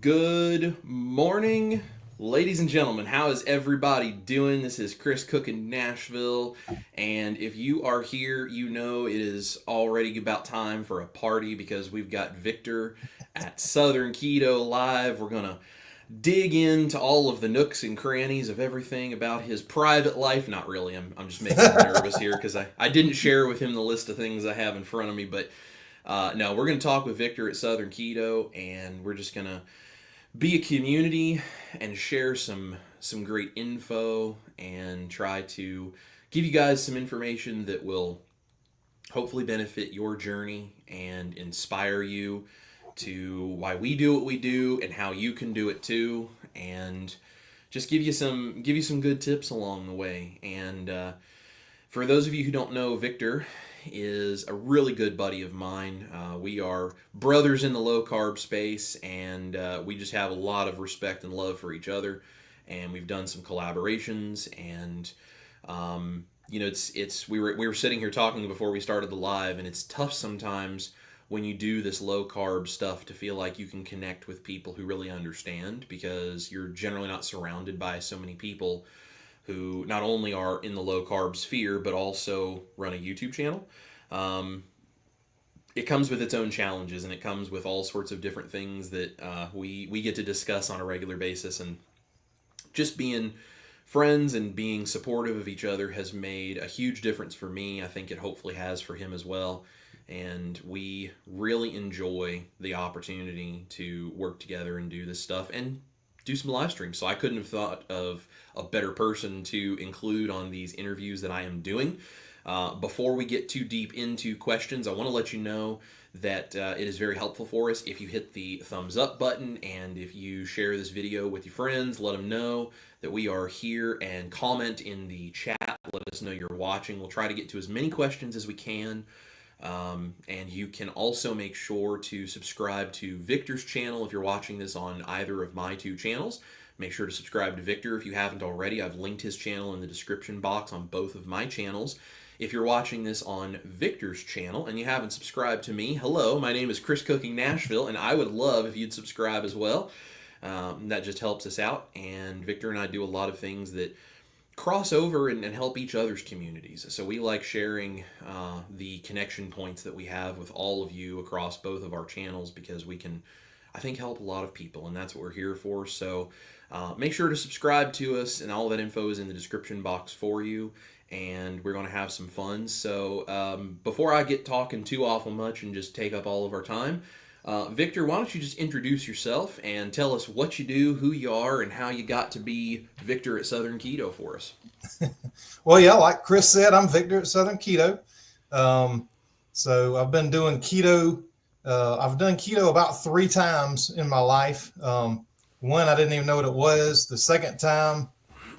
Good morning, ladies and gentlemen. How is everybody doing? This is Chris Cooking Nashville, and if you are here, you know it is already about time for a party because we've got Victor at Southern Keto live. We're gonna dig into all of the nooks and crannies of everything about his private life. Not really. I'm just making him nervous here because I didn't share with him the list of things I have in front of me, but no, we're going to talk with Victor at Southern Keto, and we're just going to be a community and share some great info and try to give you guys some information that will hopefully benefit your journey and inspire you to why we do what we do and how you can do it too, and just give you some good tips along the way. And for those of you who don't know, Victor is a really good buddy of mine. We are brothers in the low carb space, and we just have a lot of respect and love for each other. And we've done some collaborations, and we were sitting here talking before we started the live, and it's tough sometimes when you do this low carb stuff to feel like you can connect with people who really understand, because you're generally not surrounded by so many people who not only are in the low carb sphere, but also run a YouTube channel. It comes with its own challenges, and it comes with all sorts of different things that we get to discuss on a regular basis. And just being friends and being supportive of each other has made a huge difference for me. I think it hopefully has for him as well. And we really enjoy the opportunity to work together and do this stuff and do some live streams. So I couldn't have thought of a better person to include on these interviews that I am doing. Before we get too deep into questions, I want to let you know that it is very helpful for us if you hit the thumbs up button, and if you share this video with your friends, let them know that we are here, and comment in the chat. Let us know you're watching. We'll try to get to as many questions as we can. And you can also make sure to subscribe to Victor's channel if you're watching this on either of my two channels. Make sure to subscribe to Victor if you haven't already. I've linked his channel in the description box on both of my channels. If you're watching this on Victor's channel and you haven't subscribed to me, hello, my name is Chris Cooking Nashville, and I would love if you'd subscribe as well. That just helps us out, and Victor and I do a lot of things that cross over and help each other's communities. So we like sharing the connection points that we have with all of you across both of our channels, because we can, I think, help a lot of people, and that's what we're here for. So make sure to subscribe to us, and all that info is in the description box for you, and we're going to have some fun. So before I get talking too awful much and just take up all of our time, Victor, why don't you just introduce yourself and tell us what you do, who you are, and how you got to be Victor at Southern Keto for us. Well, yeah, like Chris said, I'm Victor at Southern Keto. So I've been doing keto. I've done keto about 3 times in my life. One, I didn't even know what it was. The second time,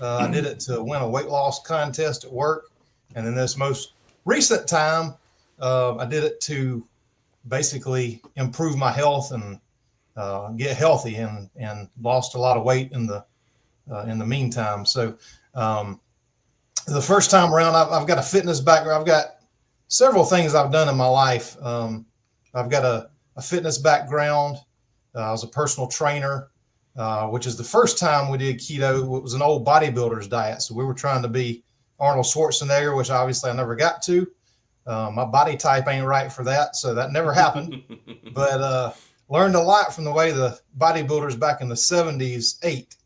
I did it to win a weight loss contest at work. And then this most recent time, I did it to basically improve my health and get healthy, and lost a lot of weight in the meantime. So the first time around, I've got a fitness background. I've got several things I've done in my life. I've got a fitness background. I was a personal trainer, which is the first time we did keto. It was an old bodybuilder's diet. So we were trying to be Arnold Schwarzenegger, which obviously I never got to. My body type ain't right for that, so that never happened. But learned a lot from the way the bodybuilders back in the 70s ate.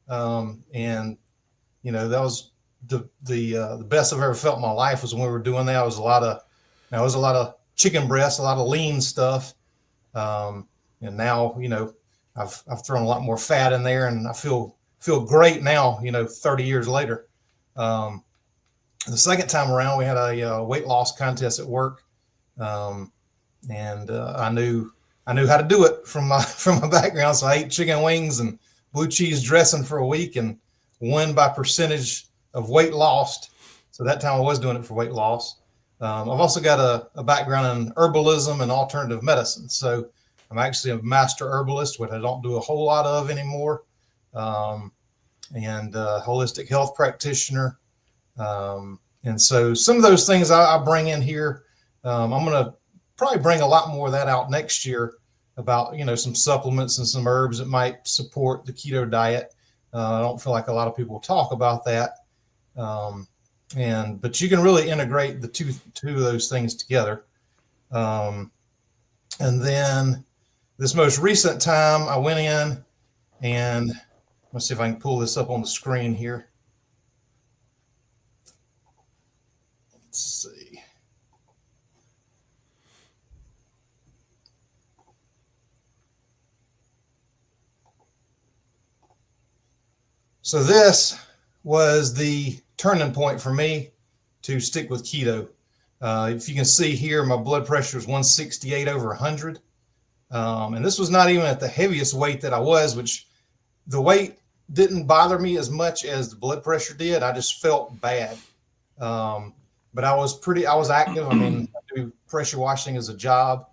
And that was the best I've ever felt in my life was when we were doing that. It was a lot of chicken breasts, a lot of lean stuff. And now, I've thrown a lot more fat in there, and I feel great now, 30 years later. The second time around, we had a weight loss contest at work, and I knew how to do it from my background. So I ate chicken wings and blue cheese dressing for a week, and won by percentage of weight lost. So that time I was doing it for weight loss. I've also got a background in herbalism and alternative medicine. So I'm actually a master herbalist, which I don't do a whole lot of anymore, and a holistic health practitioner. And so some of those things I bring in here, I'm going to probably bring a lot more of that out next year about, some supplements and some herbs that might support the keto diet. I don't feel like a lot of people talk about that. But you can really integrate the two of those things together. And then this most recent time I went in and let's see if I can pull this up on the screen here. Let's see. So this was the turning point for me to stick with keto. If you can see here, my blood pressure is 168 over 100. And this was not even at the heaviest weight that I was, which the weight didn't bother me as much as the blood pressure did. I just felt bad. But I was active. I mean, I do pressure washing as a job.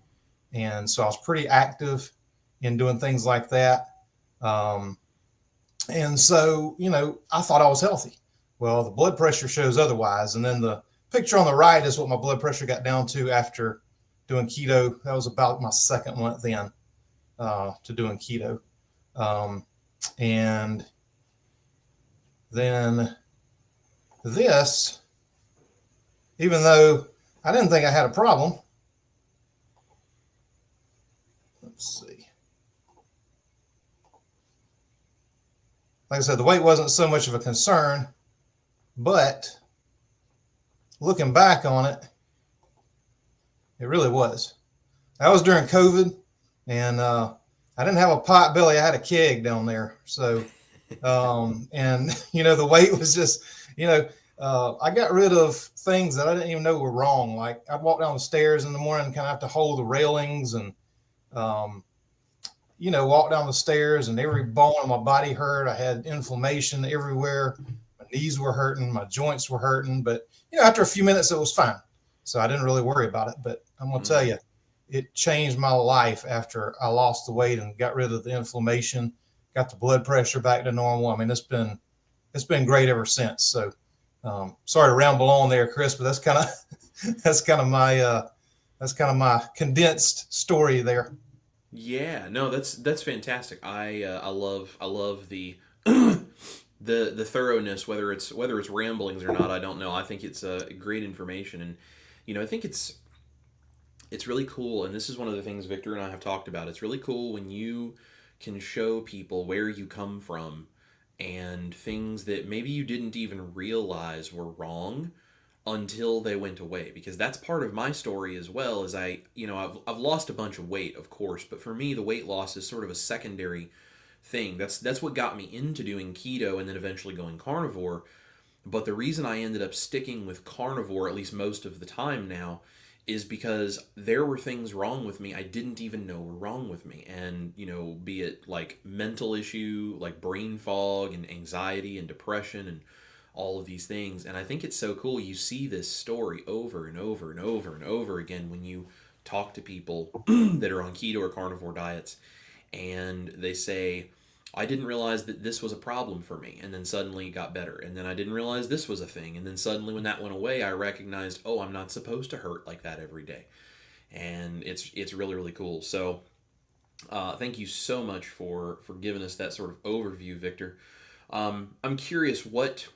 And so I was pretty active in doing things like that. And so, I thought I was healthy. Well, the blood pressure shows otherwise. And then the picture on the right is what my blood pressure got down to after doing keto. That was about my second month in to doing keto. And then this, even though I didn't think I had a problem, let's see. Like I said, the weight wasn't so much of a concern, but looking back on it, it really was. That was during COVID, and I didn't have a pot belly. I had a keg down there. So, and, the weight was just, I got rid of things that I didn't even know were wrong. Like I'd walk down the stairs in the morning and kind of have to hold the railings and, walk down the stairs and every bone in my body hurt. I had inflammation everywhere. My knees were hurting. My joints were hurting. But, after a few minutes, it was fine. So I didn't really worry about it. But I'm going to tell you, it changed my life after I lost the weight and got rid of the inflammation, got the blood pressure back to normal. I mean, it's been great ever since. So sorry to ramble on there, Chris, but that's kind of my condensed story there. Yeah, no, that's fantastic. I love the the thoroughness, whether it's ramblings or not. I don't know. I think it's great information, and I think it's really cool. And this is one of the things Victor and I have talked about. It's really cool when you can show people where you come from and things that maybe you didn't even realize were wrong until they went away, because that's part of my story as well. Is I've lost a bunch of weight, of course, but for me the weight loss is sort of a secondary thing. That's what got me into doing keto and then eventually going carnivore. But the reason I ended up sticking with carnivore, at least most of the time now, is because there were things wrong with me I didn't even know were wrong with me. And, be it like mental issue, like brain fog and anxiety and depression and all of these things. And I think it's so cool. You see this story over and over and over and over again when you talk to people that are on keto or carnivore diets, and they say, I didn't realize that this was a problem for me, and then suddenly it got better. And then I didn't realize this was a thing, and then suddenly when that went away, I recognized, oh, I'm not supposed to hurt like that every day. And it's really, really cool. So thank you so much for giving us that sort of overview, Victor. I'm curious, what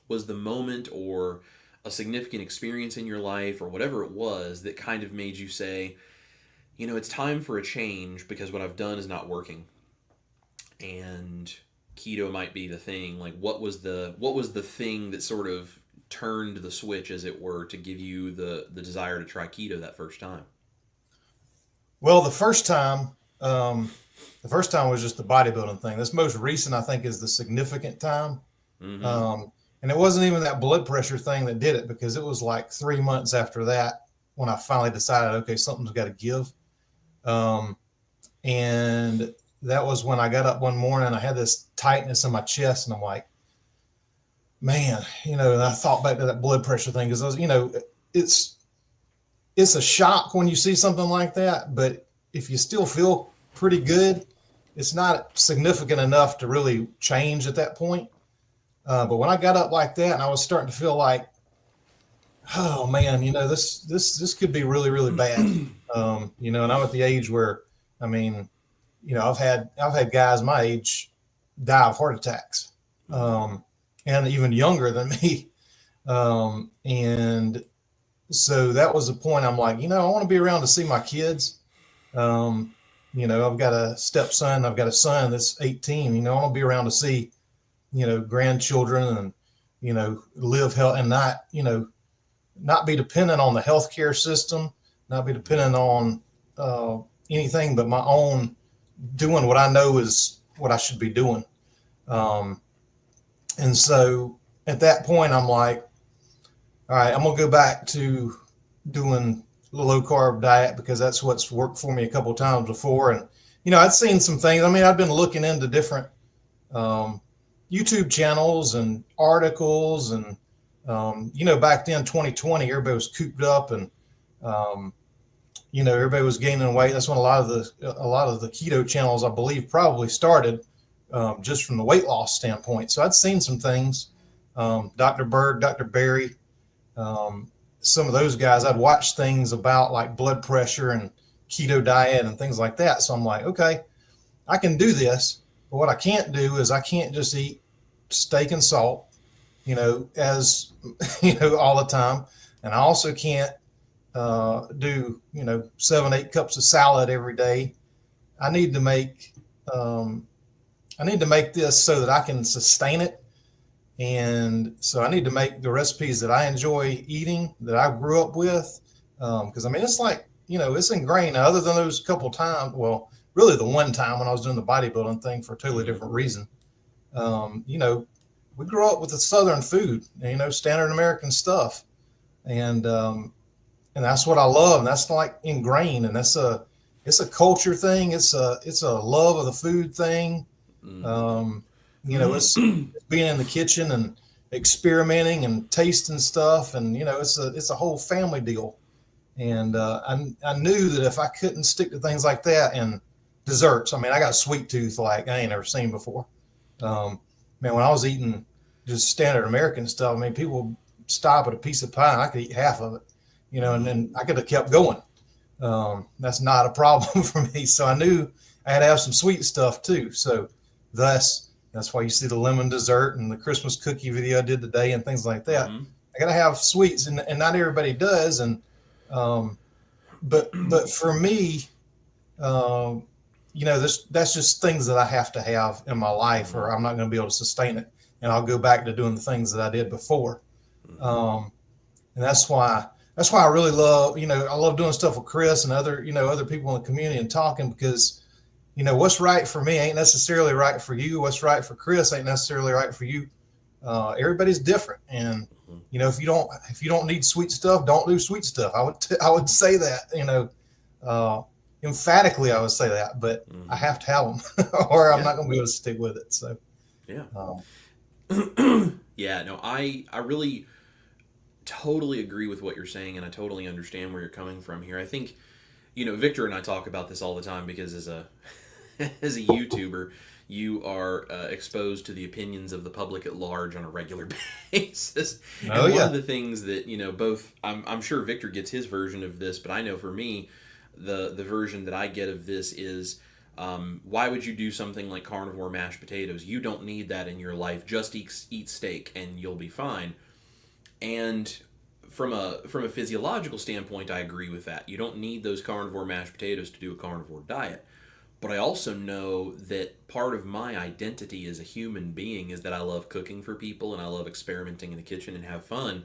was the moment or a significant experience in your life or whatever it was that kind of made you say, it's time for a change because what I've done is not working, and keto might be the thing? Like, what was the thing that sort of turned the switch, as it were, to give you the desire to try keto that first time? Well, the first time was just the bodybuilding thing. This most recent, I think, is the significant time. Mm-hmm. And it wasn't even that blood pressure thing that did it, because it was like 3 months after that when I finally decided, okay, something's got to give. And that was when I got up one morning, I had this tightness in my chest, and I'm like, man, and I thought back to that blood pressure thing, because it's a shock when you see something like that, but if you still feel pretty good, it's not significant enough to really change at that point. But when I got up like that, and I was starting to feel like, oh man, this could be really, really bad. And I'm at the age where I mean, I've had guys my age die of heart attacks, and even younger than me. And so that was the point. I'm like, I want to be around to see my kids. I've got a stepson. I've got a son that's 18. I want to be around to see, grandchildren and, live health and not, not be dependent on the healthcare system, not be dependent on anything but my own doing what I know is what I should be doing. And so at that point, I'm like, all right, I'm going to go back to doing the low carb diet because that's what's worked for me a couple of times before. And, I'd seen some things. I mean, I've been looking into different YouTube channels and articles and, back then, 2020, everybody was cooped up and, everybody was gaining weight. That's when a lot of the keto channels, I believe, probably started just from the weight loss standpoint. So I'd seen some things, Dr. Berg, Dr. Barry, some of those guys. I'd watched things about like blood pressure and keto diet and things like that. So I'm like, okay, I can do this. But what I can't do is I can't just eat steak and salt, as, all the time. And I also can't do, 7-8 cups of salad every day. I need to make this so that I can sustain it. And so I need to make the recipes that I enjoy eating, that I grew up with. Because it's like, it's ingrained. Now, other than those couple times, well, really the one time when I was doing the bodybuilding thing for a totally different reason. We grew up with the Southern food, standard American stuff. And that's what I love. And that's like ingrained. And it's a culture thing. It's a love of the food thing. It's being in the kitchen and experimenting and tasting stuff. And, it's a whole family deal. And I knew that if I couldn't stick to things like that and desserts, I got a sweet tooth like I ain't ever seen before. When I was eating just standard American stuff, people stop at a piece of pie and I could eat half of it, and then I could have kept going. That's not a problem for me. So I knew I had to have some sweet stuff too. So that's why you see the lemon dessert and the Christmas cookie video I did today and things like that. Mm-hmm. I got to have sweets and not everybody does. And, but for me, that's just things that I have to have in my life or I'm not going to be able to sustain it. And I'll go back to doing the things that I did before. And that's why I really love, I love doing stuff with Chris and other people in the community and talking because, what's right for me ain't necessarily right for you. What's right for Chris ain't necessarily right for you. Everybody's different. And, if you don't need sweet stuff, don't do sweet stuff. I would say that, emphatically, I would say that, but I have to have them or I'm not going to be able to stick with it. So, yeah. Yeah, no, I really totally agree with what you're saying, and I totally understand where you're coming from here. I think, Victor and I talk about this all the time because as a YouTuber, you are exposed to the opinions of the public at large on a regular basis. And one of the things that, both, I'm sure Victor gets his version of this, but I know for me, the version that I get of this is, why would you do something like carnivore mashed potatoes? You don't need that in your life. Just eat steak and you'll be fine. And from a physiological standpoint, I agree with that. You don't need those carnivore mashed potatoes to do a carnivore diet. But I also know that part of my identity as a human being is that I love cooking for people and I love experimenting in the kitchen and have fun.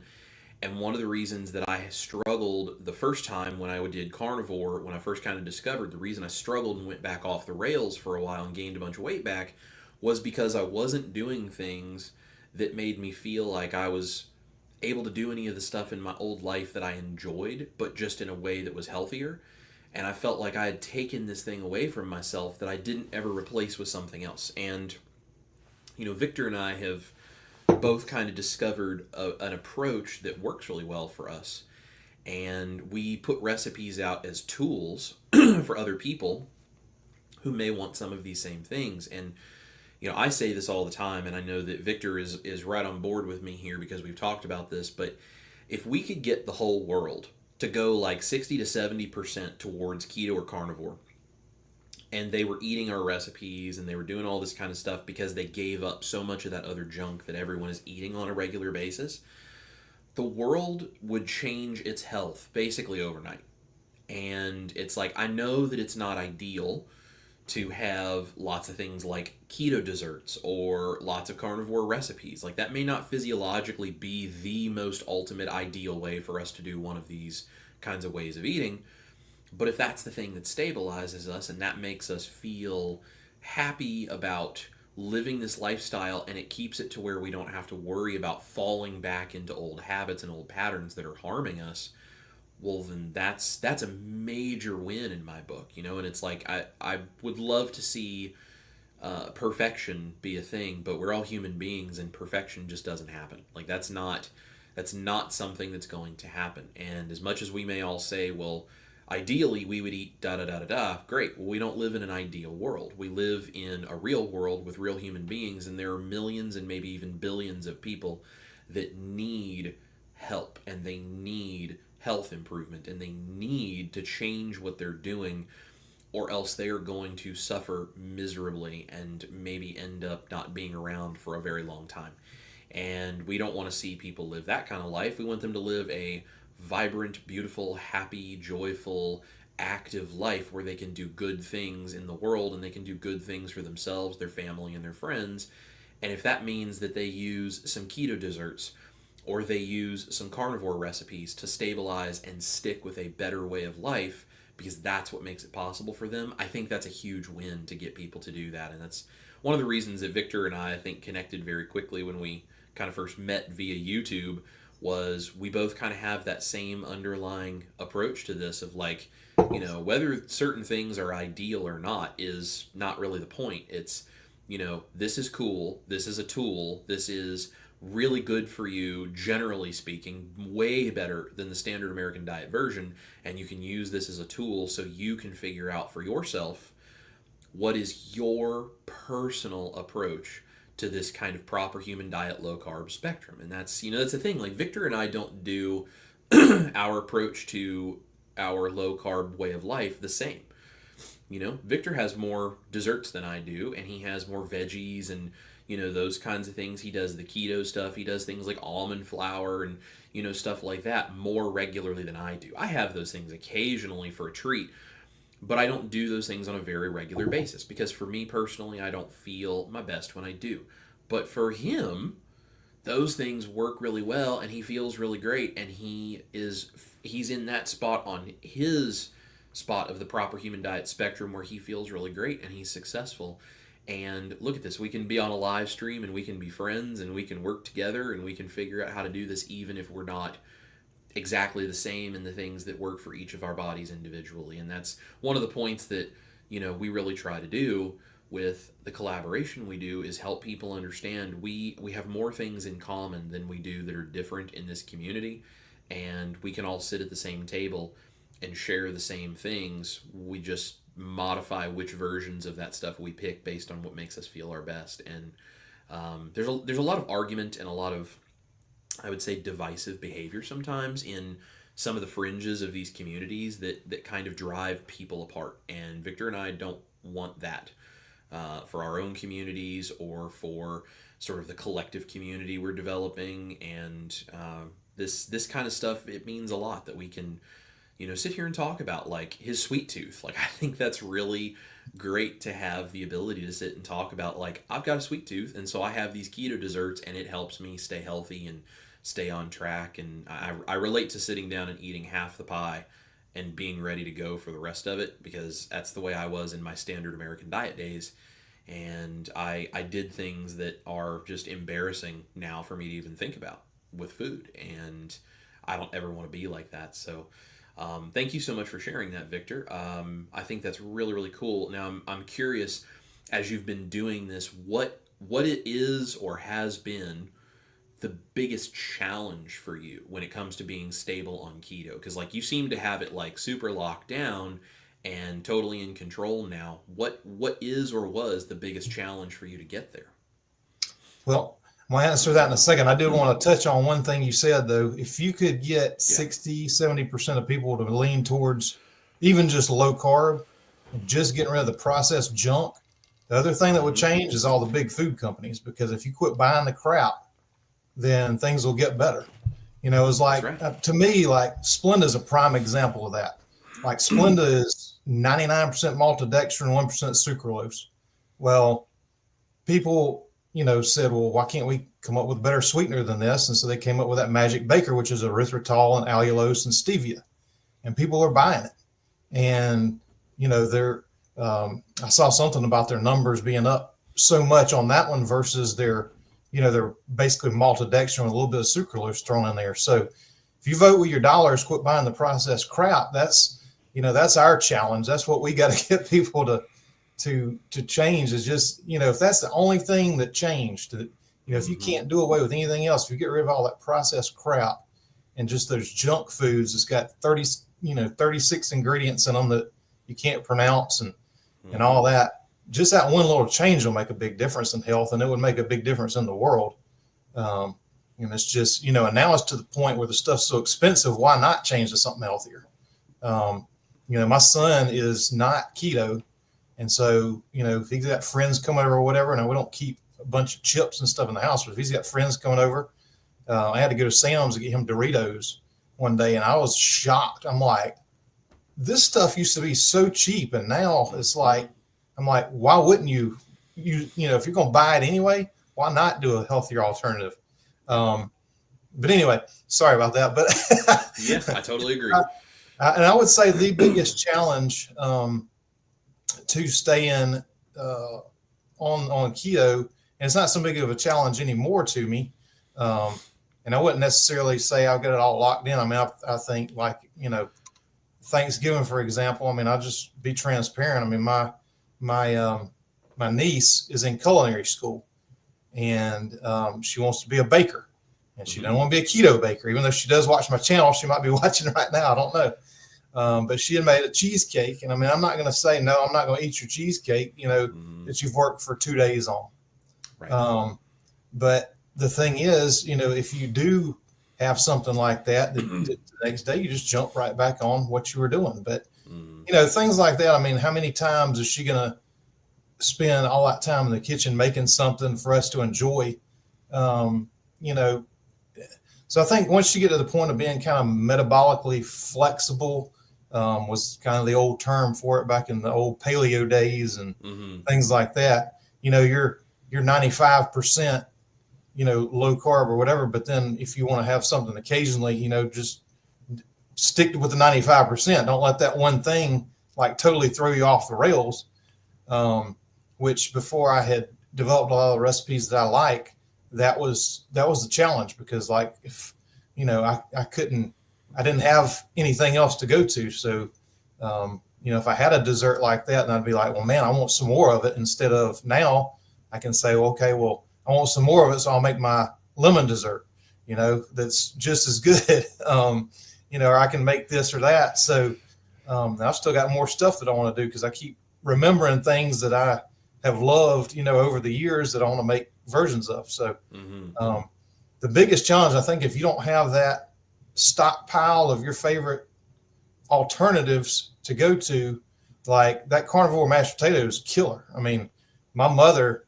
And one of the reasons that I struggled the first time when I did carnivore, when I first kind of discovered, the reason I struggled and went back off the rails for a while and gained a bunch of weight back was because I wasn't doing things that made me feel like I was able to do any of the stuff in my old life that I enjoyed, but just in a way that was healthier. And I felt like I had taken this thing away from myself that I didn't ever replace with something else. And, Victor and I have both kind of discovered an approach that works really well for us. And we put recipes out as tools for other people who may want some of these same things. And, I say this all the time, and I know that Victor is right on board with me here because we've talked about this, but if we could get the whole world to go like 60 to 70% towards keto or carnivore, and they were eating our recipes and they were doing all this kind of stuff because they gave up so much of that other junk that everyone is eating on a regular basis, the world would change its health basically overnight. And it's like, I know that it's not ideal to have lots of things like keto desserts or lots of carnivore recipes. Like, that may not physiologically be the most ultimate ideal way for us to do one of these kinds of ways of eating. But if that's the thing that stabilizes us and that makes us feel happy about living this lifestyle, and it keeps it to where we don't have to worry about falling back into old habits and old patterns that are harming us, well, then that's a major win in my book, you know. And it's like, I would love to see perfection be a thing, but we're all human beings, and perfection just doesn't happen. Like, that's not something that's going to happen. And as much as we may all say, well, ideally we would eat da da da da da, great. Well, we don't live in an ideal world. We live in a real world with real human beings, and there are millions and maybe even billions of people that need help, and they need health improvement, and they need to change what they're doing, or else they are going to suffer miserably and maybe end up not being around for a very long time. And we don't want to see people live that kind of life. We want them to live a vibrant, beautiful, happy, joyful, active life where they can do good things in the world, and they can do good things for themselves, their family, and their friends. And if that means that they use some keto desserts, or they use some carnivore recipes to stabilize and stick with a better way of life, because that's what makes it possible for them, I think that's a huge win to get people to do that. And that's one of the reasons that Victor and I think, connected very quickly when we kind of first met via YouTube, was we both kind of have that same underlying approach to this of, like, you know, whether certain things are ideal or not is not really the point. It's, you know, this is cool, this is a tool, this is really good for you, generally speaking, way better than the standard American diet version, and you can use this as a tool so you can figure out for yourself what is your personal approach to this kind of proper human diet, low carb spectrum. And that's, you know, that's the thing. Like, Victor and I don't do our approach to our low carb way of life the same. You know, Victor has more desserts than I do, and he has more veggies and, you know, those kinds of things. He does the keto stuff. He does things like almond flour and, you know, stuff like that more regularly than I do. I have those things occasionally for a treat, but I don't do those things on a very regular basis, because for me personally, I don't feel my best when I do. But for him, those things work really well, and he feels really great, and he's in that spot on his spot of the proper human diet spectrum where he feels really great and he's successful. And look at this, we can be on a live stream, and we can be friends, and we can work together, and we can figure out how to do this even if we're not exactly the same in the things that work for each of our bodies individually. And that's one of the points that, you know, we really try to do with the collaboration we do, is help people understand we have more things in common than we do that are different in this community, and we can all sit at the same table and share the same things. We just modify which versions of that stuff we pick based on what makes us feel our best. And there's a lot of argument and a lot of, I would say, divisive behavior sometimes in some of the fringes of these communities that kind of drive people apart. And Victor and I don't want that for our own communities or for sort of the collective community we're developing. And this kind of stuff, it means a lot that we can, you know, sit here and talk about, like, his sweet tooth. Like, I think that's really great to have the ability to sit and talk about, like, I've got a sweet tooth, and so I have these keto desserts, and it helps me stay healthy and stay on track. And I relate to sitting down and eating half the pie and being ready to go for the rest of it, because that's the way I was in my standard American diet days. And I did things that are just embarrassing now for me to even think about with food, and I don't ever want to be like that. So thank you so much for sharing that, Victor. I think that's really, really cool. Now, I'm curious, as you've been doing this, what it is or has been the biggest challenge for you when it comes to being stable on keto? Because, like, you seem to have it, like, super locked down and totally in control now. What is or was the biggest challenge for you to get there? Well, I'm going to answer that in a second. I did want to touch on one thing you said, though. If you could get 60, 70% of people to lean towards even just low carb, and just getting rid of the processed junk. The other thing that would change is all the big food companies, because if you quit buying the crap, then things will get better. It's like, right. to me, like Splenda is a prime example of that. Like Splenda is 99% maltodextrin, 1% sucralose. Well, people, said, well, why can't we come up with a better sweetener than this? And so they came up with that magic baker, which is erythritol and allulose and stevia, and people are buying it. And, I saw something about their numbers being up so much on that one versus their, they're basically maltodextrin with a little bit of sucralose thrown in there. So if you vote with your dollars, quit buying the processed crap. That's our challenge. That's what we got to get people to change, is just, if that's the only thing that changed, if you can't do away with anything else, if you get rid of all that processed crap and just those junk foods that's got 36 ingredients in them that you can't pronounce and all that, just that one little change will make a big difference in health, and it would make a big difference in the world. And it's just, and now it's to the point where the stuff's so expensive, why not change to something healthier? My son is not keto. And so, if he's got friends coming over or whatever, and we don't keep a bunch of chips and stuff in the house, but if he's got friends coming over, I had to go to Sam's to get him Doritos one day, and I was shocked. I'm like, this stuff used to be so cheap, and now it's like, I'm like, why wouldn't you if you're going to buy it anyway, why not do a healthier alternative? But anyway, sorry about that. But yeah, I totally agree. And I would say the biggest challenge to staying on keto, and it's not so big of a challenge anymore to me. And I wouldn't necessarily say I've got it all locked in. I mean, I think, like, Thanksgiving, for example, I mean, I'll just be transparent. I mean, my niece is in culinary school, and she wants to be a baker, and she doesn't want to be a keto baker, even though she does watch my channel. She might be watching right now. I don't know. But she had made a cheesecake, and I mean, I'm not going to say, no, I'm not going to eat your cheesecake, that you've worked for 2 days on. Right. But the thing is, if you do have something like that, the next day you just jump right back on what you were doing. But, things like that, I mean, how many times is she going to spend all that time in the kitchen making something for us to enjoy? So I think once you get to the point of being kind of metabolically flexible, was kind of the old term for it back in the old paleo days and things like that, you're 95%, low carb or whatever. But then if you want to have something occasionally, just stick with the 95%. Don't let that one thing like totally throw you off the rails. Which before I had developed a lot of the recipes that I like, that was the challenge, because like, if, I didn't have anything else to go to. So, if I had a dessert like that, and I'd be like, well, man, I want some more of it, instead of now I can say, well, okay, well, I want some more of it, so I'll make my lemon dessert, that's just as good, or I can make this or that. So I've still got more stuff that I want to do, because I keep remembering things that I have loved, over the years, that I want to make versions of. So the biggest challenge, I think, if you don't have that stockpile of your favorite alternatives to go to, like that carnivore mashed potato is killer. I mean, my mother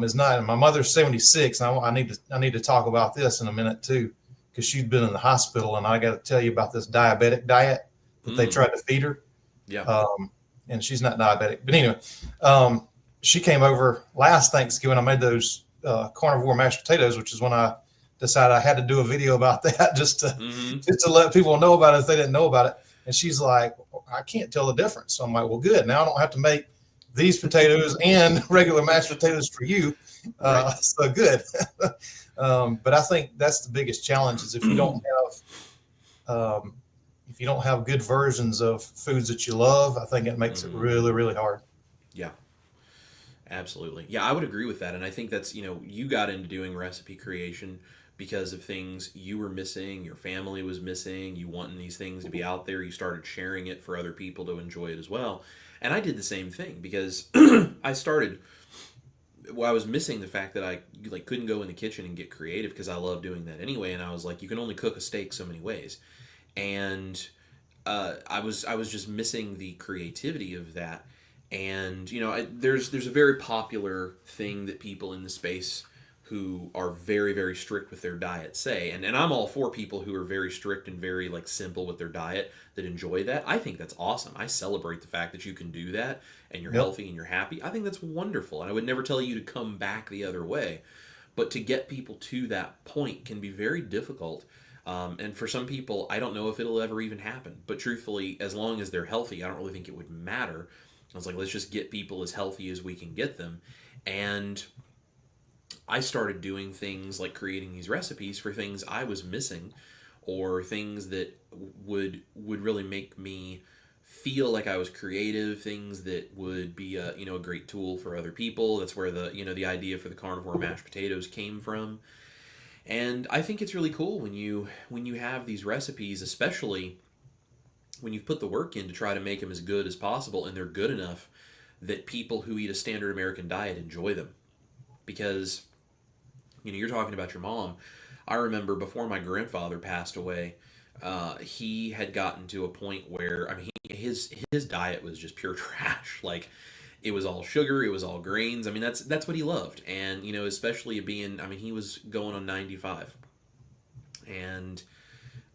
is not, my mother's 76. And I need to talk about this in a minute too, because she's been in the hospital, and I got to tell you about this diabetic diet that they tried to feed her. Yeah. And she's not diabetic, but anyway, she came over last Thanksgiving. I made those carnivore mashed potatoes, which is when I decided I had to do a video about that, just to let people know about it if they didn't know about it. And she's like, I can't tell the difference. So I'm like, well, good. Now I don't have to make these potatoes and regular mashed potatoes for you. So good. But I think that's the biggest challenge, is if you don't have good versions of foods that you love, I think it makes it really, really hard. Yeah. Absolutely. Yeah, I would agree with that. And I think that's, you got into doing recipe creation because of things you were missing, your family was missing, you wanting these things to be out there, you started sharing it for other people to enjoy it as well. And I did the same thing, because I was missing the fact that I couldn't go in the kitchen and get creative, because I love doing that anyway. And I was like, you can only cook a steak so many ways. And I was just missing the creativity of that. And there's a very popular thing that people in the space who are very, very strict with their diet say, and I'm all for people who are very strict and very like simple with their diet that enjoy that. I think that's awesome. I celebrate the fact that you can do that and you're Yep. healthy and you're happy. I think that's wonderful, and I would never tell you to come back the other way. But to get people to that point can be very difficult. And for some people, I don't know if it'll ever even happen. But truthfully, as long as they're healthy, I don't really think it would matter. I was like, let's just get people as healthy as we can get them. And I started doing things like creating these recipes for things I was missing, or things that would really make me feel like I was creative, things that would be a great tool for other people. That's where the idea for the carnivore mashed potatoes came from. And I think it's really cool when you have these recipes, especially when you've put the work in to try to make them as good as possible, and they're good enough that people who eat a standard American diet enjoy them. Because you're talking about your mom. I remember before my grandfather passed away, he had gotten to a point where, I mean, his diet was just pure trash. Like, it was all sugar, it was all grains. I mean, that's what he loved, and especially being, I mean, he was going on 95, and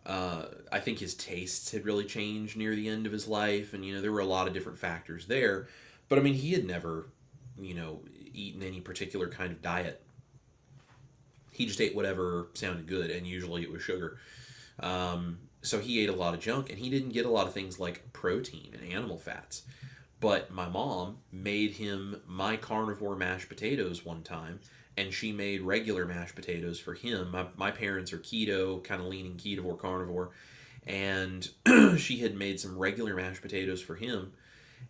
I think his tastes had really changed near the end of his life, and there were a lot of different factors there. But I mean, he had never, eaten any particular kind of diet. He just ate whatever sounded good, and usually it was sugar. So he ate a lot of junk, and he didn't get a lot of things like protein and animal fats. But my mom made him my carnivore mashed potatoes one time, and she made regular mashed potatoes for him. My parents are keto, kind of leaning ketovore carnivore, and she had made some regular mashed potatoes for him,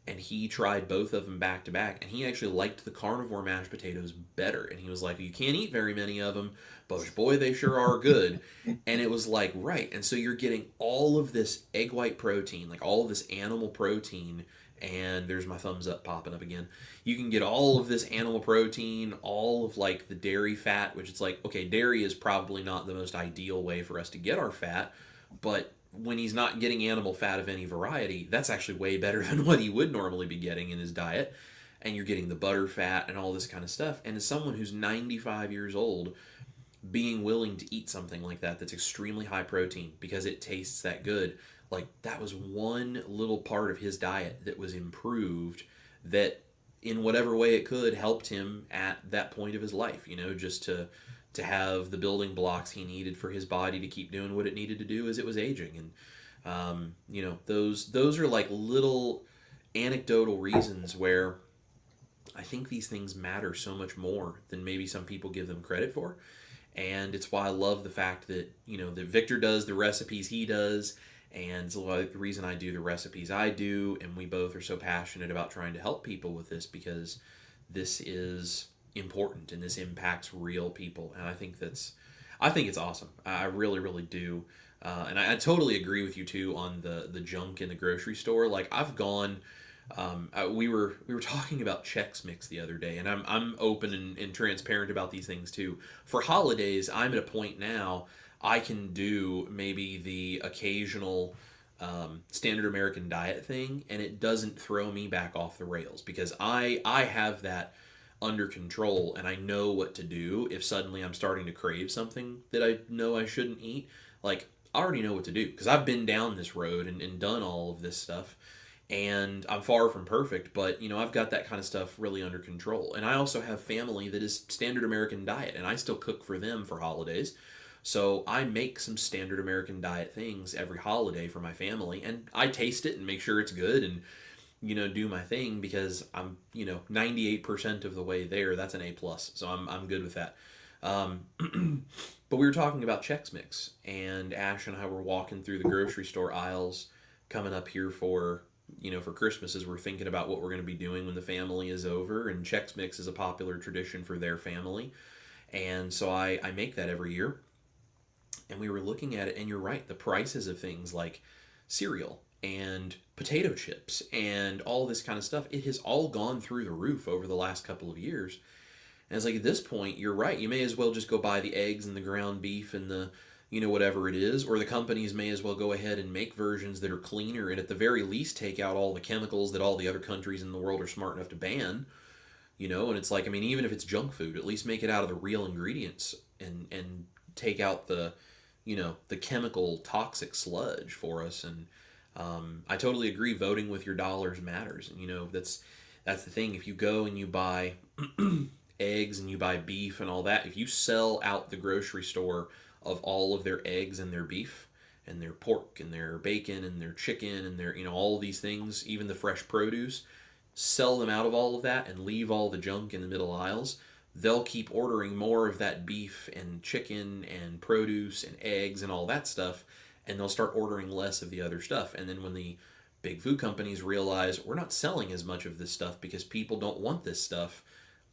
and he tried both of them back to back, and he actually liked the carnivore mashed potatoes better. And he was like, you can't eat very many of them, but boy, they sure are good. And it was like, right. And so you're getting all of this egg white protein, like all of this animal protein, and there's my thumbs up popping up again. You can get all of this animal protein, all of like the dairy fat, which it's like, okay, dairy is probably not the most ideal way for us to get our fat, but when he's not getting animal fat of any variety, that's actually way better than what he would normally be getting in his diet. And you're getting the butter fat and all this kind of stuff. And as someone who's 95 years old, being willing to eat something like that that's extremely high protein because it tastes that good, like that was one little part of his diet that was improved, that in whatever way it could helped him at that point of his life, just to have the building blocks he needed for his body to keep doing what it needed to do as it was aging. And those are like little anecdotal reasons where I think these things matter so much more than maybe some people give them credit for. And it's why I love the fact that that Victor does the recipes he does, and it's the reason I do the recipes I do, and we both are so passionate about trying to help people with this, because this is important and this impacts real people. And I think it's awesome. I really, really do. And I totally agree with you too on the junk in the grocery store. Like, I've gone, we were talking about Chex Mix the other day, and I'm open and transparent about these things too. For holidays, I'm at a point now I can do maybe the occasional standard American diet thing, and it doesn't throw me back off the rails, because I have that under control, and I know what to do if suddenly I'm starting to crave something that I know I shouldn't eat. Like, I already know what to do because I've been down this road and done all of this stuff, and I'm far from perfect, but I've got that kind of stuff really under control. And I also have family that is standard American diet, and I still cook for them for holidays. So I make some standard American diet things every holiday for my family, and I taste it and make sure it's good, and do my thing, because I'm 98% of the way there. That's an A plus, so I'm good with that. But we were talking about Chex Mix, and Ash and I were walking through the grocery store aisles coming up here for for Christmas, as we're thinking about what we're going to be doing when the family is over. And Chex Mix is a popular tradition for their family, and so I make that every year. And we were looking at it, and you're right, the prices of things like cereal and potato chips and all this kind of stuff, it has all gone through the roof over the last couple of years. And it's like, at this point, you're right, you may as well just go buy the eggs and the ground beef and the whatever it is, or the companies may as well go ahead and make versions that are cleaner and at the very least take out all the chemicals that all the other countries in the world are smart enough to ban. And it's like, I mean, even if it's junk food, at least make it out of the real ingredients and take out the chemical toxic sludge for us. And I totally agree. Voting with your dollars matters. And that's the thing. If you go and you buy eggs and you buy beef and all that, if you sell out the grocery store of all of their eggs and their beef and their pork and their bacon and their chicken and their all of these things, even the fresh produce, sell them out of all of that and leave all the junk in the middle aisles, they'll keep ordering more of that beef and chicken and produce and eggs and all that stuff, and they'll start ordering less of the other stuff. And then when the big food companies realize we're not selling as much of this stuff because people don't want this stuff,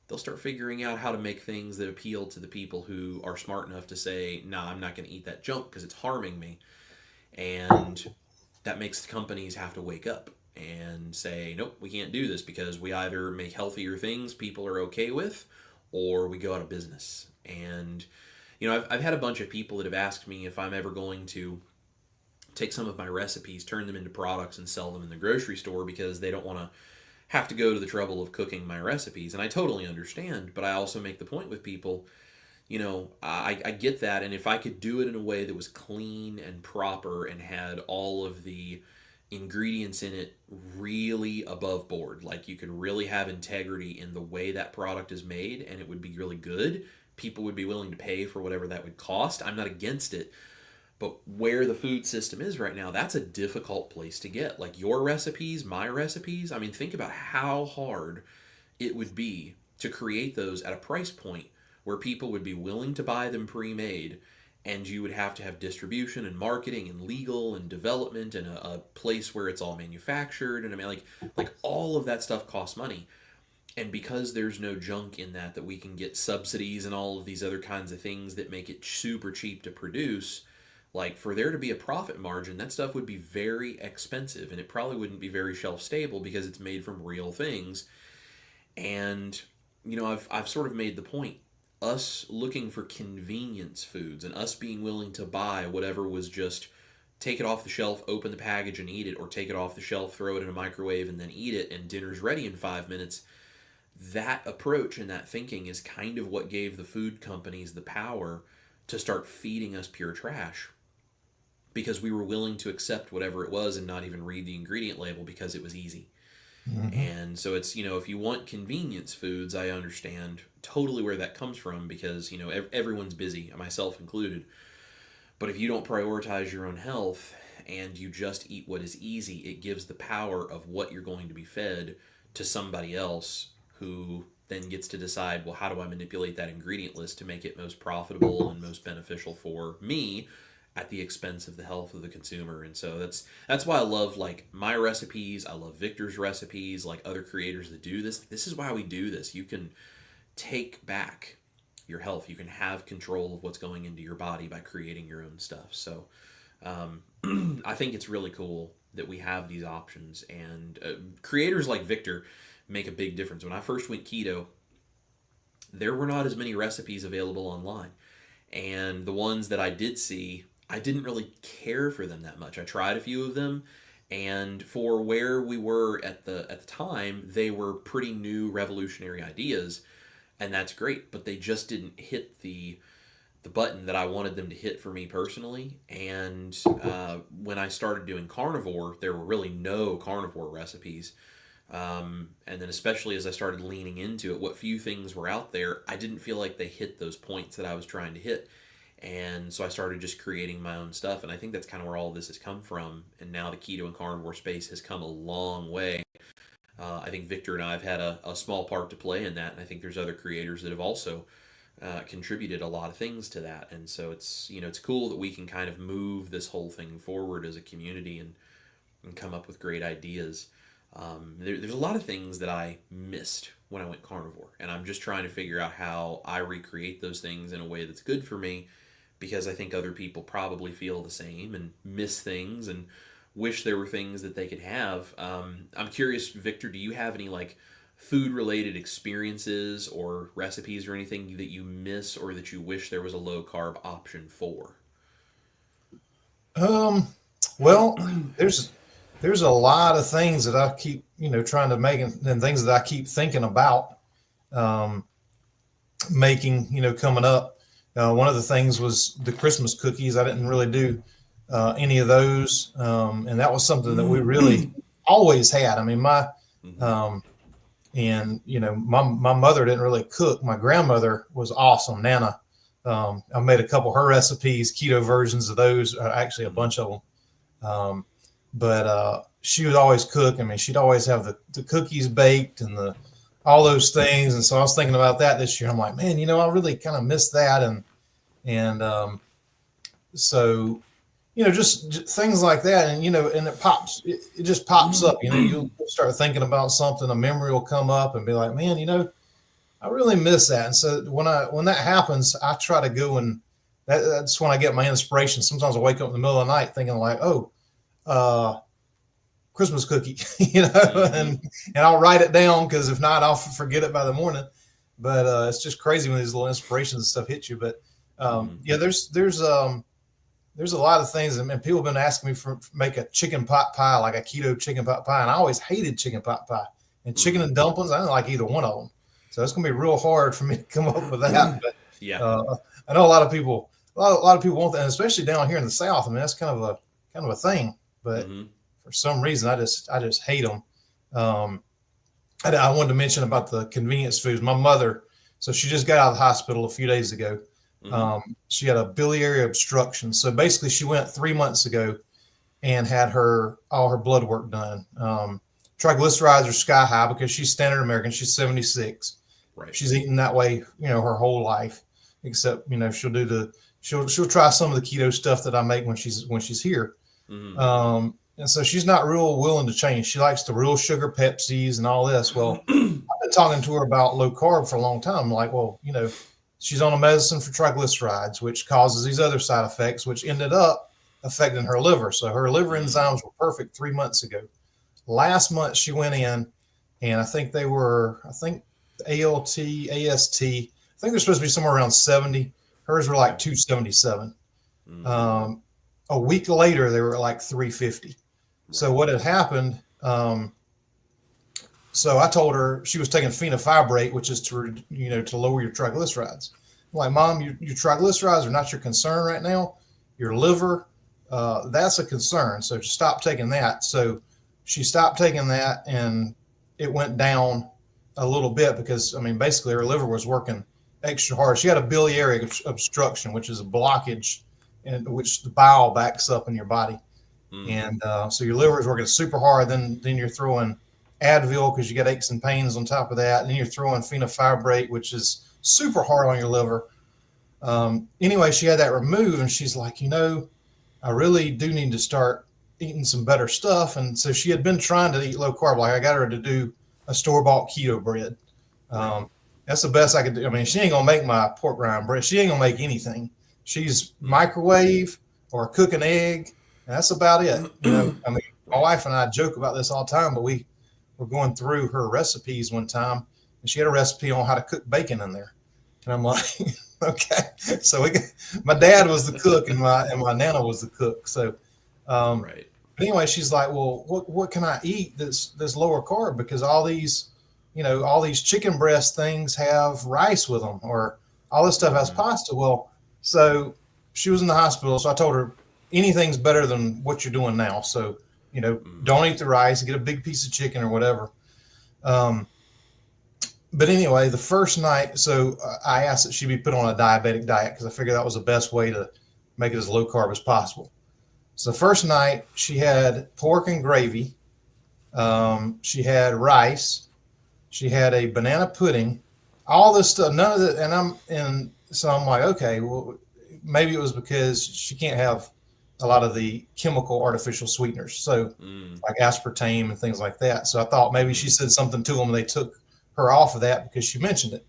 they'll start figuring out how to make things that appeal to the people who are smart enough to say, nah, I'm not going to eat that junk because it's harming me. And that makes the companies have to wake up and say, nope, we can't do this because we either make healthier things people are okay with, or we go out of business. And I've had a bunch of people that have asked me if I'm ever going to take some of my recipes, turn them into products, and sell them in the grocery store because they don't want to have to go to the trouble of cooking my recipes. And I totally understand, but I also make the point with people, I get that, and if I could do it in a way that was clean and proper and had all of the ingredients in it really above board, like you could really have integrity in the way that product is made and it would be really good, people would be willing to pay for whatever that would cost. I'm not against it, but where the food system is right now, that's a difficult place to get. Like your recipes, my recipes, I mean, think about how hard it would be to create those at a price point where people would be willing to buy them pre-made, and you would have to have distribution and marketing and legal and development and a place where it's all manufactured. And I mean, like all of that stuff costs money. And because there's no junk in that we can get subsidies and all of these other kinds of things that make it super cheap to produce, like for there to be a profit margin, that stuff would be very expensive, and it probably wouldn't be very shelf stable because it's made from real things. And I've sort of made the point, us looking for convenience foods and us being willing to buy whatever was just take it off the shelf, open the package and eat it, or take it off the shelf, throw it in a microwave and then eat it, and dinner's ready in 5 minutes. That approach and that thinking is kind of what gave the food companies the power to start feeding us pure trash, because we were willing to accept whatever it was and not even read the ingredient label because it was easy. Mm-hmm. And so it's, if you want convenience foods, I understand totally where that comes from because, everyone's busy, myself included. But if you don't prioritize your own health and you just eat what is easy, it gives the power of what you're going to be fed to somebody else who then gets to decide, well, how do I manipulate that ingredient list to make it most profitable and most beneficial for me at the expense of the health of the consumer. And so that's why I love like my recipes. I love Victor's recipes, like other creators that do this. This is why we do this. You can take back your health. You can have control of what's going into your body by creating your own stuff. So I think it's really cool that we have these options, and creators like Victor make a big difference. When I first went keto, there were not as many recipes available online, and the ones that I did see, I didn't really care for them that much. I tried a few of them, and for where we were at the time, they were pretty new, revolutionary ideas, and that's great. But they just didn't hit the button that I wanted them to hit for me personally. And when I started doing carnivore, there were really no carnivore recipes. And then especially as I started leaning into it, what few things were out there, I didn't feel like they hit those points that I was trying to hit. And so I started just creating my own stuff, and I think that's kind of where all of this has come from. And now the keto and carnivore space has come a long way. I think Victor and I have had a small part to play in that, and I think there's other creators that have also contributed a lot of things to that. And so it's cool that we can kind of move this whole thing forward as a community and come up with great ideas. There's a lot of things that I missed when I went carnivore, and I'm just trying to figure out how I recreate those things in a way that's good for me, because I think other people probably feel the same and miss things and wish there were things that they could have. I'm curious, Victor, do you have any like food-related experiences or recipes or anything that you miss or that you wish there was a low-carb option for? Um, well, there's a lot of things that I keep, trying to make, and things that I keep thinking about um, making, coming up. One of the things was the Christmas cookies. I didn't really do any of those, and that was something that we really always had. I mean, Mm-hmm. um, my mother didn't really cook. My grandmother was awesome, Nana. I made a couple of her recipes, keto versions of those, actually a Mm-hmm. bunch of them. But she would always cook. I mean, she'd always have the cookies baked and all those things. And so I was thinking about that this year. I'm like, man, I really kind of miss that. And so, just things like that. And, and it just pops up, you'll start thinking about something, a memory will come up and be like, man, I really miss that. And so when that happens, I try to go and that's when I get my inspiration. Sometimes I wake up in the middle of the night thinking like, oh, Christmas cookie, Mm-hmm. and I'll write it down because if not, I'll forget it by the morning. But it's just crazy when these little inspirations and stuff hit you. But Mm-hmm. yeah, there's a lot of things, and people have been asking me for make a chicken pot pie, like a keto chicken pot pie, and I always hated chicken pot pie and chicken Mm-hmm. and dumplings. I didn't like either one of them, so it's gonna be real hard for me to come up with that. But Yeah. I know a lot of people, a lot of people want that, and especially down here in the South. I mean, that's kind of a thing. But Mm-hmm. for some reason, I just hate them. Um, I wanted to mention about the convenience foods. My mother, so she just got out of the hospital a few days ago. Mm-hmm. She had a biliary obstruction. So basically, she went 3 months ago and had all her blood work done. Triglycerides are sky high because she's standard American. She's 76. Right. She's eaten that way, her whole life. Except, she'll try some of the keto stuff that I make when she's here. Mm-hmm. And so she's not real willing to change. She likes the real sugar Pepsis and all this. Well, I've been talking to her about low carb for a long time. I'm like, well, she's on a medicine for triglycerides, which causes these other side effects, which ended up affecting her liver. So her liver enzymes were perfect 3 months ago. Last month she went in, and I think ALT, AST, I think they're supposed to be somewhere around 70. Hers were like 277. Mm-hmm. A week later, they were like 350. So what had happened, so I told her she was taking fenofibrate, which is to lower your triglycerides. I'm like, Mom, your triglycerides are not your concern right now. Your liver, that's a concern. So stop taking that. So she stopped taking that, and it went down a little bit because, I mean, basically her liver was working extra hard. She had a biliary obstruction, which is a blockage in which the bile backs up in your body. Mm-hmm. And so your liver is working super hard. Then you're throwing Advil because you got aches and pains on top of that. And then you're throwing fenofibrate, which is super hard on your liver. Anyway, she had that removed, and she's like, I really do need to start eating some better stuff. And so she had been trying to eat low carb. Like I got her to do a store-bought keto bread. That's the best I could do. I mean, she ain't gonna make my pork rind bread. She ain't gonna make anything. She's microwave or cook an egg. And that's about it. I mean, my wife and I joke about this all the time, but we were going through her recipes one time, and she had a recipe on how to cook bacon in there. And I'm like, okay. So my dad was the cook, and my nana was the cook. So, Right. but anyway, she's like, well, what can I eat that's lower carb? Because all these chicken breast things have rice with them, or all this stuff has pasta. Well, so she was in the hospital. So I told her anything's better than what you're doing now. So, don't eat the rice, get a big piece of chicken or whatever. But anyway, the first night, so I asked that she be put on a diabetic diet because I figured that was the best way to make it as low carb as possible. So the first night she had pork and gravy. She had rice. She had a banana pudding, all this stuff, none of it. So I'm like, okay, well, maybe it was because she can't have a lot of the chemical artificial sweeteners. So like aspartame and things like that. So I thought maybe she said something to them and they took her off of that because she mentioned it.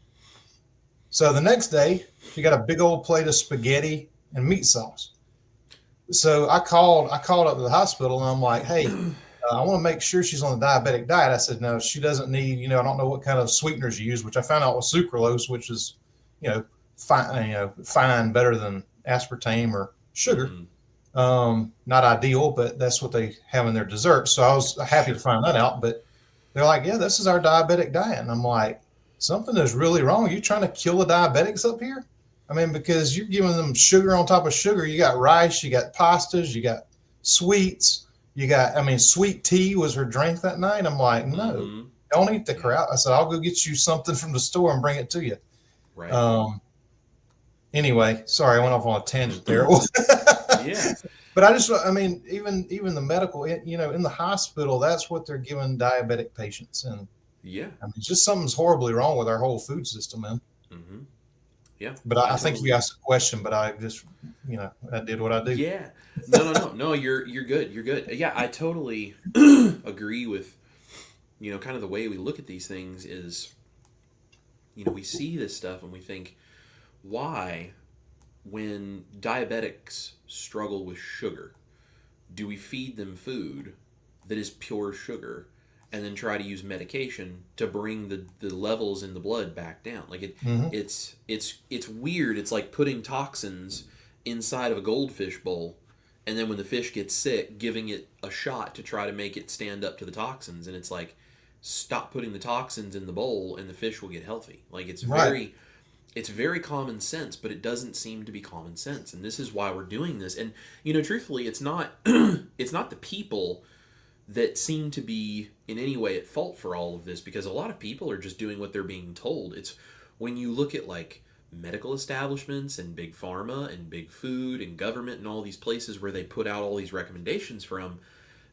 So the next day she got a big old plate of spaghetti and meat sauce. So I called up to the hospital, and I'm like, hey, I want to make sure she's on the diabetic diet. I said, no, she doesn't need, I don't know what kind of sweeteners you use, which I found out was sucralose, which is, fine, better than aspartame or sugar. Not ideal, but that's what they have in their dessert. So I was happy to find that out. But they're like, yeah, this is our diabetic diet. And I'm like, something is really wrong. Are you trying to kill the diabetics up here? I mean, because you're giving them sugar on top of sugar. You got rice, you got pastas, you got sweets, you got, I mean, sweet tea was her drink that night. I'm like, no, don't eat the crap. I said, I'll go get you something from the store and bring it to you. Right. Anyway, sorry, I went off on a tangent there. Yeah. But I mean, even the medical, in the hospital, that's what they're giving diabetic patients. And Yeah. I mean, just something's horribly wrong with our whole food system, man. Mm-hmm. Yeah. But I think you asked a question, but I just, I did what I do. Yeah. No. You're good. You're good. Yeah, I totally agree with, kind of the way we look at these things is, we see this stuff and we think, why, when diabetics struggle with sugar, do we feed them food that is pure sugar and then try to use medication to bring the levels in the blood back down? Like it's weird. It's like putting toxins inside of a goldfish bowl, and then when the fish gets sick, giving it a shot to try to make it stand up to the toxins. And it's like, stop putting the toxins in the bowl and the fish will get healthy. Like it's very common sense, but it doesn't seem to be common sense. And this is why we're doing this. And, truthfully, it's not it's not the people that seem to be in any way at fault for all of this, because a lot of people are just doing what they're being told. It's when you look at like medical establishments and big pharma and big food and government and all these places where they put out all these recommendations from,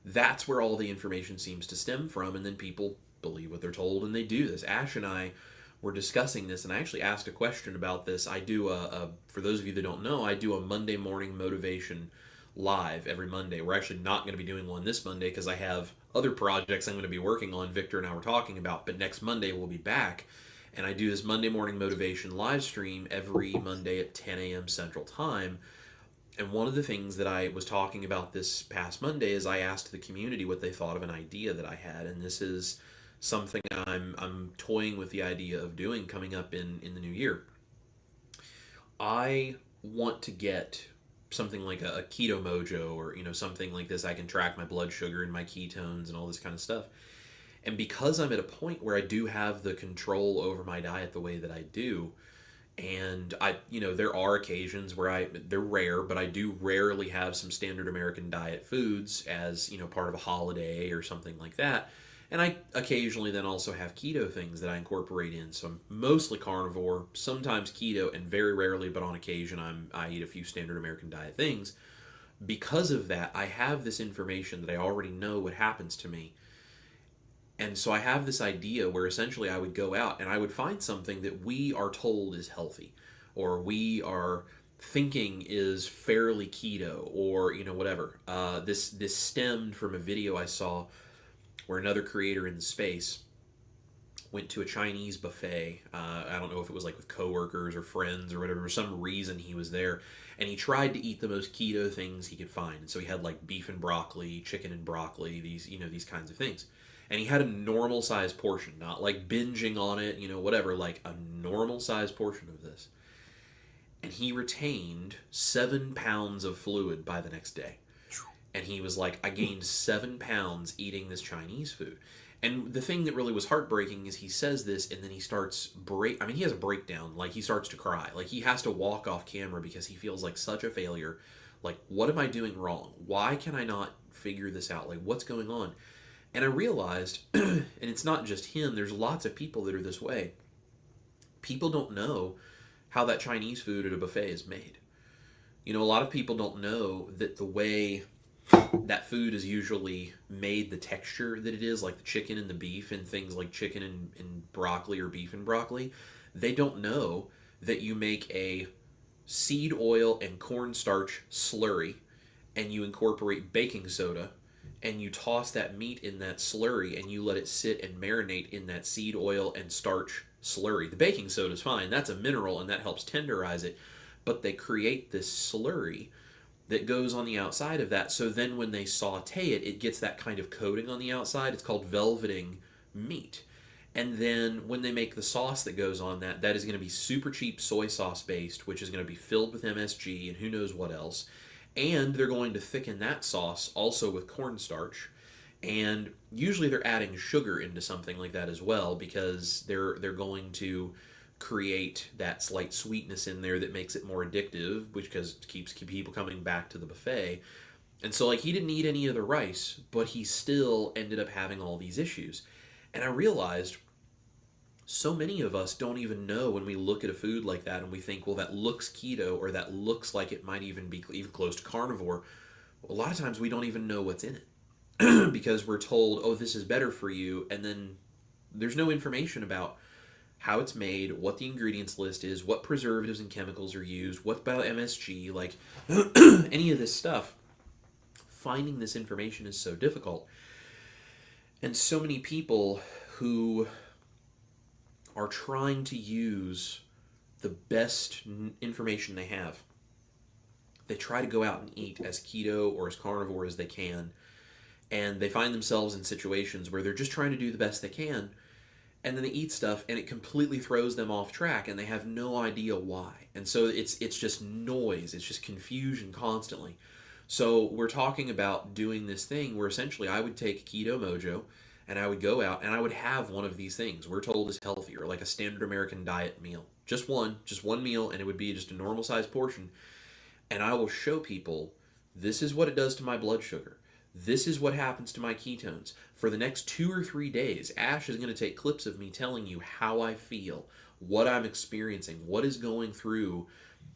that's where all the information seems to stem from. And then people believe what they're told and they do this. Ash and I were discussing this, and I actually asked a question about this. I do for those of you that don't know, I do a Monday morning motivation live every Monday. We're actually not going to be doing one this Monday because I have other projects I'm going to be working on. Victor and I were talking about, but next Monday we'll be back, and I do this Monday morning motivation live stream every Monday at 10 a.m. Central Time. And one of the things that I was talking about this past Monday is I asked the community what they thought of an idea that I had, and this is something I'm toying with the idea of doing coming up in the new year. I want to get something like a keto mojo, or something like this. I can track my blood sugar and my ketones and all this kind of stuff. And because I'm at a point where I do have the control over my diet the way that I do, and there are occasions where they're rare, but I do rarely have some standard American diet foods as, part of a holiday or something like that. And I occasionally then also have keto things that I incorporate in. So I'm mostly carnivore, sometimes keto, and very rarely, but on occasion, I eat a few standard American diet things. Because of that, I have this information that I already know what happens to me. And so I have this idea where essentially I would go out and I would find something that we are told is healthy, or we are thinking is fairly keto, or whatever. This stemmed from a video I saw where another creator in the space went to a Chinese buffet. I don't know if it was like with coworkers or friends or whatever. For some reason he was there, and he tried to eat the most keto things he could find. And so he had like beef and broccoli, chicken and broccoli, these kinds of things. And he had a normal size portion, not like binging on it, whatever, like a normal size portion of this. And he retained 7 pounds of fluid by the next day. And he was like, I gained 7 pounds eating this Chinese food. And the thing that really was heartbreaking is he says this, and then he starts he has a breakdown. Like, he starts to cry. Like, he has to walk off camera because he feels like such a failure. Like, what am I doing wrong? Why can I not figure this out? Like, what's going on? And I realized, and it's not just him, there's lots of people that are this way. People don't know how that Chinese food at a buffet is made. A lot of people don't know that the way that food is usually made, the texture that it is, like the chicken and the beef and things like chicken and broccoli or beef and broccoli, they don't know that you make a seed oil and cornstarch slurry, and you incorporate baking soda, and you toss that meat in that slurry, and you let it sit and marinate in that seed oil and starch slurry. The baking soda is fine. That's a mineral, and that helps tenderize it. But they create this slurry that goes on the outside of that. So then when they saute it, it gets that kind of coating on the outside. It's called velveting meat. And then when they make the sauce that goes on that is going to be super cheap soy sauce based, which is going to be filled with MSG and who knows what else. And they're going to thicken that sauce also with cornstarch. And usually they're adding sugar into something like that as well, because they're going to create that slight sweetness in there that makes it more addictive, which because keeps people coming back to the buffet. And so like he didn't eat any of the rice, but he still ended up having all these issues. And I realized so many of us don't even know when we look at a food like that and we think, well, that looks keto, or that looks like it might even be even close to carnivore. A lot of times we don't even know what's in it because we're told, oh, this is better for you. And then there's no information about how it's made, what the ingredients list is, what preservatives and chemicals are used, what about MSG, like any of this stuff. Finding this information is so difficult. And so many people who are trying to use the best information they have, they try to go out and eat as keto or as carnivore as they can, and they find themselves in situations where they're just trying to do the best they can, and then they eat stuff and it completely throws them off track and they have no idea why. And so it's just noise, it's just confusion constantly. So we're talking about doing this thing where essentially I would take Keto Mojo and I would go out and I would have one of these things we're told is healthier, like a standard American diet meal. Just one meal, and it would be just a normal sized portion. And I will show people, this is what it does to my blood sugar. This is what happens to my ketones. For the next 2 or 3 days, Ash is going to take clips of me telling you how I feel, what I'm experiencing, what is going through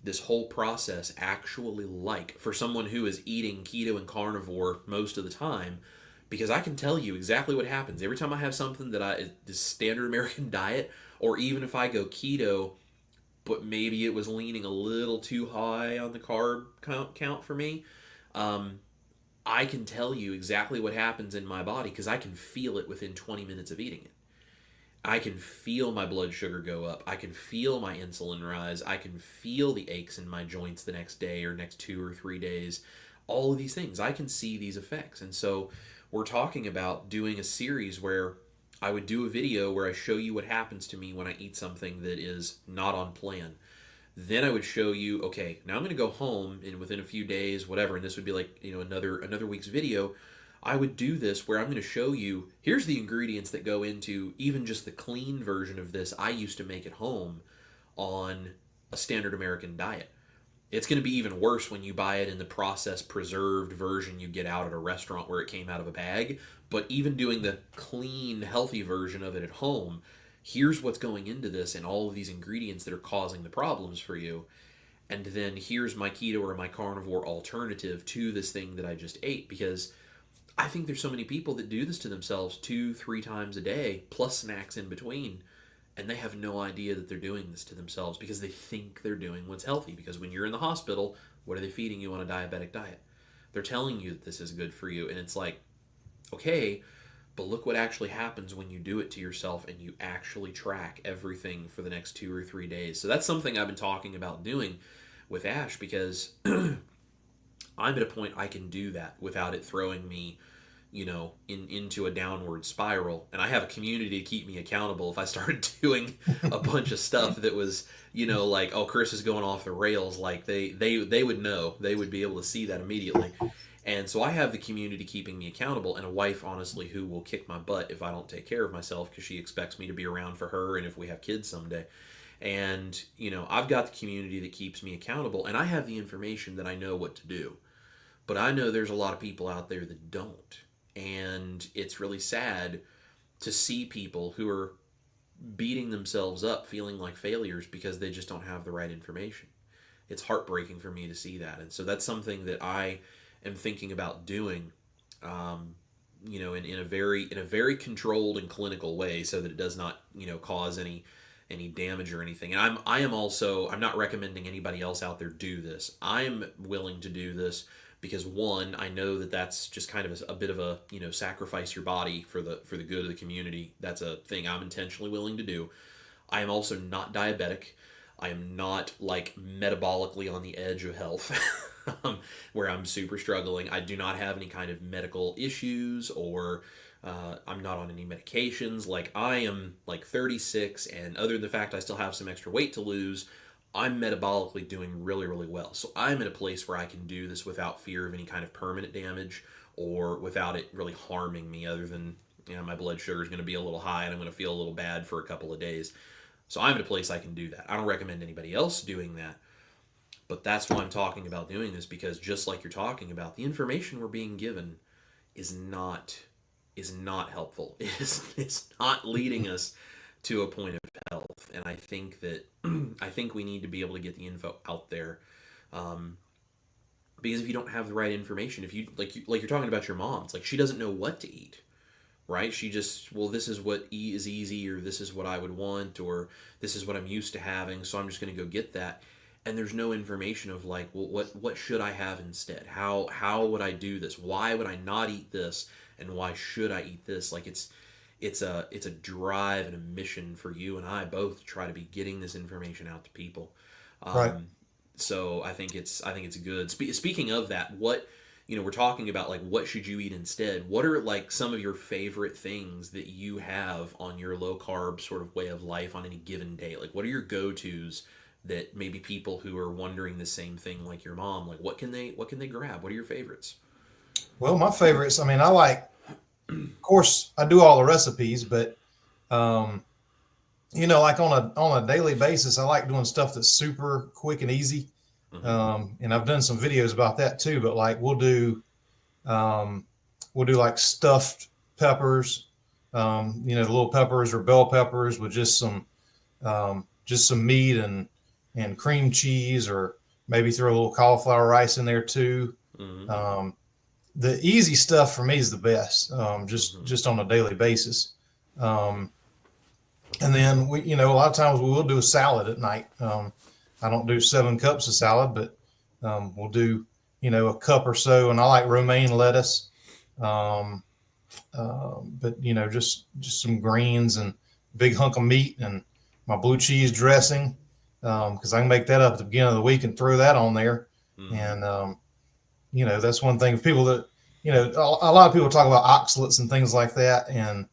this whole process actually like for someone who is eating keto and carnivore most of the time, because I can tell you exactly what happens every time I have something that is standard American diet, or even if I go keto but maybe it was leaning a little too high on the carb count for me. I can tell you exactly what happens in my body because I can feel it within 20 minutes of eating it. I can feel my blood sugar go up. I can feel my insulin rise. I can feel the aches in my joints the next day or next 2 or 3 days. All of these things, I can see these effects. And so we're talking about doing a series where I would do a video where I show you what happens to me when I eat something that is not on plan. Then I would show you, okay, now I'm going to go home and within a few days, whatever, and this would be like, another week's video. I would do this where I'm going to show you, here's the ingredients that go into even just the clean version of this I used to make at home on a standard American diet. It's going to be even worse when you buy it in the processed, preserved version you get out at a restaurant where it came out of a bag. But even doing the clean, healthy version of it at home, here's what's going into this and all of these ingredients that are causing the problems for you. And then here's my keto or my carnivore alternative to this thing that I just ate, because I think there's so many people that do this to themselves 2-3 times a day, plus snacks in between, and they have no idea that they're doing this to themselves because they think they're doing what's healthy. Because when you're in the hospital, what are they feeding you on a diabetic diet? They're telling you that this is good for you, and it's like, okay, but look what actually happens when you do it to yourself and you actually track everything for the next 2 or 3 days. So that's something I've been talking about doing with Ash, because I'm at a point I can do that without it throwing me, into a downward spiral. And I have a community to keep me accountable if I started doing a bunch of stuff that was, like, oh, Chris is going off the rails. Like they would know, they would be able to see that immediately. And so I have the community keeping me accountable, and a wife, honestly, who will kick my butt if I don't take care of myself, because she expects me to be around for her and if we have kids someday. And, I've got the community that keeps me accountable, and I have the information that I know what to do. But I know there's a lot of people out there that don't. And it's really sad to see people who are beating themselves up, feeling like failures because they just don't have the right information. It's heartbreaking for me to see that. And so that's something that I am thinking about doing, in a very controlled and clinical way, so that it does not, cause any damage or anything. And I'm not recommending anybody else out there do this. I'm willing to do this because, one, I know that that's just kind of a bit of a, sacrifice your body for the good of the community. That's a thing I'm intentionally willing to do. I am also not diabetic. I am not like metabolically on the edge of health where I'm super struggling. I do not have any kind of medical issues, or I'm not on any medications. Like, I am like 36, and other than the fact I still have some extra weight to lose, I'm metabolically doing really, really well. So I'm in a place where I can do this without fear of any kind of permanent damage or without it really harming me, other than, my blood sugar is going to be a little high and I'm going to feel a little bad for a couple of days. So I'm in a place I can do that. I don't recommend anybody else doing that. But that's why I'm talking about doing this, because just like you're talking about, the information we're being given is not helpful. It's not leading us to a point of health. And I think that I think we need to be able to get the info out there, because if you don't have the right information, if you're talking about your mom, it's like she doesn't know what to eat, right? She just, well, this is what is easy, or this is what I would want, or this is what I'm used to having, so I'm just going to go get that. And there's no information of like, well, what should I have instead? How would I do this? Why would I not eat this? And why should I eat this? Like it's a drive and a mission for you and I both to try to be getting this information out to people. Right. So I think it's good. Speaking of that, what we're talking about, like, what should you eat instead? What are like some of your favorite things that you have on your low carb sort of way of life on any given day? Like, what are your go-tos that maybe people who are wondering the same thing like your mom, like what can they grab? What are your favorites? Well, my favorites, I mean, I like, of course, I do all the recipes, but like on a daily basis, I like doing stuff that's super quick and easy. And I've done some videos about that too. But like we'll do like stuffed peppers, the little peppers or bell peppers with just some meat and cream cheese, or maybe throw a little cauliflower rice in there too. The easy stuff for me is the best, just on a daily basis. And then we, a lot of times we will do a salad at night. I don't do 7 cups of salad, but we'll do, a cup or so. And I like romaine lettuce, but just some greens and big hunk of meat and my blue cheese dressing, because I can make that up at the beginning of the week and throw that on there. And that's one thing. People that a lot of people talk about oxalates and things like that, and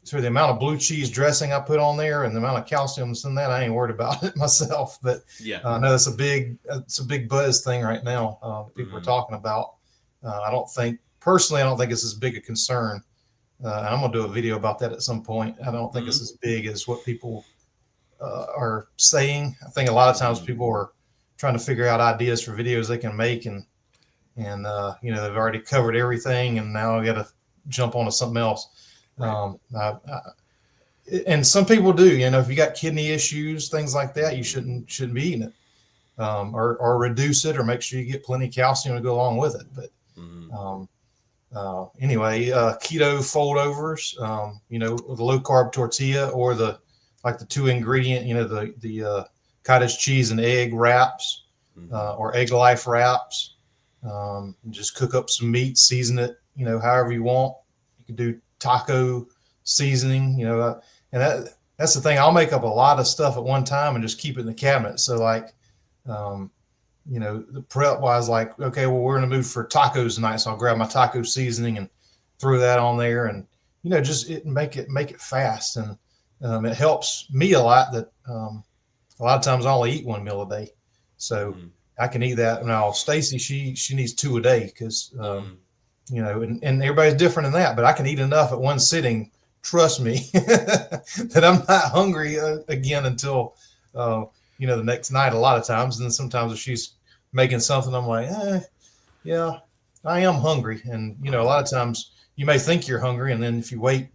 through the amount of blue cheese dressing I put on there and the amount of calcium that's in that, I ain't worried about it myself. But I know it's a big buzz thing right now. People are talking about. I don't think it's as big a concern. And I'm gonna do a video about that at some point. I don't think it's as big as what people are saying. I think a lot of times people are trying to figure out ideas for videos they can make, and they've already covered everything, and now I got to jump onto something else. And some people do, if you got kidney issues, things like that, you shouldn't be eating it, or reduce it, or make sure you get plenty of calcium to go along with it. But anyway, keto foldovers, with a low carb tortilla, or the 2 ingredient, the cottage cheese and egg wraps, or egg life wraps. Just cook up some meat, season it, however you want. You can do taco seasoning, and that's the thing. I'll make up a lot of stuff at one time and just keep it in the cabinet. So like, the prep wise, like, okay, well, we're in the mood for tacos tonight, so I'll grab my taco seasoning and throw that on there, and just make it fast. And it helps me a lot that a lot of times I only eat 1 meal a day, so I can eat that. Now Stacy, she needs 2 a day, because and everybody's different in that, but I can eat enough at one sitting, trust me, that I'm not hungry again until the next night a lot of times. And then sometimes if she's making something, I'm like, yeah, I am hungry. And a lot of times you may think you're hungry, and then if you wait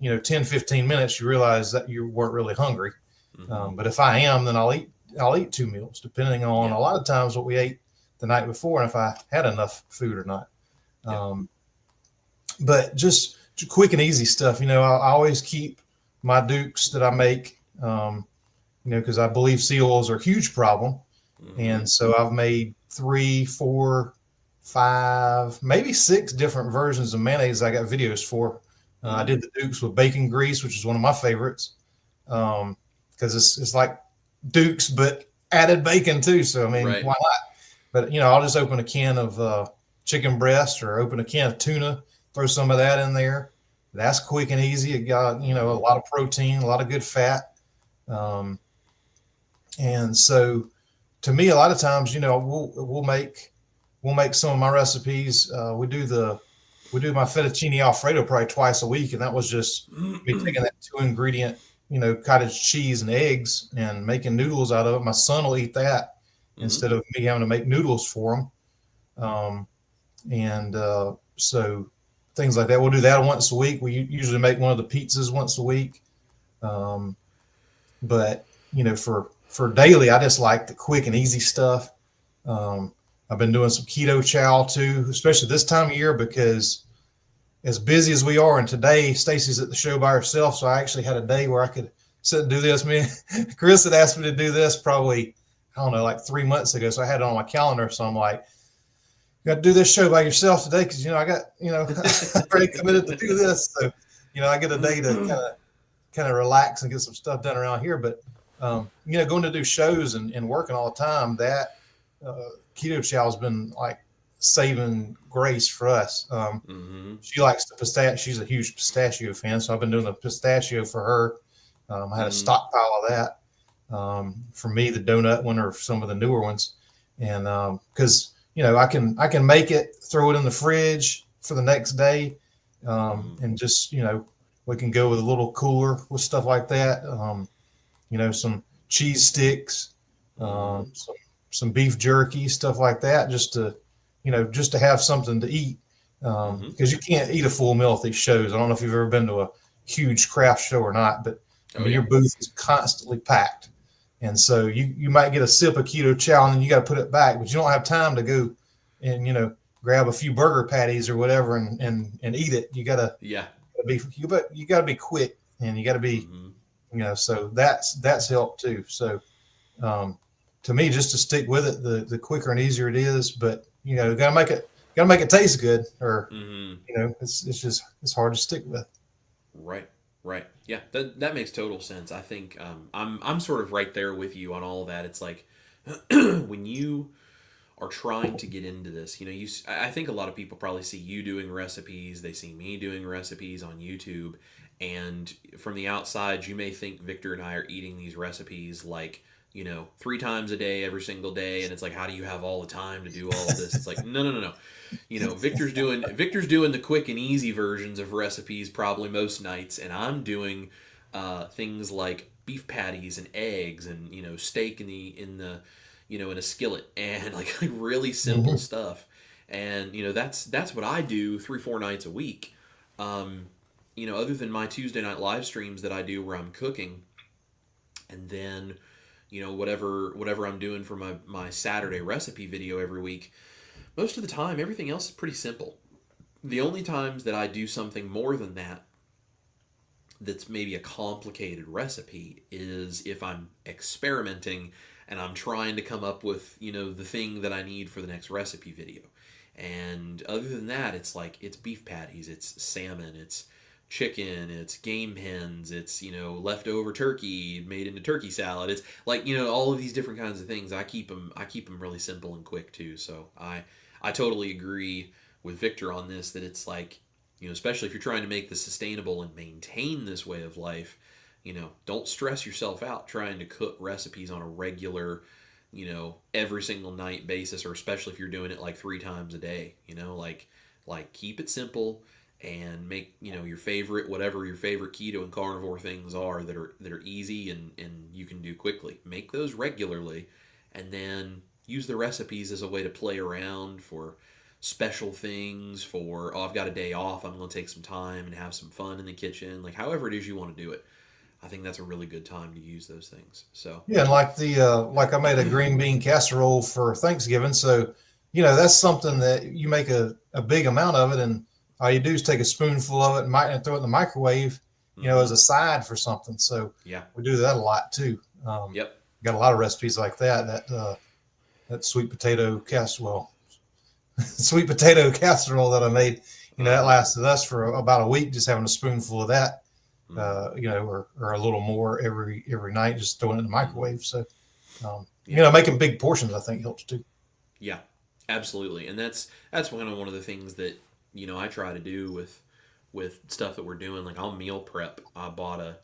10-15 minutes, you realize that you weren't really hungry. But if I am, then I'll eat 2 meals, depending on a lot of times what we ate the night before and if I had enough food or not. But just quick and easy stuff. I always keep my Dukes that I make, because I believe sea oils are a huge problem. And so I've made 3, 4, 5, maybe 6 different versions of mayonnaise I got videos for. I did the Dukes with bacon grease, which is one of my favorites, because it's like Dukes, but added bacon too. So, I mean, why not? But, I'll just open a can of chicken breast, or open a can of tuna, throw some of that in there. That's quick and easy. It got, a lot of protein, a lot of good fat. And so to me, a lot of times, we'll make some of my recipes. We do my fettuccine Alfredo probably twice a week, and that was just me taking that 2 ingredient, cottage cheese and eggs and making noodles out of it. My son will eat that instead of me having to make noodles for him. And so things like that. We'll do that once a week. We usually make one of the pizzas once a week. But for daily, I just like the quick and easy stuff. I've been doing some keto chow too, especially this time of year because as busy as we are, and today Stacy's at the show by herself, so I actually had a day where I could sit and do this. Chris had asked me to do this probably, I don't know, like 3 months ago, so I had it on my calendar. So I'm like, you got to do this show by yourself today because I got I'm pretty committed to do this. So I get a day to kind of relax and get some stuff done around here. But going to do shows and working all the time, that keto chow has been like saving grace for us. She likes the pistachio. She's a huge pistachio fan, so I've been doing the pistachio for her. I had a stockpile of that. For me, the donut one or some of the newer ones, and because I can make it, throw it in the fridge for the next day, and just we can go with a little cooler with stuff like that. Some cheese sticks, some beef jerky, stuff like that, just to have something to eat. Because you can't eat a full meal at these shows. I don't know if you've ever been to a huge craft show or not, but your booth is constantly packed. And so you might get a sip of keto chow and then you got to put it back, but you don't have time to go and, grab a few burger patties or whatever and eat it. You gotta be quick, and you gotta be, so that's helped too. So, to me, just to stick with it, the quicker and easier it is, but gotta make it taste good, or it's hard to stick with. Right. Yeah, that makes total sense. I think I'm sort of right there with you on all of that. It's like when you are trying to get into this, I think a lot of people probably see you doing recipes, they see me doing recipes on YouTube, and from the outside, you may think Victor and I are eating these recipes like 3 times a day, every single day, and it's like, how do you have all the time to do all of this? It's like, no. Victor's doing the quick and easy versions of recipes probably most nights, and I'm doing things like beef patties and eggs and steak in a skillet, and like really simple stuff. And that's what I do 3-4 nights a week. Other than my Tuesday night live streams that I do where I'm cooking, and then whatever I'm doing for my Saturday recipe video every week, most of the time everything else is pretty simple. The only times that I do something more than that's maybe a complicated recipe is if I'm experimenting and I'm trying to come up with the thing that I need for the next recipe video. And other than that, it's like it's beef patties, it's salmon, it's chicken, it's game hens, it's leftover turkey made into turkey salad. It's like all of these different kinds of things. I keep them really simple and quick too. So I totally agree with Victor on this, that it's like especially if you're trying to make this sustainable and maintain this way of life, don't stress yourself out trying to cook recipes on a regular every single night basis, or especially if you're doing it like 3 times a day. Like keep it simple and make your favorite, whatever your favorite keto and carnivore things are that are easy and you can do quickly. Make those regularly, and then use the recipes as a way to play around for special things. For I've got a day off, I'm going to take some time and have some fun in the kitchen. Like however it is you want to do it, I think that's a really good time to use those things. So yeah, and like I made a green bean casserole for Thanksgiving, so that's something that you make a big amount of it, and all you do is take a spoonful of it and throw it in the microwave, as a side for something. So yeah, we do that a lot too. Got a lot of recipes like that. That sweet potato casserole that I made, that lasted us for about a week, just having a spoonful of that, or a little more every night, just throwing it in the microwave. So, making big portions, I think, helps too. Yeah, absolutely. And that's one of the things that, I try to do with stuff that we're doing. Like I'll meal prep. I bought I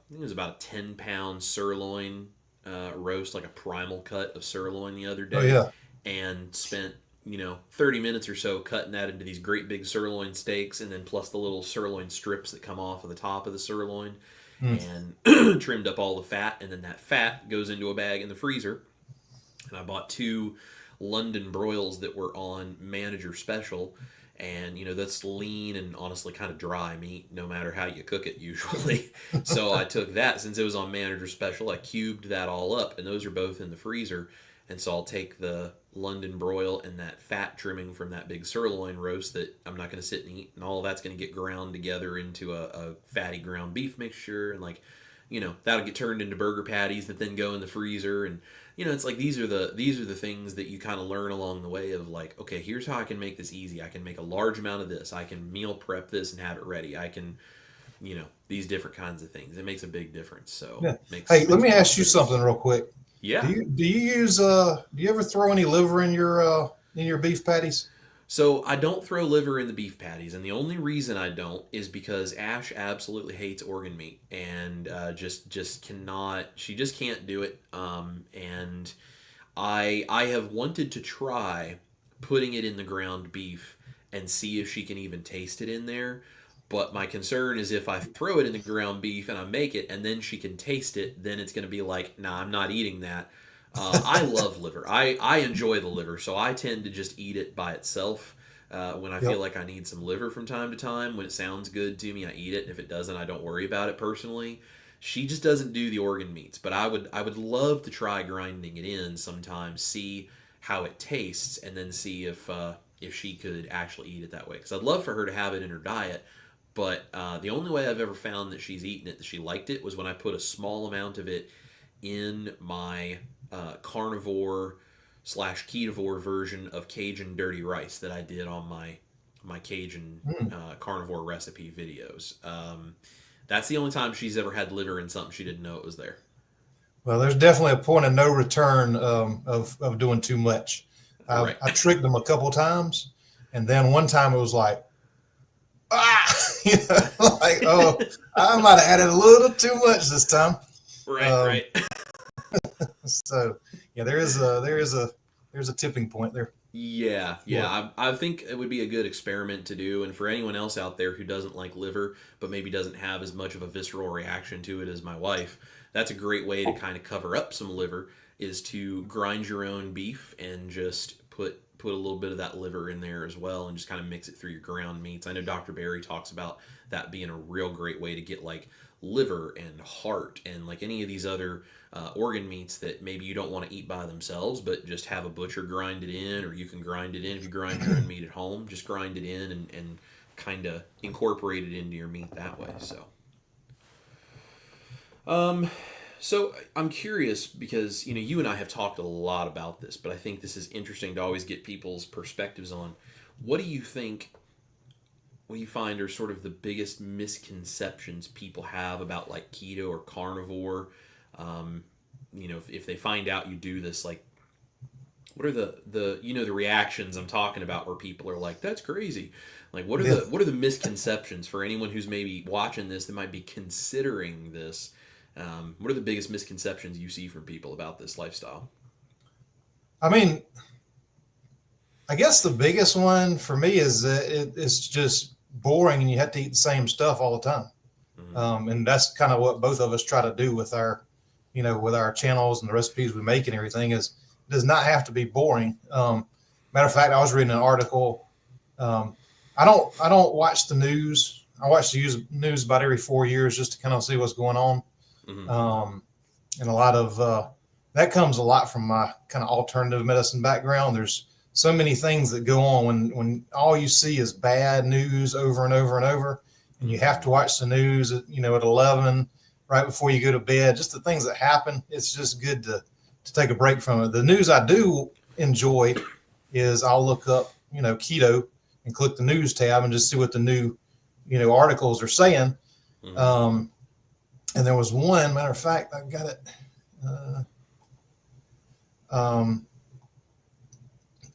think it was about a 10-pound sirloin roast, like a primal cut of sirloin the other Oh day, yeah. and spent 30 minutes or so cutting that into these great big sirloin steaks, and then plus the little sirloin strips that come off of the top of the sirloin, Mm. and trimmed up all the fat, and then that fat goes into a bag in the freezer. And I bought two London broils that were on manager special, and that's lean and honestly kind of dry meat no matter how you cook it usually. So I took that, since it was on manager special, I cubed that all up, and those are both in the freezer. And so I'll take the London broil and that fat trimming from that big sirloin roast that I'm not going to sit and eat, and all of that's going to get ground together into a fatty ground beef mixture, and that'll get turned into burger patties that then go in the freezer. And it's like these are the things that you kind of learn along the way of, like, okay, here's how I can make this easy. I can make a large amount of this. I can meal prep this and have it ready. I can these different kinds of things. It makes a big difference. So Yeah. makes, Hey, let makes me a lot ask of you sense. something real quick. Yeah. Do you ever throw any liver in your beef patties? So I don't throw liver in the beef patties, and the only reason I don't is because Ash absolutely hates organ meat, and just cannot. She just can't do it. And I have wanted to try putting it in the ground beef and see if she can even taste it in there. But my concern is, if I throw it in the ground beef and I make it and then she can taste it, then it's going to be like, nah, I'm not eating that. I love liver. I enjoy the liver, so I tend to just eat it by itself. When I feel Yep. like I need some liver from time to time, when it sounds good to me, I eat it. If it doesn't, I don't worry about it personally. She just doesn't do the organ meats, but I would love to try grinding it in sometime, see how it tastes, and then see if she could actually eat it that way. Because I'd love for her to have it in her diet. But the only way I've ever found that she's eaten it, that she liked it, was when I put a small amount of it in my carnivore slash ketovore version of Cajun dirty rice that I did on my Cajun Mm. carnivore recipe videos. That's the only time she's ever had liver in something she didn't know it was there. Well, there's definitely a point of no return of doing too much. Right. I tricked them a couple of times, and then one time it was like, like, oh, I might have added a little too much this time. Right. So yeah, there's a tipping point there. Yeah. I think it would be a good experiment to do. And for anyone else out there who doesn't like liver, but maybe doesn't have as much of a visceral reaction to it as my wife, that's a great way to kind of cover up some liver, is to grind your own beef and just put a little bit of that liver in there as well, and just kind of mix it through your ground meats. I know Dr. Barry talks about that being a real great way to get like liver and heart and like any of these other organ meats that maybe you don't want to eat by themselves, but just have a butcher grind it in, or you can grind it in if you grind your own meat at home. Just grind it in and kind of incorporate it into your meat that way. So I'm curious, because you and I have talked a lot about this, but I think this is interesting to always get people's perspectives on. What do you think? What do you find are sort of the biggest misconceptions people have about like keto or carnivore? If they find out you do this, like, what are the reactions I'm talking about, where people are like, "That's crazy." Like, what are the misconceptions for anyone who's maybe watching this that might be considering this? What are the biggest misconceptions you see from people about this lifestyle? I mean, I guess the biggest one for me is that it's just boring and you have to eat the same stuff all the time. Mm-hmm. And that's kind of what both of us try to do with with our channels and the recipes we make and everything. Is it does not have to be boring. Matter of fact, I was reading an article. I don't watch the news. I watch the news about every 4 years just to kind of see what's going on. Mm-hmm. And a lot of that comes a lot from my kind of alternative medicine background. There's so many things that go on when all you see is bad news over and over and over, and you have to watch the news at 11 right before you go to bed. Just the things that happen. It's just good to take a break from it. The news I do enjoy is I'll look up keto and click the news tab and just see what the new articles are saying. Mm-hmm. And there was one, matter of fact, I've got it.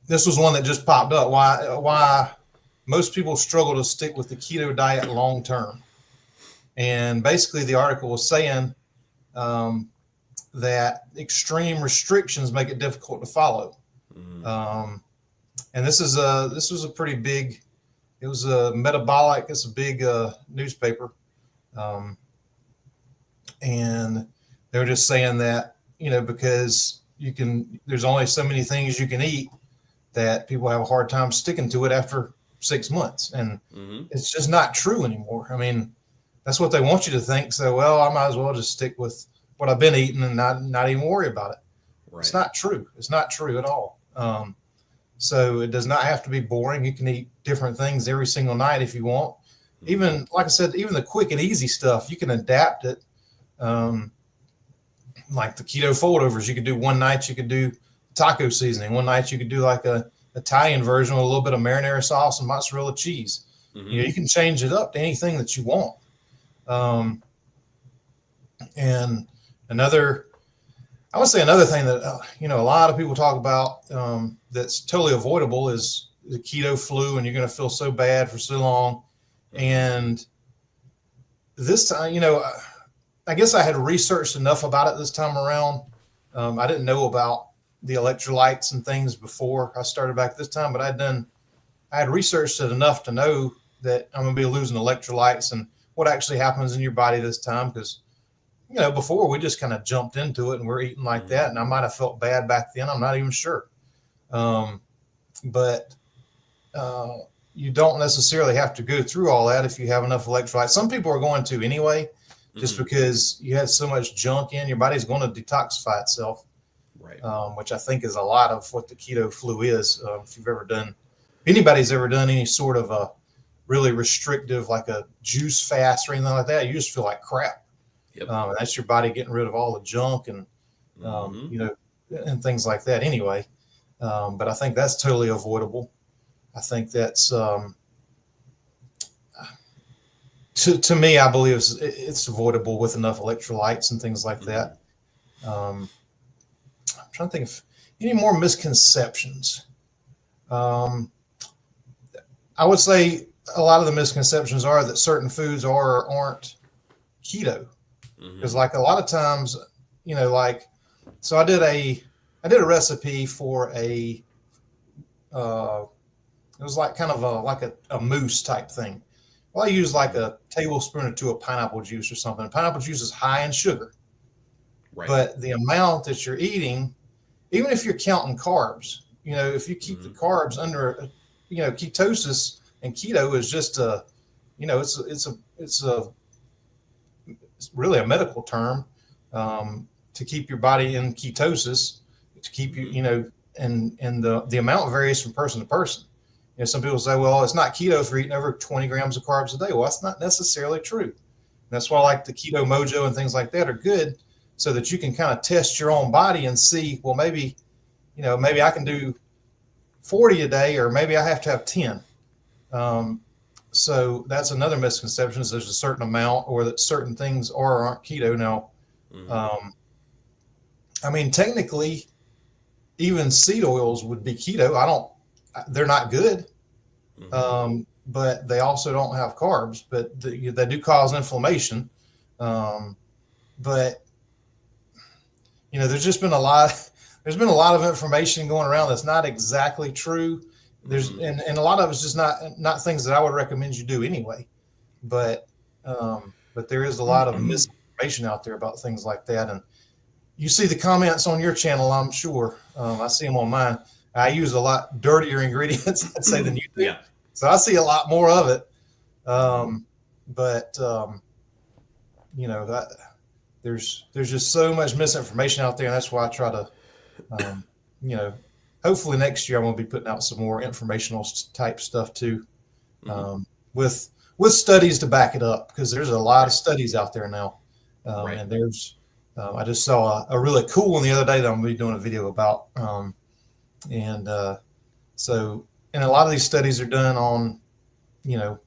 This was one that just popped up. Why most people struggle to stick with the keto diet long term. And basically the article was saying that that extreme restrictions make it difficult to follow. And this was a pretty big. It was a metabolic. It's a big newspaper, and they were just saying that because there's only so many things you can eat, that people have a hard time sticking to it after 6 months, and it's just not true anymore. I mean, that's what they want you to think. So, well, I might as well just stick with what I've been eating and not even worry about it. Right. It's not true. It's not true at all. So it does not have to be boring. You can eat different things every single night if you want. Even, like I said, even the quick and easy stuff, you can adapt it. Like the keto foldovers, you could do one night, you could do taco seasoning. One night you could do like a Italian version with a little bit of marinara sauce and mozzarella cheese. You can change it up to anything that you want. And I would say another thing that, a lot of people talk about that's totally avoidable is the keto flu, and you're going to feel so bad for so long. And this time, I guess I had researched enough about it this time around. I didn't know about the electrolytes and things before I started back this time, but I had researched it enough to know that I'm going to be losing electrolytes and what actually happens in your body this time. Because before we just kind of jumped into it and we're eating like that. And I might've felt bad back then. I'm not even sure. But you don't necessarily have to go through all that if you have enough electrolytes. Some people are going to anyway, just because you have so much junk in your body's going to detoxify itself. Right. Which I think is a lot of what the keto flu is. If anybody's ever done any sort of a really restrictive, like a juice fast or anything like that, you just feel like crap. Yep. That's your body getting rid of all the junk and, and things like that anyway. But I think that's totally avoidable. I think that's, to me, I believe it's avoidable with enough electrolytes and things like that. I'm trying to think of any more misconceptions. I would say a lot of the misconceptions are that certain foods are or aren't keto. Because like a lot of times, so I did a recipe for it was like kind of a mousse type thing. Well, I used like a tablespoon or two of pineapple juice or something. Pineapple juice is high in sugar, right? But the amount that you're eating, even if you're counting carbs, if you keep the carbs under, ketosis, and keto is just it's really a medical term to keep your body in ketosis, to keep you, and the amount varies from person to person. Some people say, well, it's not keto if you're eating over 20 grams of carbs a day. Well, that's not necessarily true. That's why like the Keto Mojo and things like that are good, so that you can kind of test your own body and see, well, maybe I can do 40 a day, or maybe I have to have 10. So that's another misconception, is there's a certain amount, or that certain things are or aren't keto. Now, I mean, technically, even seed oils would be keto. They're not good, but they also don't have carbs, but they do cause inflammation. But there's been a lot of information going around that's not exactly true. And a lot of it's just not things that I would recommend you do anyway. But there is a lot of misinformation out there about things like that. And you see the comments on your channel, I'm sure. I see them on mine. I use a lot dirtier ingredients, I'd say, than you do. Yeah. So I see a lot more of it. There's just so much misinformation out there, and that's why I try to, hopefully next year I'm going to be putting out some more informational type stuff too, with studies to back it up, because there's a lot of studies out there now. And I just saw a really cool one the other day that I'm going to be doing a video about. And a lot of these studies are done on,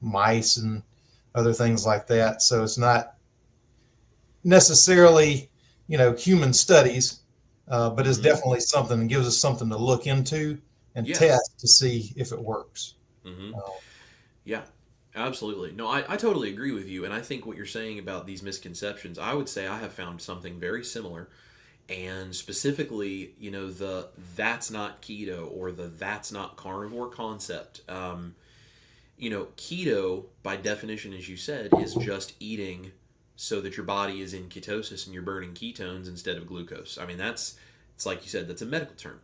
mice and other things like that. So it's not necessarily, human studies, but it's definitely something that gives us something to look into and test to see if it works. Yeah, absolutely. No, I totally agree with you. And I think what you're saying about these misconceptions, I would say I have found something very similar. And specifically, the that's not keto or the that's not carnivore concept. Keto, by definition, as you said, is just eating so that your body is in ketosis and you're burning ketones instead of glucose. I mean, it's like you said, that's a medical term.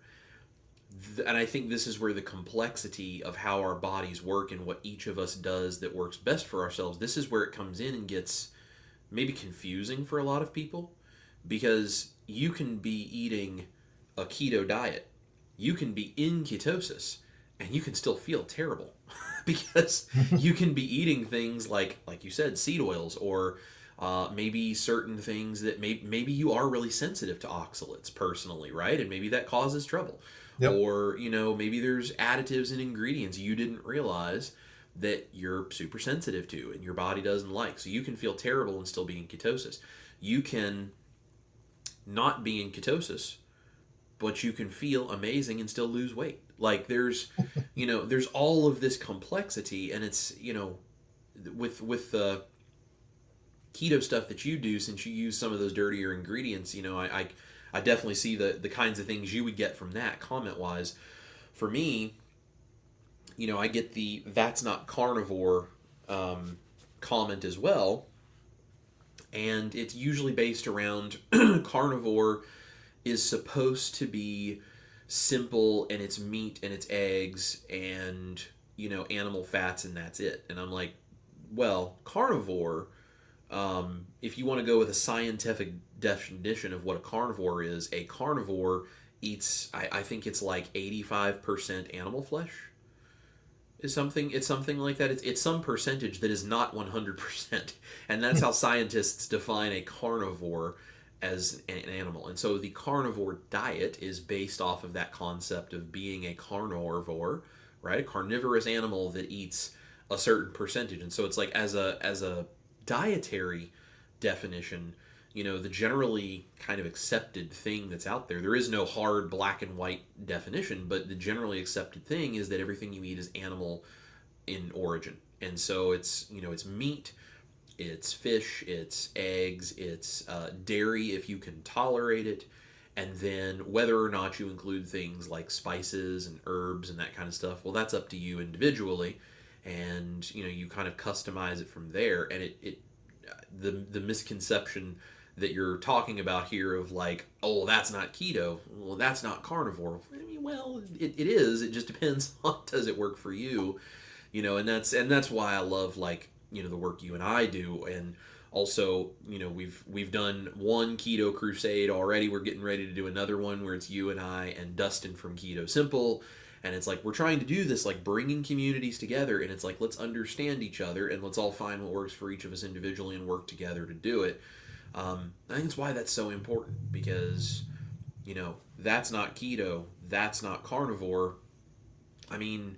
And I think this is where the complexity of how our bodies work and what each of us does that works best for ourselves, this is where it comes in and gets maybe confusing for a lot of people, because you can be eating a keto diet, you can be in ketosis, and you can still feel terrible because you can be eating things like you said, seed oils, or maybe certain things that maybe you are really sensitive to oxalates personally, right? And maybe that causes trouble. Yep. Or, maybe there's additives and ingredients you didn't realize that you're super sensitive to and your body doesn't like. So you can feel terrible and still be in ketosis. You can not be in ketosis, but you can feel amazing and still lose weight. Like there's all of this complexity, and it's, with the keto stuff that you do, since you use some of those dirtier ingredients, I definitely see the kinds of things you would get from that comment wise. For me, I get the that's not carnivore comment as well. And it's usually based around carnivore is supposed to be simple, and it's meat and it's eggs and, animal fats, and that's it. And I'm like, well, carnivore, if you want to go with a scientific definition of what a carnivore is, a carnivore eats, I think it's like 85% animal flesh. It's something like that. It's some percentage that is not 100%, and that's how scientists define a carnivore as an animal. And so the carnivore diet is based off of that concept of being a carnivore, right? A carnivorous animal that eats a certain percentage. And so it's like as a dietary definition, the generally kind of accepted thing that's out there. There is no hard black and white definition, but the generally accepted thing is that everything you eat is animal in origin. And so it's, it's meat, it's fish, it's eggs, it's dairy if you can tolerate it, and then whether or not you include things like spices and herbs and that kind of stuff, well, that's up to you individually, and you kind of customize it from there. And the misconception that you're talking about here of like, oh, that's not keto, well, that's not carnivore. I mean, well, it is. It just depends on does it work for you, and that's why I love the work you and I do. And also, we've done one keto crusade already. We're getting ready to do another one where it's you and I and Dustin from Keto Simple. And it's like we're trying to do this, like bringing communities together, and it's like let's understand each other and let's all find what works for each of us individually and work together to do it. I think that's why that's so important, because that's not keto, that's not carnivore. I mean,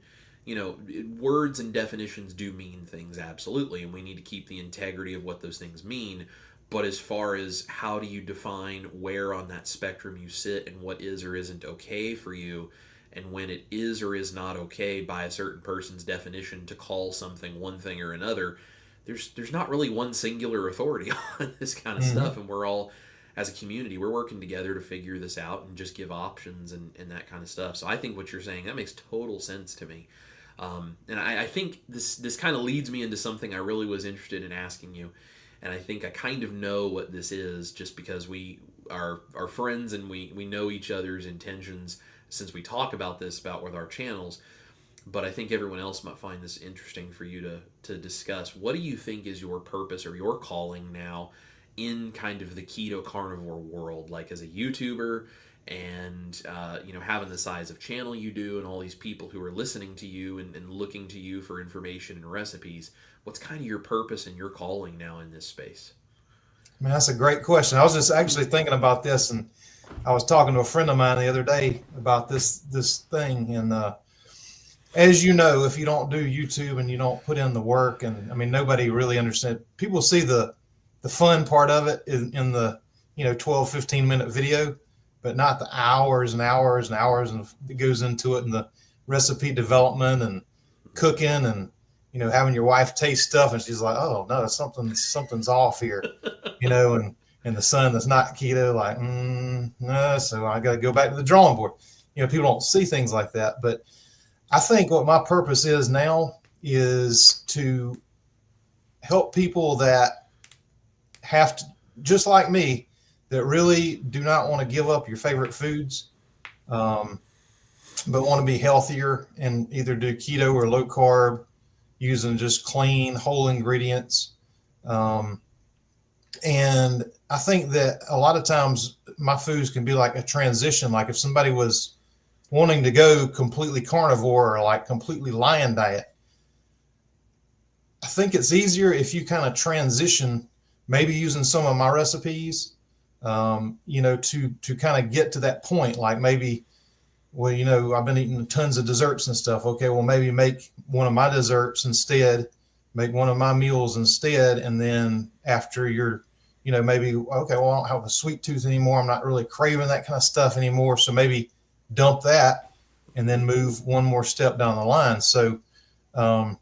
words and definitions do mean things, absolutely, and we need to keep the integrity of what those things mean. But as far as how do you define where on that spectrum you sit and what is or isn't okay for you, and when it is or is not okay by a certain person's definition to call something one thing or another, there's not really one singular authority on this kind of stuff. And we're all, as a community, we're working together to figure this out and just give options and that kind of stuff. So I think what you're saying, that makes total sense to me. And I think this kind of leads me into something I really was interested in asking you. And I think I kind of know what this is just because we are friends and we know each other's intentions since we talk about this with our channels. But I think everyone else might find this interesting for you to discuss. What do you think is your purpose or your calling now in kind of the keto carnivore world, like as a YouTuber and having the size of channel you do and all these people who are listening to you and looking to you for information and recipes? What's kind of your purpose and your calling now in this space? I mean, that's a great question. I was just actually thinking about this, and I was talking to a friend of mine the other day about this thing. And as you know, if you don't do YouTube and you don't put in the work, and I mean, nobody really understands. People see the fun part of it in the 12, 15-minute video, but not the hours and hours and hours and that goes into it, and the recipe development and cooking and having your wife taste stuff and she's like, oh no, something's off here, and and the son that's not keto, like, no, so I got to go back to the drawing board. People don't see things like that. But I think what my purpose is now is to help people that have to, just like me, that really do not want to give up your favorite foods, but want to be healthier and either do keto or low carb using just clean, whole ingredients. And I think that a lot of times my foods can be like a transition. Like if somebody was wanting to go completely carnivore or like completely lion diet, I think it's easier if you kind of transition, maybe using some of my recipes, to kind of get to that point. Like maybe, well, I've been eating tons of desserts and stuff. Okay, well, maybe make one of my desserts instead, make one of my meals instead. And then after you're, maybe, okay, well, I don't have a sweet tooth anymore. I'm not really craving that kind of stuff anymore. So maybe dump that and then move one more step down the line. So I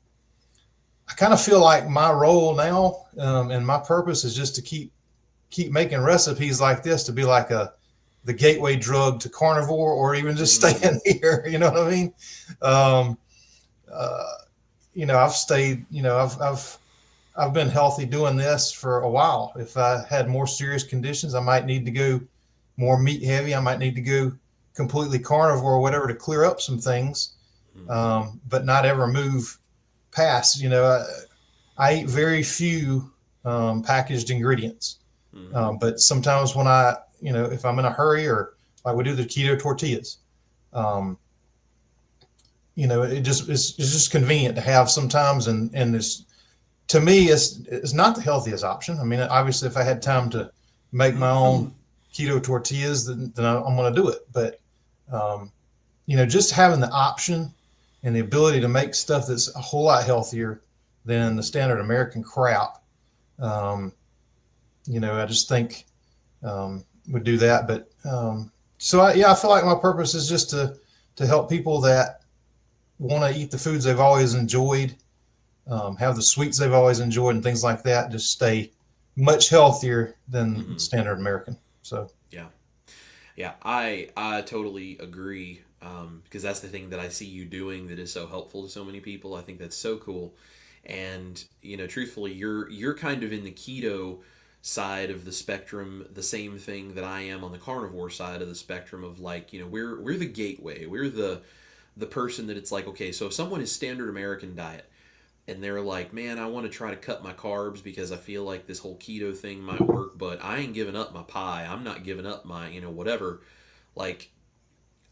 kind of feel like my role now and my purpose is just to keep making recipes like this, to be like the gateway drug to carnivore, or even just staying here. You know what I mean? I've stayed. I've been healthy doing this for a while. If I had more serious conditions, I might need to go more meat heavy. I might need to go completely carnivore or whatever to clear up some things, but not ever move past. I eat very few packaged ingredients, but sometimes when if I'm in a hurry, or like we do the keto tortillas, it's just convenient to have sometimes, and it's, to me, it's not the healthiest option. I mean, obviously, if I had time to make my own keto tortillas, then I'm going to do it. But just having the option and the ability to make stuff that's a whole lot healthier than the standard American crap, I just think would do that. But I feel like my purpose is just to help people that want to eat the foods they've always enjoyed, have the sweets they've always enjoyed, and things like that, just stay much healthier than standard American. So yeah, I totally agree, because that's the thing that I see you doing that is so helpful to so many people. I think that's so cool. And truthfully, you're kind of in the keto side of the spectrum, the same thing that I am on the carnivore side of the spectrum, of like, we're the gateway. We're the person that it's like, okay, so if someone is standard American diet and they're like, man, I want to try to cut my carbs because I feel like this whole keto thing might work, but I ain't giving up my pie. I'm not giving up my, whatever. Like,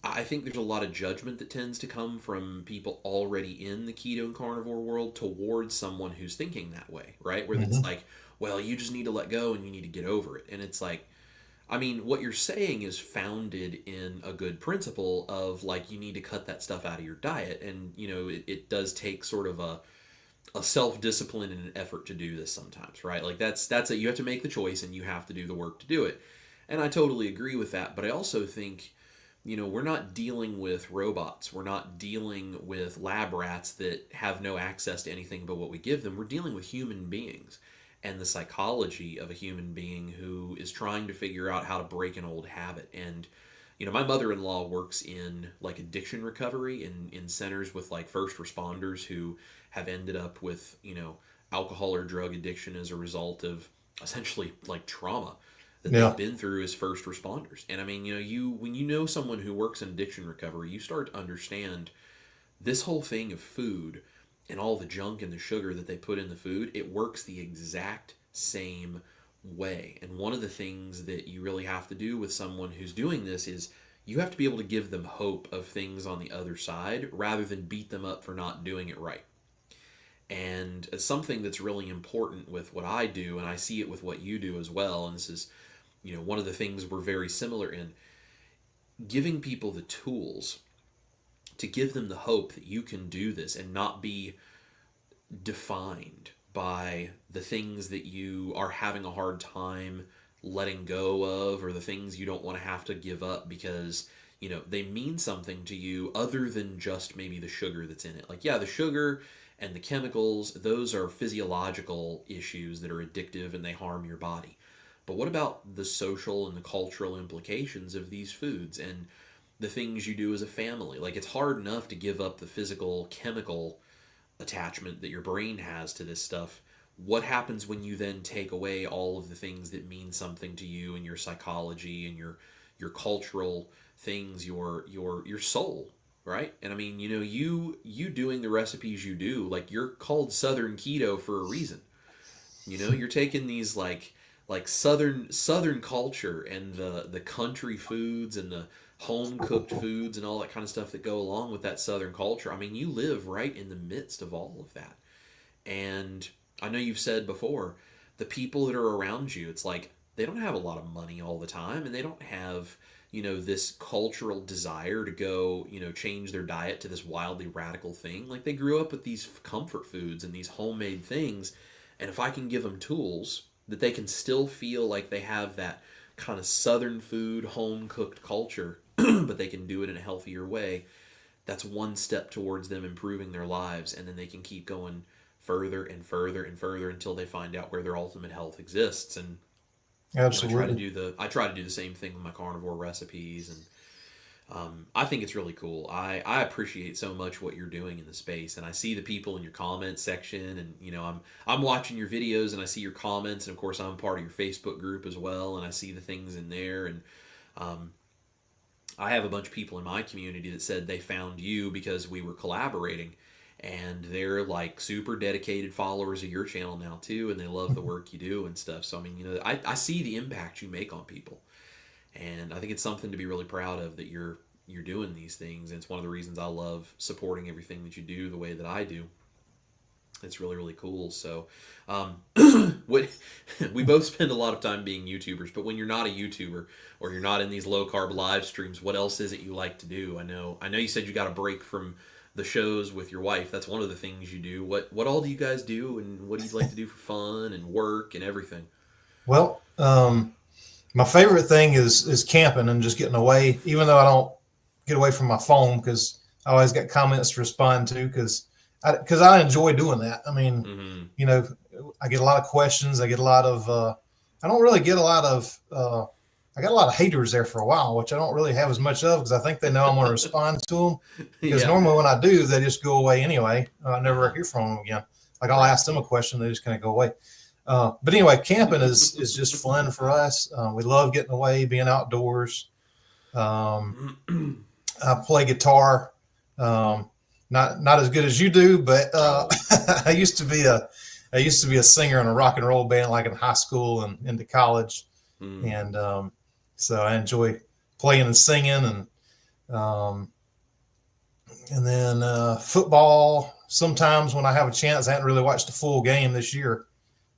I think there's a lot of judgment that tends to come from people already in the keto and carnivore world towards someone who's thinking that way, right? Where it's like, well, you just need to let go and you need to get over it. And it's like, I mean, what you're saying is founded in a good principle of like, you need to cut that stuff out of your diet. And, it does take sort of a self-discipline and an effort to do this sometimes, right? Like that's you have to make the choice and you have to do the work to do it. And I totally agree with that. But I also think, we're not dealing with robots. We're not dealing with lab rats that have no access to anything but what we give them. We're dealing with human beings and the psychology of a human being who is trying to figure out how to break an old habit. And, my mother-in-law works in like addiction recovery in centers with like first responders who have ended up with, alcohol or drug addiction as a result of essentially like trauma that they've been through as first responders. And I mean, when you know someone who works in addiction recovery, you start to understand this whole thing of food and all the junk and the sugar that they put in the food, it works the exact same way. And one of the things that you really have to do with someone who's doing this is you have to be able to give them hope of things on the other side rather than beat them up for not doing it right. And it's something that's really important with what I do, and I see it with what you do as well. And this is, one of the things we're very similar in, giving people the tools to give them the hope that you can do this and not be defined by the things that you are having a hard time letting go of, or the things you don't want to have to give up because, they mean something to you other than just maybe the sugar that's in it. Like, yeah, the sugar and the chemicals, those are physiological issues that are addictive and they harm your body. But what about the social and the cultural implications of these foods and the things you do as a family? Like, it's hard enough to give up the physical, chemical attachment that your brain has to this stuff. What happens when you then take away all of the things that mean something to you and your psychology and your cultural things, your soul, right? And I mean, you doing the recipes you do, like, you're called Southern Keto for a reason. You're taking these like southern culture and the country foods and the home cooked foods and all that kind of stuff that go along with that southern culture. I mean, you live right in the midst of all of that. And I know you've said before, the people that are around you, it's like they don't have a lot of money all the time, and they don't have, this cultural desire to go, change their diet to this wildly radical thing. Like, they grew up with these comfort foods and these homemade things. And if I can give them tools that they can still feel like they have that kind of southern food, home cooked culture, but they can do it in a healthier way, that's one step towards them improving their lives. And then they can keep going further and further and further until they find out where their ultimate health exists. And Absolutely. I try to do the same thing with my carnivore recipes, and I think it's really cool. I appreciate so much what you're doing in the space, and I see the people in your comments section, and I'm watching your videos and I see your comments, and of course I'm part of your Facebook group as well, and I see the things in there, and I have a bunch of people in my community that said they found you because we were collaborating, and they're like super dedicated followers of your channel now too, and they love the work you do and stuff. So I mean, I see the impact you make on people. And I think it's something to be really proud of, that you're doing these things. And it's one of the reasons I love supporting everything that you do the way that I do. It's really, really cool. So we both spend a lot of time being YouTubers, but when you're not a YouTuber or you're not in these low carb live streams, what else is it you like to do? I know you said you got a break from the shows with your wife. That's one of the things you do. What all do you guys do, and what do you like to do for fun and work and everything? Well, my favorite thing is camping and just getting away, even though I don't get away from my phone, because I always got comments to respond to, because I enjoy doing that. I mean, I get a lot of questions. I get a lot of, I don't really get a lot of, I got a lot of haters there for a while, which I don't really have as much of, because I think they know I'm going to respond to them. Because normally when I do, they just go away anyway. I never hear from them again. Like, I'll ask them a question, they just kind of go away. But anyway, camping is just fun for us. We love getting away, being outdoors. I play guitar, not as good as you do, but I used to be a singer in a rock and roll band, like in high school and into college, and so I enjoy playing and singing, and then football. Sometimes when I have a chance, I haven't really watched a full game this year.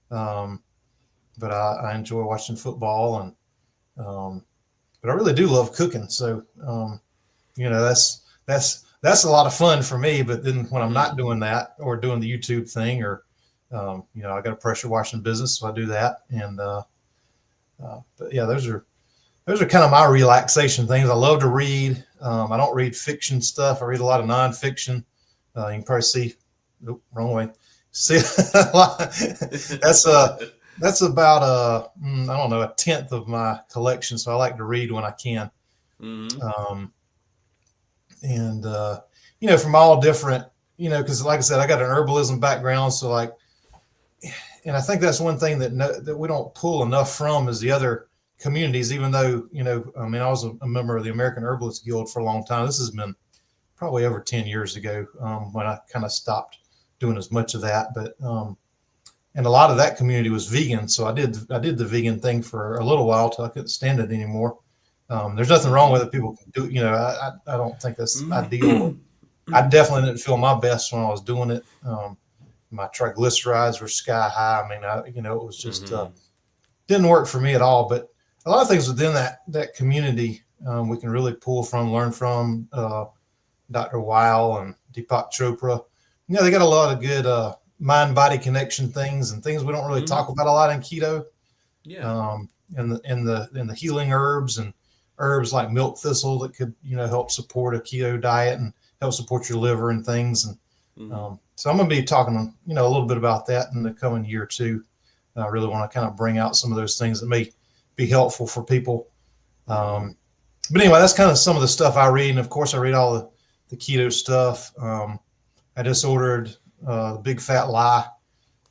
But I enjoy watching football, and but I really do love cooking. So that's a lot of fun for me. But then when I'm not doing that, or doing the YouTube thing, or I got a pressure washing business, so I do that. And but yeah, those are kind of my relaxation things. I love to read. I don't read fiction stuff. I read a lot of nonfiction. You can probably see, wrong way. See, that's about I don't know, a tenth of my collection. So I like to read when I can. And from all different, because like I said, I got an herbalism background. So and I think that's one thing that we don't pull enough from is the other communities, even though, I was a member of the American Herbalist Guild for a long time. This has been probably over 10 years ago when I kind of stopped doing as much of that, but and a lot of that community was vegan, so I did the vegan thing for a little while till I couldn't stand it anymore. There's nothing wrong with it. People can do, I don't think that's ideal. I definitely didn't feel my best when I was doing it. My triglycerides were sky high. I mean, it was just didn't work for me at all. But a lot of things within that community we can really pull from, learn from. Dr. Weil and Deepak Chopra. They got a lot of good mind-body connection things, and things we don't really talk about a lot in keto. Yeah. And the healing herbs, and herbs like milk thistle that could, help support a keto diet and help support your liver and things. And so I'm going to be talking, a little bit about that in the coming year or two. I really want to kind of bring out some of those things that may be helpful for people. But anyway, that's kind of some of the stuff I read. And of course, I read all the keto stuff. I just ordered The Big Fat Lie.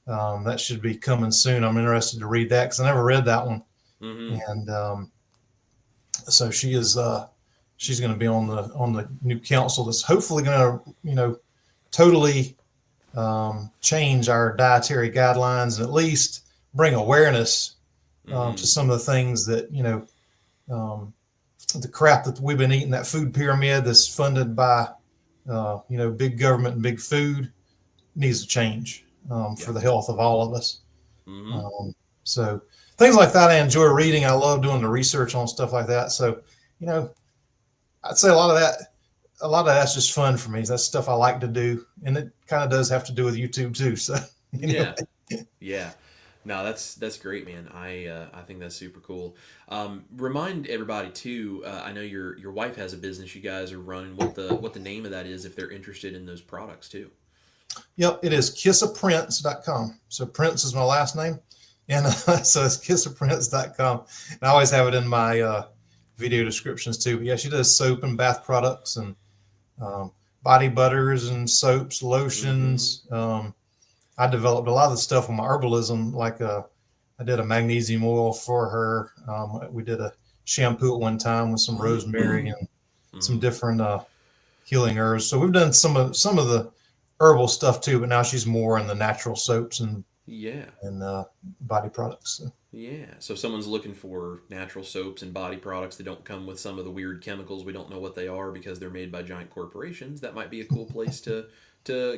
That should be coming soon. I'm interested to read that because I never read that one. And so she's going to be on the new council that's hopefully going to, totally change our dietary guidelines and at least bring awareness to some of the things that, the crap that we've been eating, that food pyramid that's funded by, big government and big food needs to change for the health of all of us. So things like that I enjoy reading. I love doing the research on stuff like that. So, I'd say a lot of that's just fun for me. That's stuff I like to do. And it kind of does have to do with YouTube too. So, Yeah. No, that's great, man. I think that's super cool. Remind everybody too. I know your wife has a business you guys are running. What the name of that is if they're interested in those products too. Yep, it is kissaprince.com. So Prince is my last name, and so it's kissaprince.com. And I always have it in my video descriptions too. But yeah, she does soap and bath products and body butters and soaps, lotions. I developed a lot of the stuff with my herbalism. Like I did a magnesium oil for her. We did a shampoo at one time with some rosemary and some different healing herbs. So we've done some of the herbal stuff too, but now she's more in the natural soaps and body products. So. Yeah. So if someone's looking for natural soaps and body products that don't come with some of the weird chemicals, we don't know what they are because they're made by giant corporations, that might be a cool place to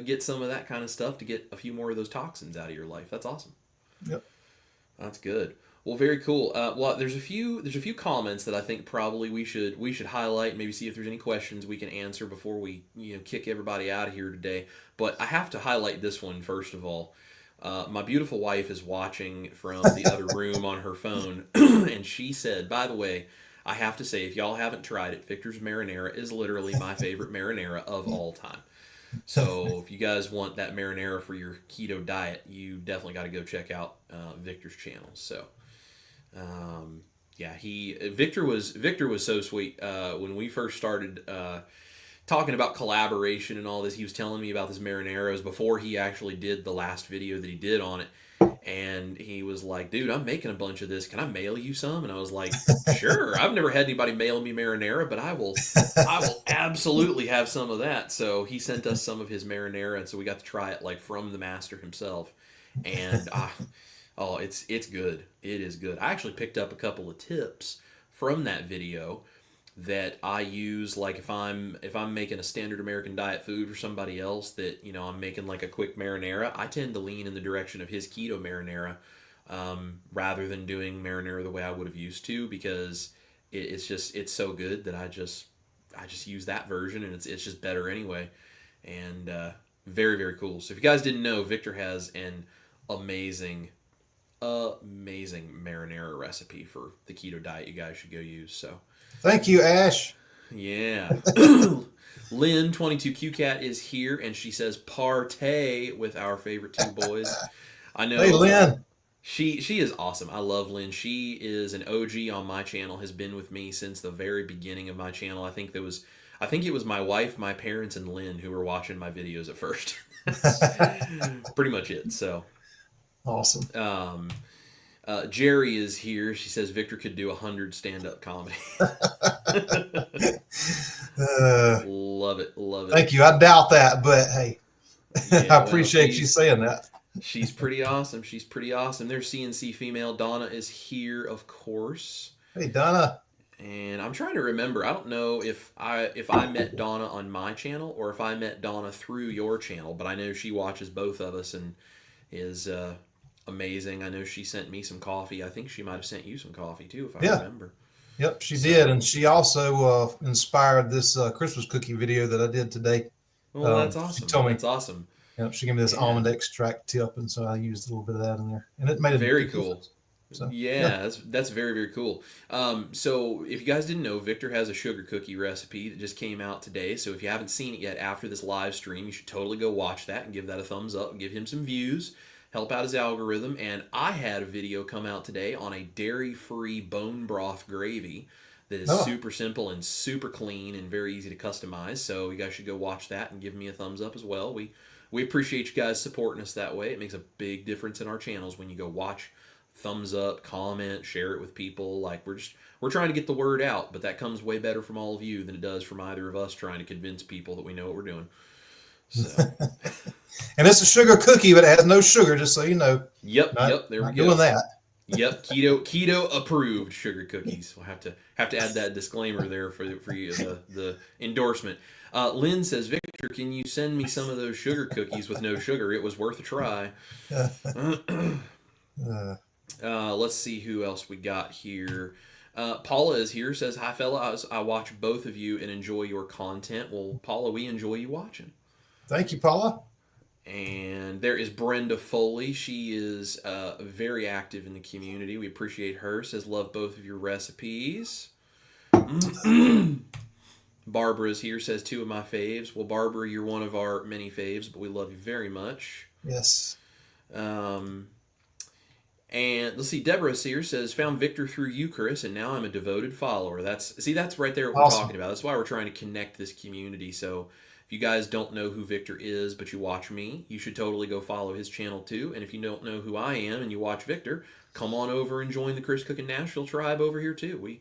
get some of that kind of stuff to get a few more of those toxins out of your life. That's awesome. Yep. That's good. Well, very cool. Well, there's a few comments that I think probably we should highlight, maybe see if there's any questions we can answer before we kick everybody out of here today. But I have to highlight this one first of all. My beautiful wife is watching from the other room on her phone, and she said, by the way, I have to say, if y'all haven't tried it, Victor's marinara is literally my favorite marinara of all time. So if you guys want that marinara for your keto diet, you definitely got to go check out Victor's channel. So, Victor was so sweet when we first started talking about collaboration and all this. He was telling me about this marinara. It was before he actually did the last video that he did on it. And he was like, dude, I'm making a bunch of this. Can I mail you some? And I was like, sure. I've never had anybody mail me marinara, but I will absolutely have some of that. So he sent us some of his marinara, and so we got to try it like from the master himself. And it's good. It is good. I actually picked up a couple of tips from that video that I use, like if I'm making a standard American diet food for somebody else that I'm making like a quick marinara, I tend to lean in the direction of his keto marinara rather than doing marinara the way I would have used to, because it's so good that I just use that version, and it's just better anyway. And very, very cool. So if you guys didn't know, Victor has an amazing marinara recipe for the keto diet you guys should go use. So thank you, Ash. Yeah. Lynn 22QCat is here, and she says partay with our favorite two boys. I know. Hey, Lynn. She is awesome. I love Lynn. She is an OG on my channel, has been with me since the very beginning of my channel. I think it was my wife, my parents, and Lynn who were watching my videos at first. Pretty much it. So awesome. Jerry is here. She says Victor could do 100 stand-up comedy. Love it. Thank you. I doubt that, but hey, I appreciate you saying that. She's pretty awesome. There's CNC female. Donna is here, of course. Hey, Donna. And I'm trying to remember. I don't know if I met Donna on my channel or if I met Donna through your channel, but I know she watches both of us and is amazing. I know she sent me some coffee. I think she might have sent you some coffee too, if I remember. Yep, she did, and she also inspired this Christmas cookie video that I did today. Well, that's awesome. She told me that's awesome. Yep, she gave me this almond extract tip, and so I used a little bit of that in there, and it made it very cool. So, that's very, very cool. So if you guys didn't know, Victor has a sugar cookie recipe that just came out today. So if you haven't seen it yet after this live stream, you should totally go watch that and give that a thumbs up and give him some views. help out his algorithm. And I had a video come out today on a dairy-free bone broth gravy that is super simple and super clean and very easy to customize. So you guys should go watch that and give me a thumbs up as well. We appreciate you guys supporting us that way. It makes a big difference in our channels when you go watch, thumbs up, comment, share it with people. Like we're trying to get the word out, but that comes way better from all of you than it does from either of us trying to convince people that we know what we're doing. So. And it's a sugar cookie, but it has no sugar, just so you know. Yep, there we go. Doing that. Yep, keto approved sugar cookies. We'll have to add that disclaimer there for you, the endorsement. Lynn says, Victor, can you send me some of those sugar cookies with no sugar? It was worth a try. Let's see who else we got here. Paula is here, says, hi, fellas. I watch both of you and enjoy your content. Well, Paula, we enjoy you watching. Thank you, Paula. And there is Brenda Foley. She is very active in the community. We appreciate her. Says, love both of your recipes. Barbara is here. Says, two of my faves. Well, Barbara, you're one of our many faves, but we love you very much. Yes. And let's see, Deborah here says, found Victor through you, Chris, and now I'm a devoted follower. That's right there what we're talking about. That's why we're trying to connect this community. So if you guys don't know who Victor is, but you watch me, you should totally go follow his channel too. And if you don't know who I am and you watch Victor, come on over and join the Chris Cooking Nashville tribe over here too.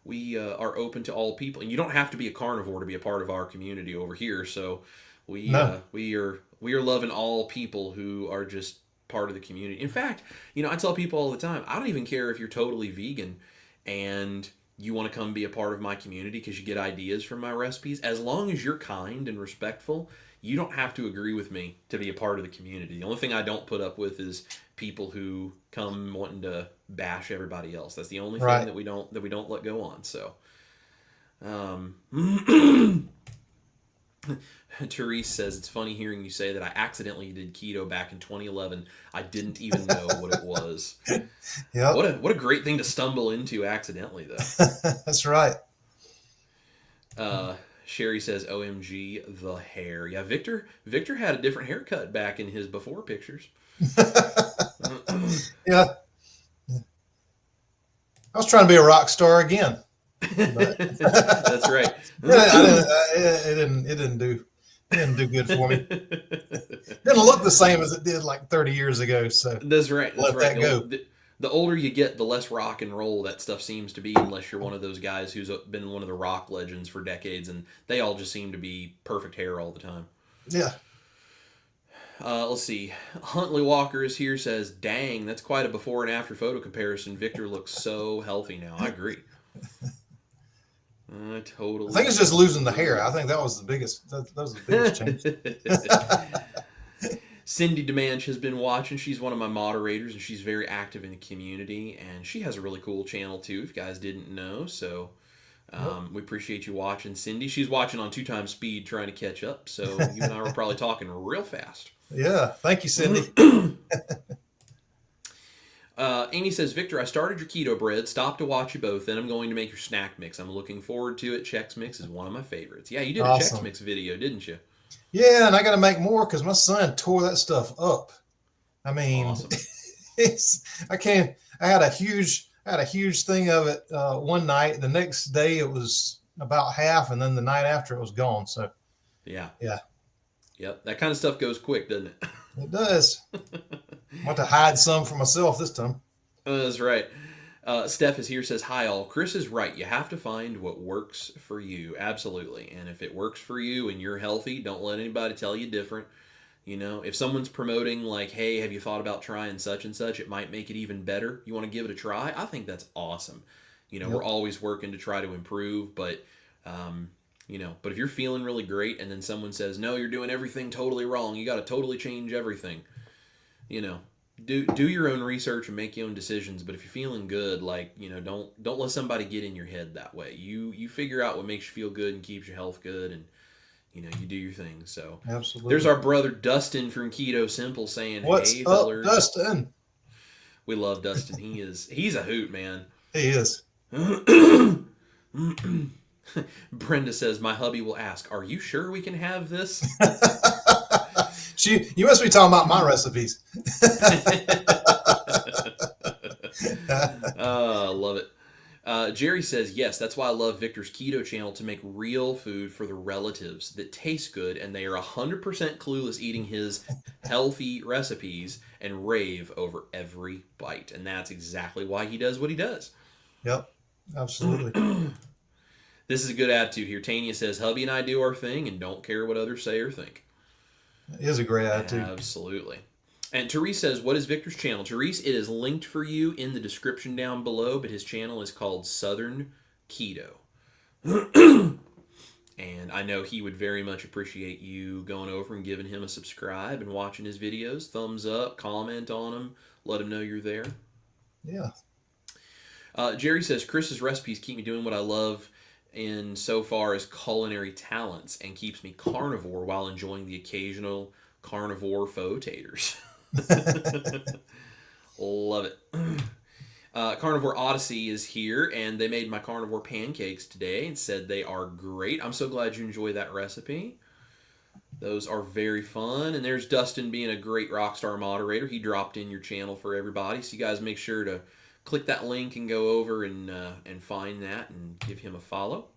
We are open to all people, and you don't have to be a carnivore to be a part of our community over here. So we are loving all people who are just part of the community. In fact, I tell people all the time, I don't even care if you're totally vegan and you want to come be a part of my community because you get ideas from my recipes. As long as you're kind and respectful, you don't have to agree with me to be a part of the community. The only thing I don't put up with is people who come wanting to bash everybody else. That's the only thing that we don't let go on. So, Therese says, it's funny hearing you say that I accidentally did keto back in 2011. I didn't even know what it was. Yep. What a great thing to stumble into accidentally, though. That's right. Sherry says, OMG, the hair. Yeah, Victor had a different haircut back in his before pictures. Yeah. I was trying to be a rock star again. That's right. It didn't do good for me. It didn't look the same as it did like 30 years ago. So that's right. Let that go. The older you get, the less rock and roll that stuff seems to be, unless you're one of those guys who's been one of the rock legends for decades, and they all just seem to be perfect hair all the time. Yeah. Let's see. Huntley Walker is here, says, dang, that's quite a before and after photo comparison. Victor looks so healthy now. I agree. Totally. I think it's just losing the hair. I think that was the biggest change. Cindy Demanch has been watching. She's one of my moderators, and she's very active in the community, and she has a really cool channel too, if you guys didn't know. So we appreciate you watching, Cindy. She's watching on 2x speed, trying to catch up. So you and I were probably talking real fast. Yeah. Thank you, Cindy. Amy says, Victor, I started your keto bread, stopped to watch you both, then I'm going to make your snack mix. I'm looking forward to it. Chex Mix is one of my favorites. Yeah, you did a Chex Mix video, didn't you? Yeah, and I got to make more because my son tore that stuff up. I mean, awesome. I had a huge thing of it one night. The next day it was about half, and then the night after it was gone. So yeah. Yep, that kind of stuff goes quick, doesn't it? It does. I want to hide some for myself this time. That's right. Steph is here, says, hi all. Chris is right. You have to find what works for you. Absolutely. And if it works for you and you're healthy, don't let anybody tell you different. If someone's promoting like, hey, have you thought about trying such and such? It might make it even better. You want to give it a try? I think that's awesome. Yep. We're always working to try to improve, but but if you're feeling really great and then someone says, no, you're doing everything totally wrong, you got to totally change everything, do your own research and make your own decisions. But if you're feeling good, don't let somebody get in your head that way. You figure out what makes you feel good and keeps your health good, and you do your thing. So absolutely. There's our brother Dustin from Keto Simple saying, what's hey, up, fellers. Dustin? We love Dustin. He's a hoot, man. He is. Brenda says, my hubby will ask, are you sure we can have this? You must be talking about my recipes. Love it. Jerry says, yes, that's why I love Victor's Keto channel, to make real food for the relatives that tastes good, and they are 100% clueless eating his healthy recipes and rave over every bite. And that's exactly why he does what he does. Yep, absolutely. This is a good attitude here. Tanya says, hubby and I do our thing and don't care what others say or think. It is a great attitude. Absolutely. And Therese says, what is Victor's channel? Therese, it is linked for you in the description down below, but his channel is called Southern Keto. And I know he would very much appreciate you going over and giving him a subscribe and watching his videos. Thumbs up, comment on him, let him know you're there. Yeah. Jerry says, Chris's recipes keep me doing what I love in so far as culinary talents and keeps me carnivore while enjoying the occasional carnivore faux taters. Love it. Carnivore Odyssey is here, and they made my carnivore pancakes today and said they are great. I'm so glad you enjoy that recipe. Those are very fun. And there's Dustin being a great rockstar moderator. He dropped in your channel for everybody, so you guys make sure to click that link and go over and find that and give him a follow.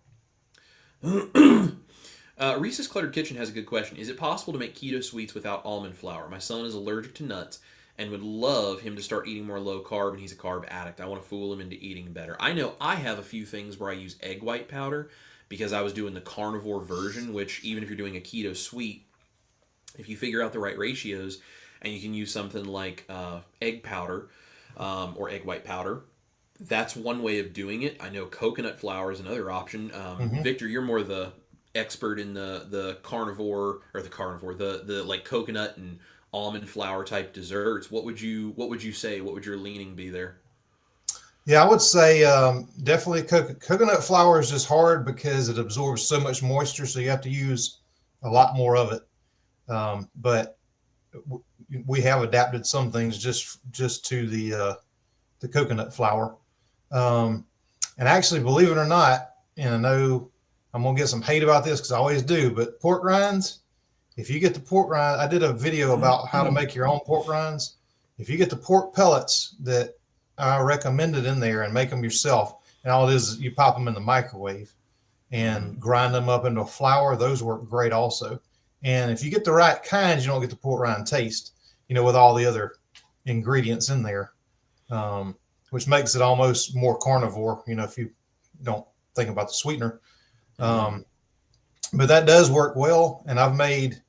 Reese's Cluttered Kitchen has a good question. Is it possible to make keto sweets without almond flour? My son is allergic to nuts and would love him to start eating more low carb, and he's a carb addict. I want to fool him into eating better. I know I have a few things where I use egg white powder because I was doing the carnivore version, which even if you're doing a keto sweet, if you figure out the right ratios and you can use something like egg powder, or egg white powder. That's one way of doing it. I know coconut flour is another option. Victor, you're more the expert in the carnivore the like coconut and almond flour type desserts. What would you say? What would your leaning be there? Yeah, I would say definitely coconut flour is just hard because it absorbs so much moisture, so you have to use a lot more of it. But we have adapted some things just to the coconut flour. And actually, believe it or not, and I know I'm gonna get some hate about this because I always do, but pork rinds, if you get the pork rind, I did a video about how to make your own pork rinds. If you get the pork pellets that I recommended in there and make them yourself, and all it is you pop them in the microwave and grind them up into a flour, those work great also. And if you get the right kinds, you don't get the pork rind taste, with all the other ingredients in there, which makes it almost more carnivore, if you don't think about the sweetener. But that does work well. And I've made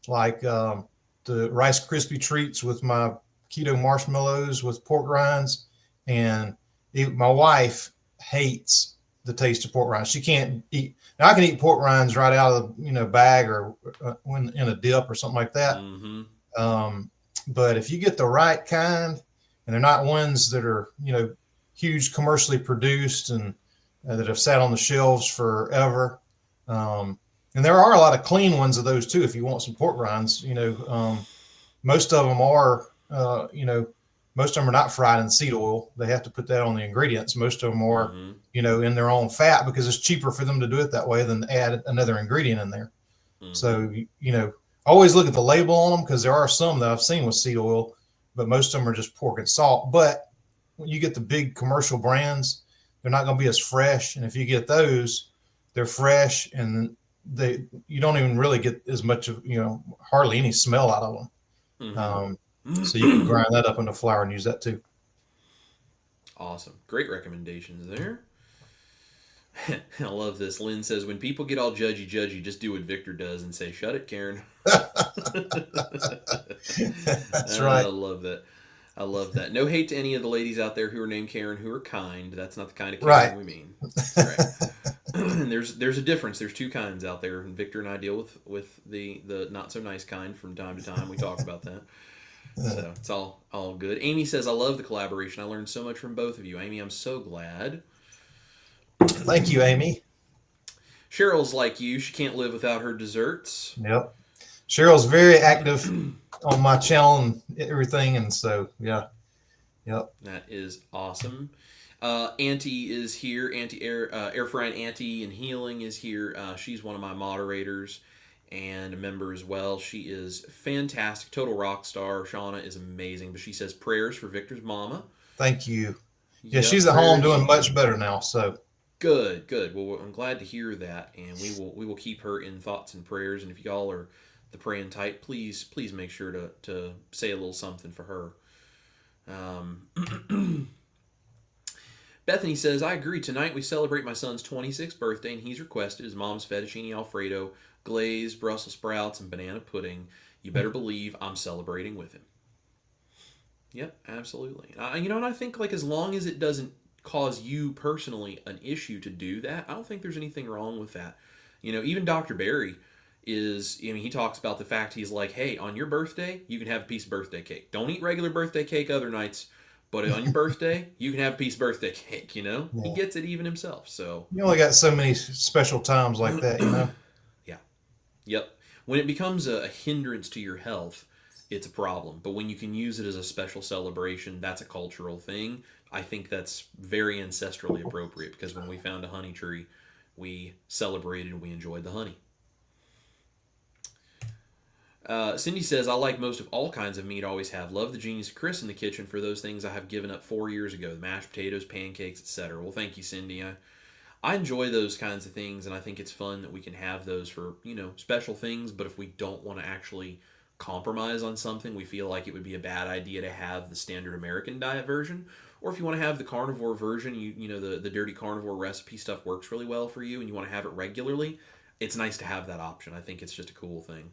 like the Rice Krispie treats with my keto marshmallows with pork rinds. And my wife hates the taste of pork rinds. She can't eat. Now I can eat pork rinds right out of the bag or when in a dip or something like that. But if you get the right kind, and they're not ones that are huge commercially produced and that have sat on the shelves forever, and there are a lot of clean ones of those too. If you want some pork rinds, most of them are most of them are not fried in seed oil. They have to put that on the ingredients. Most of them are, in their own fat because it's cheaper for them to do it that way than add another ingredient in there. So, always look at the label on them because there are some that I've seen with seed oil, but most of them are just pork and salt. But when you get the big commercial brands, they're not going to be as fresh. And if you get those, they're fresh and you don't even really get as much of, hardly any smell out of them. So you can grind that up into flour and use that too. Awesome. Great recommendations there. I love this. Lynn says, when people get all judgy, just do what Victor does and say, shut it, Karen. That's right. I love that. No hate to any of the ladies out there who are named Karen who are kind. That's not the kind of Karen we mean. Right. And there's a difference. There's two kinds out there, and Victor and I deal with the not so nice kind from time to time. We talk about that. So it's all good. Amy says, I love the collaboration. I learned so much from both of you. Amy, I'm so glad. Thank you, Amy. Cheryl's like you. She can't live without her desserts. Yep. Cheryl's very active on my channel and everything. And so, yeah. Yep. That is awesome. Auntie is here. Auntie Air Frying Auntie and Healing is here. She's one of my moderators. and a member as well. She is fantastic, total rock star. Shauna is amazing, but she says prayers for Victor's mama. Thank you. Yeah, Yep, she's at home doing much better now. So good, good. Well, I'm glad to hear that, and we will keep her in thoughts and prayers. And if y'all are the praying type, please make sure to say a little something for her. Bethany says, I agree. Tonight we celebrate my son's 26th birthday, and he's requested his mom's fettuccine alfredo, glazed Brussels sprouts, and banana pudding. You better believe I'm celebrating with him. Yep, absolutely. And I think like as long as it doesn't cause you personally an issue to do that, I don't think there's anything wrong with that. Even Dr. Barry he talks about the fact he's like, hey, on your birthday, you can have a piece of birthday cake. Don't eat regular birthday cake other nights, but on your birthday, you can have a piece of birthday cake, Yeah. He gets it even himself, so. You only got so many special times like that, Yeah. Yep. When it becomes a hindrance to your health, it's a problem. But when you can use it as a special celebration, that's a cultural thing. I think that's very ancestrally appropriate because when we found a honey tree, we celebrated and we enjoyed the honey. Cindy says, I like most of all kinds of meat, always have. Love the genius of Chris in the kitchen for those things I have given up 4 years ago. The mashed potatoes, pancakes, etc. Well, thank you, Cindy. I enjoy those kinds of things, and I think it's fun that we can have those for, special things. But if we don't want to actually compromise on something, we feel like it would be a bad idea to have the standard American diet version. Or if you want to have the carnivore version, the dirty carnivore recipe stuff works really well for you, and you want to have it regularly, it's nice to have that option. I think it's just a cool thing.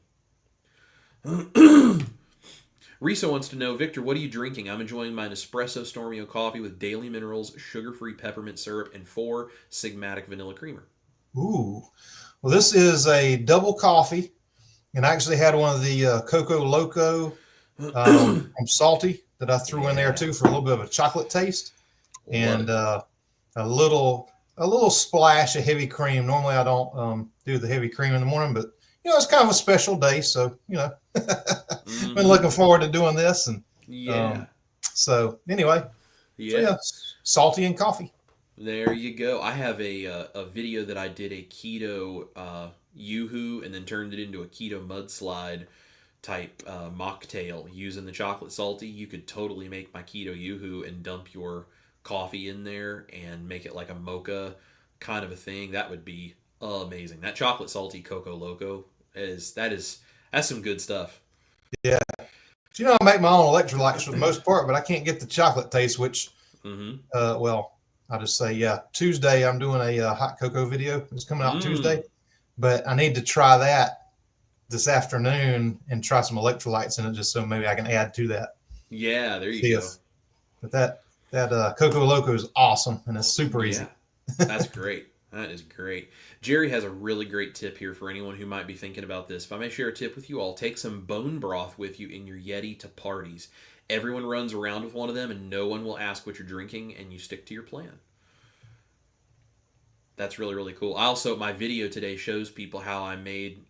Risa wants to know, Victor, what are you drinking? I'm enjoying my Nespresso Stormio coffee with daily minerals, sugar-free peppermint syrup, and 4 Sigmatic vanilla creamer. Ooh. Well, this is a double coffee, and I actually had one of the Coco Loco salty that I threw in there too for a little bit of a chocolate taste, and a little splash of heavy cream. Normally I don't do the heavy cream in the morning, but it's kind of a special day, so been looking forward to doing this, and so anyway, salty and coffee. There you go. I have a video that I did a keto yoo-hoo and then turned it into a keto mudslide type mocktail using the chocolate salty. You could totally make my keto yoo-hoo and dump your coffee in there and make it like a mocha kind of a thing. That would be amazing. That chocolate salty Coco Loco that's some good stuff. Yeah. I make my own electrolytes for the most part, but I can't get the chocolate taste, which I'll just say, Tuesday I'm doing a hot cocoa video. It's coming out Tuesday, but I need to try that this afternoon and try some electrolytes in it just so maybe I can add to that. Yeah, there you go. But that Coco Loco is awesome, and it's super easy. That's great. That is great. Jerry has a really great tip here for anyone who might be thinking about this. If I may share a tip with you all, take some bone broth with you in your Yeti to parties. Everyone runs around with one of them, and no one will ask what you're drinking, and you stick to your plan. That's really, really cool. My video today shows people how I make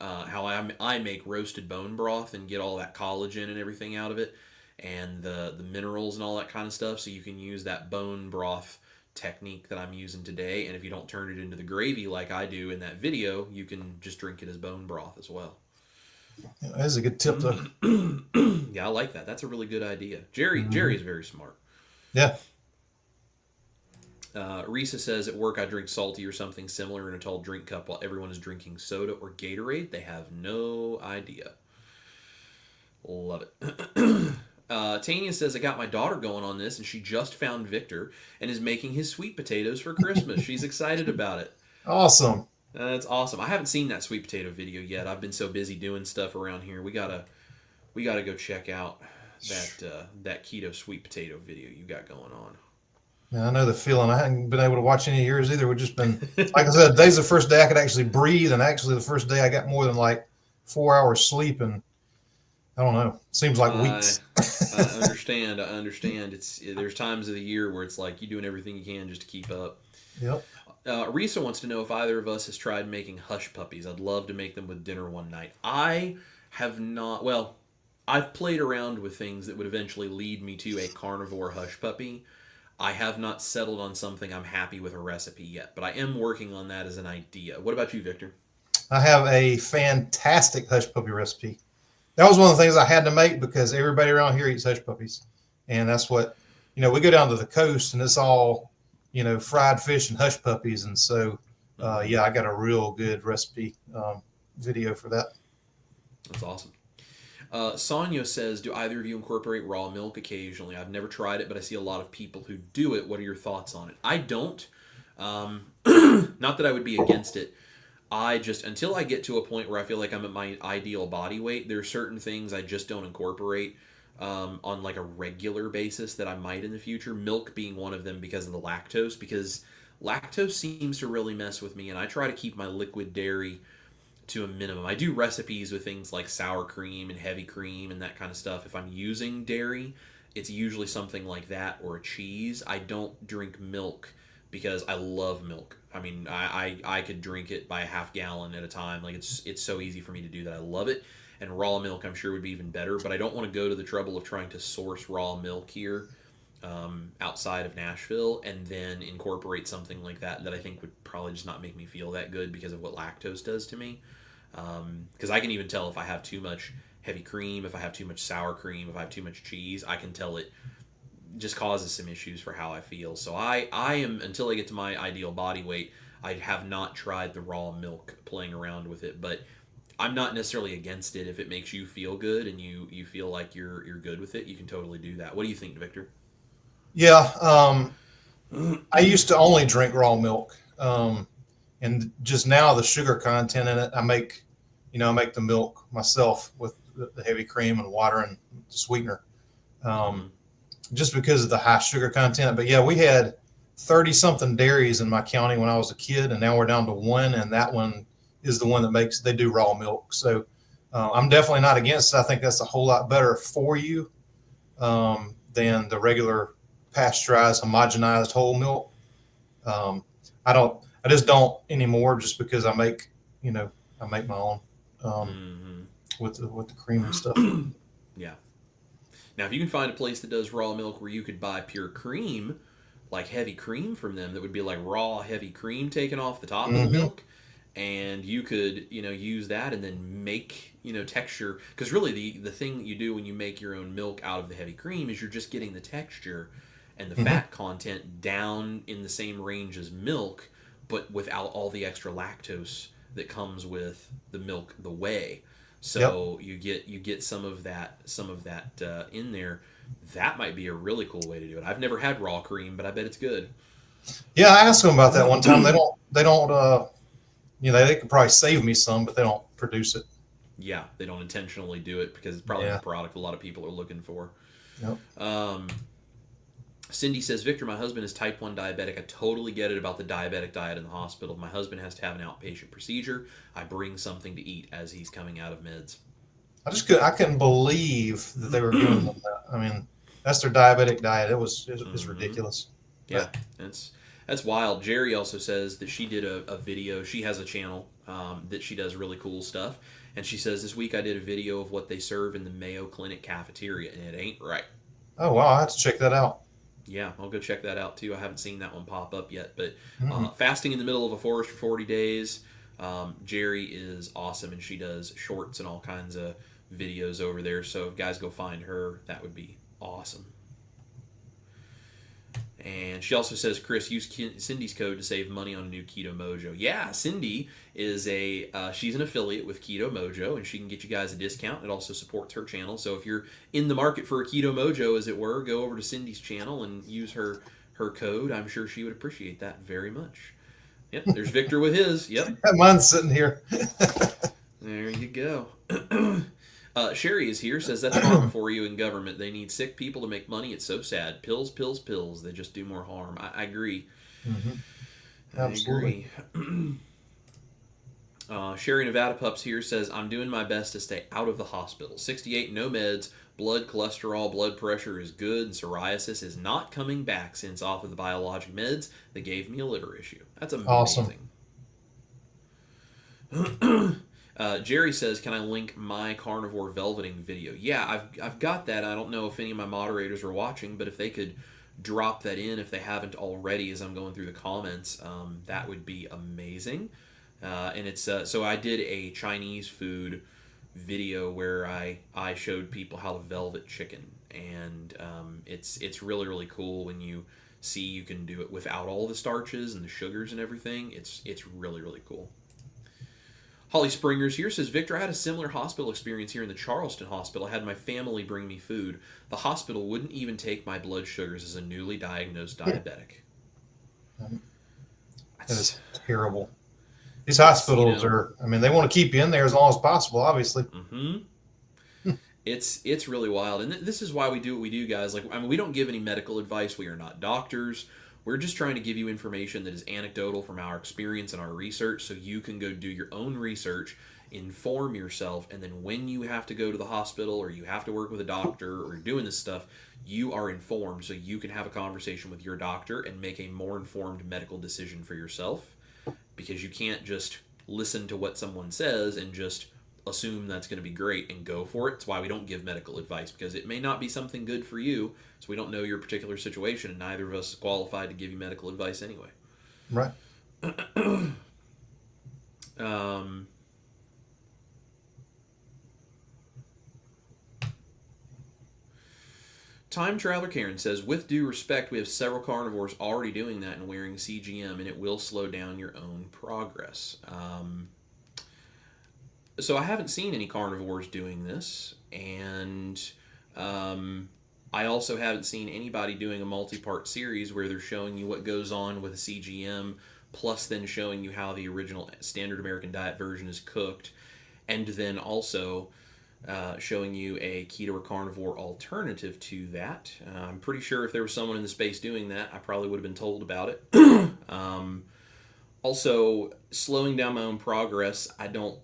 roasted bone broth and get all that collagen and everything out of it, and the minerals and all that kind of stuff. So you can use that bone broth technique that I'm using today, and if you don't turn it into the gravy like I do in that video, you can just drink it as bone broth as well. That's a good tip, though. Yeah, I like that. That's a really good idea. Jerry is very smart. Yeah. Risa says, at work I drink salty or something similar in a tall drink cup while everyone is drinking soda or Gatorade. They have no idea. Love it. Tanya says, I got my daughter going on this, and she just found Victor and is making his sweet potatoes for Christmas. She's excited about it. Awesome. That's awesome. I haven't seen that sweet potato video yet. I've been so busy doing stuff around here. We gotta go check out that keto sweet potato video you got going on. Yeah, I know the feeling. I haven't been able to watch any of yours either. We've just been, like I said, today's the first day I could actually breathe, and actually the first day I got more than like 4 hours sleep, and I don't know. Seems like weeks. I understand. There's times of the year where it's like you're doing everything you can just to keep up. Yep. Risa wants to know if either of us has tried making hush puppies. I'd love to make them with dinner one night. I have not. Well, I've played around with things that would eventually lead me to a carnivore hush puppy. I have not settled on something I'm happy with a recipe yet, but I am working on that as an idea. What about you, Victor? I have a fantastic hush puppy recipe. That was one of the things I had to make because everybody around here eats hush puppies. And that's what, we go down to the coast and it's all, fried fish and hush puppies. And so, I got a real good recipe video for that. That's awesome. Sonia says, do either of you incorporate raw milk occasionally? I've never tried it, but I see a lot of people who do it. What are your thoughts on it? I don't. Not that I would be against it. I just, until I get to a point where I feel like I'm at my ideal body weight, there are certain things I just don't incorporate on like a regular basis that I might in the future. Milk being one of them because of the lactose, because lactose seems to really mess with me, and I try to keep my liquid dairy to a minimum. I do recipes with things like sour cream and heavy cream and that kind of stuff. If I'm using dairy, it's usually something like that or a cheese. I don't drink milk because I love milk. I mean, I could drink it by a half gallon at a time. Like it's so easy for me to do that. I love it. And raw milk, I'm sure, would be even better. But I don't want to go to the trouble of trying to source raw milk here outside of Nashville and then incorporate something like that I think would probably just not make me feel that good because of what lactose does to me. Because I can even tell if I have too much heavy cream, if I have too much sour cream, if I have too much cheese, I can tell it just causes some issues for how I feel. So I am, until I get to my ideal body weight, I have not tried the raw milk playing around with it, but I'm not necessarily against it. If it makes you feel good and you feel like you're good with it, you can totally do that. What do you think, Victor? Yeah. I used to only drink raw milk. And just now the sugar content in it, I make the milk myself with the heavy cream and water and the sweetener. Just because of the high sugar content. But yeah, we had 30 something dairies in my county when I was a kid, and now we're down to one, and that one is the one that they do raw milk. So I'm definitely not against it. I think that's a whole lot better for you than the regular pasteurized, homogenized whole milk. I just don't anymore just because I make my own with the cream and stuff. Yeah. Now, if you can find a place that does raw milk where you could buy pure cream, like heavy cream from them, that would be like raw heavy cream taken off the top of the milk, and you could use that and then make texture, because really the thing that you do when you make your own milk out of the heavy cream is you're just getting the texture and the fat content down in the same range as milk, but without all the extra lactose that comes with the milk, the whey. So you get some of that in there. That might be a really cool way to do it. I've never had raw cream, but I bet it's good. Yeah, I asked them about that one time. They don't they could probably save me some, but they don't produce it. Yeah, they don't intentionally do it because it's probably a product a lot of people are looking for. Yep. Cindy says, Victor, my husband is type 1 diabetic. I totally get it about the diabetic diet in the hospital. My husband has to have an outpatient procedure. I bring something to eat as he's coming out of meds. I couldn't believe that they were doing that. I mean, that's their diabetic diet. It's ridiculous. Yeah, that's wild. Jerry also says that she did a video. She has a channel that she does really cool stuff. And she says, this week I did a video of what they serve in the Mayo Clinic cafeteria, and it ain't right. Oh, wow. I have to check that out. Yeah, I'll go check that out too. I haven't seen that one pop up yet. But fasting in the middle of a forest for 40 days, Jerry is awesome, and she does shorts and all kinds of videos over there. So if guys go find her, that would be awesome. And she also says, Chris, use Cindy's code to save money on a new Keto Mojo. Yeah, Cindy is she's an affiliate with Keto Mojo, and she can get you guys a discount. It also supports her channel. So if you're in the market for a Keto Mojo, as it were, go over to Cindy's channel and use her code. I'm sure she would appreciate that very much. Yep, there's Victor with his. Yep. Mine's sitting here. There you go. Sherry is here, says that's harm for you in government. They need sick people to make money. It's so sad. Pills, pills, pills. They just do more harm. I agree. Absolutely. I agree. Sherry Nevada Pups here says, I'm doing my best to stay out of the hospital. 68, no meds. Blood cholesterol, blood pressure is good, and psoriasis is not coming back since off of the biologic meds that gave me a liver issue. That's amazing. Awesome. Jerry says, can I link my carnivore velveting video? Yeah, I've got that. I don't know if any of my moderators are watching, but if they could drop that in if they haven't already as I'm going through the comments, that would be amazing. And it's so I did a Chinese food video where I showed people how to velvet chicken, and it's really really cool when you see you can do it without all the starches and the sugars and everything. It's really really cool. Holly Springers here says, Victor, I had a similar hospital experience here in the Charleston hospital. I had my family bring me food. The hospital wouldn't even take my blood sugars as a newly diagnosed diabetic. That is terrible. These hospitals are, I mean, they want to keep you in there as long as possible, obviously. Mm-hmm. It's really wild. And this is why we do what we do, guys. Like, I mean, we don't give any medical advice. We are not doctors. We're just trying to give you information that is anecdotal from our experience and our research, so you can go do your own research, inform yourself, and then when you have to go to the hospital or you have to work with a doctor or you're doing this stuff, you are informed so you can have a conversation with your doctor and make a more informed medical decision for yourself, because you can't just listen to what someone says and just assume that's going to be great and go for it. It's why we don't give medical advice, because it may not be something good for you, so we don't know your particular situation, and neither of us is qualified to give you medical advice anyway. Right. Time Traveler Karen says, with due respect, we have several carnivores already doing that and wearing CGM, and it will slow down your own progress. So I haven't seen any carnivores doing this, and I also haven't seen anybody doing a multi-part series where they're showing you what goes on with a CGM, plus then showing you how the original standard American diet version is cooked, and then also showing you a keto or carnivore alternative to that. I'm pretty sure if there was someone in the space doing that, I probably would have been told about it. Also, slowing down my own progress, I don't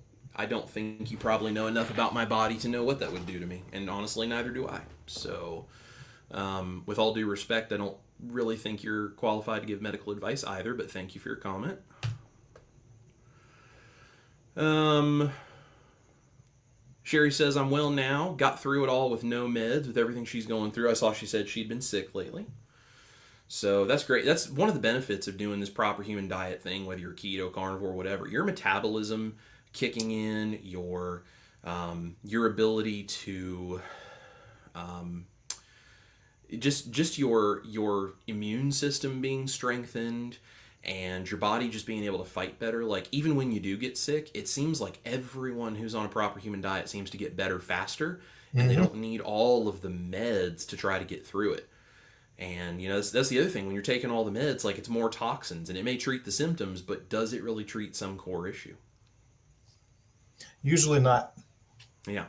think you probably know enough about my body to know what that would do to me, and honestly, neither do I. So, with all due respect, I don't really think you're qualified to give medical advice either, but thank you for your comment. Sherry says, I'm well now, got through it all with no meds, with everything she's going through. I saw she said she'd been sick lately. So that's great. That's one of the benefits of doing this proper human diet thing, whether you're keto, carnivore, whatever. Your metabolism kicking in, your ability to just your immune system being strengthened, and your body just being able to fight better. Like, even when you do get sick, it seems like everyone who's on a proper human diet seems to get better faster, and they don't need all of the meds to try to get through it. And, you know, that's the other thing. When you're taking all the meds, like, it's more toxins, and it may treat the symptoms, but does it really treat some core issue? Usually not. Yeah.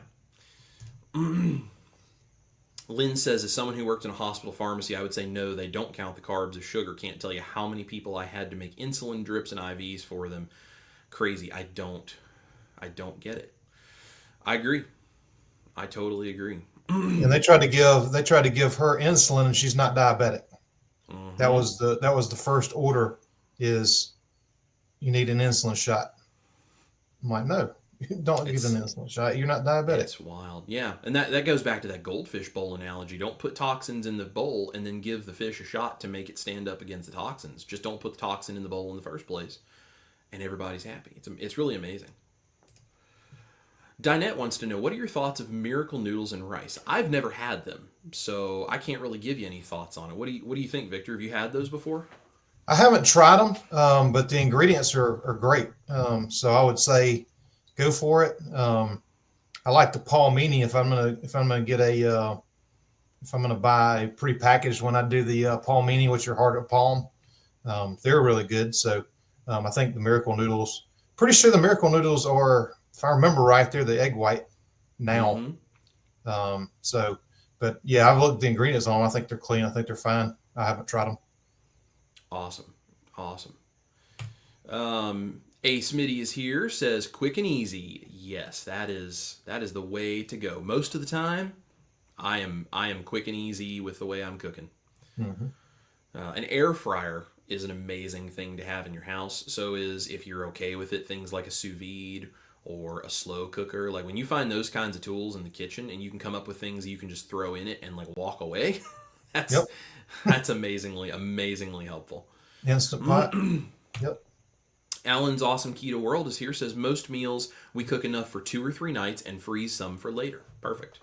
Lynn says, as someone who worked in a hospital pharmacy, I would say no, they don't count the carbs as sugar. Can't tell you how many people I had to make insulin drips and IVs for them. Crazy. I don't get it. I agree. I totally agree. And they tried to give her insulin, and she's not diabetic. Mm-hmm. That was the first order, is you need an insulin shot. I'm like, no. Don't get an insulin shot. You're not diabetic. It's wild. Yeah. And that goes back to that goldfish bowl analogy. Don't put toxins in the bowl and then give the fish a shot to make it stand up against the toxins. Just don't put the toxin in the bowl in the first place, and everybody's happy. It's really amazing. Dinette wants to know, what are your thoughts of Miracle Noodles and rice? I've never had them, so I can't really give you any thoughts on it. What do you think, Victor? Have you had those before? I haven't tried them, but the ingredients are great. So I would say go for it. I like the palmini if I'm gonna get if I'm gonna buy prepackaged when I do the palmini, which are hard to palm. They're really good. So I think the Miracle Noodles. Pretty sure the Miracle Noodles are, if I remember right, they're the egg white now. Mm-hmm. But yeah, I've looked at the ingredients on them. I think they're clean. I think they're fine. I haven't tried them. Awesome. A Smitty is here, says quick and easy. Yes, that is the way to go. Most of the time, I am quick and easy with the way I'm cooking. Mm-hmm. An air fryer is an amazing thing to have in your house. So is, if you're okay with it, things like a sous vide or a slow cooker. Like, when you find those kinds of tools in the kitchen and you can come up with things you can just throw in it and like walk away, that's amazingly helpful. Instant pot. Yep. Alan's Awesome Keto World is here, says most meals we cook enough for 2 or 3 nights and freeze some for later. Perfect.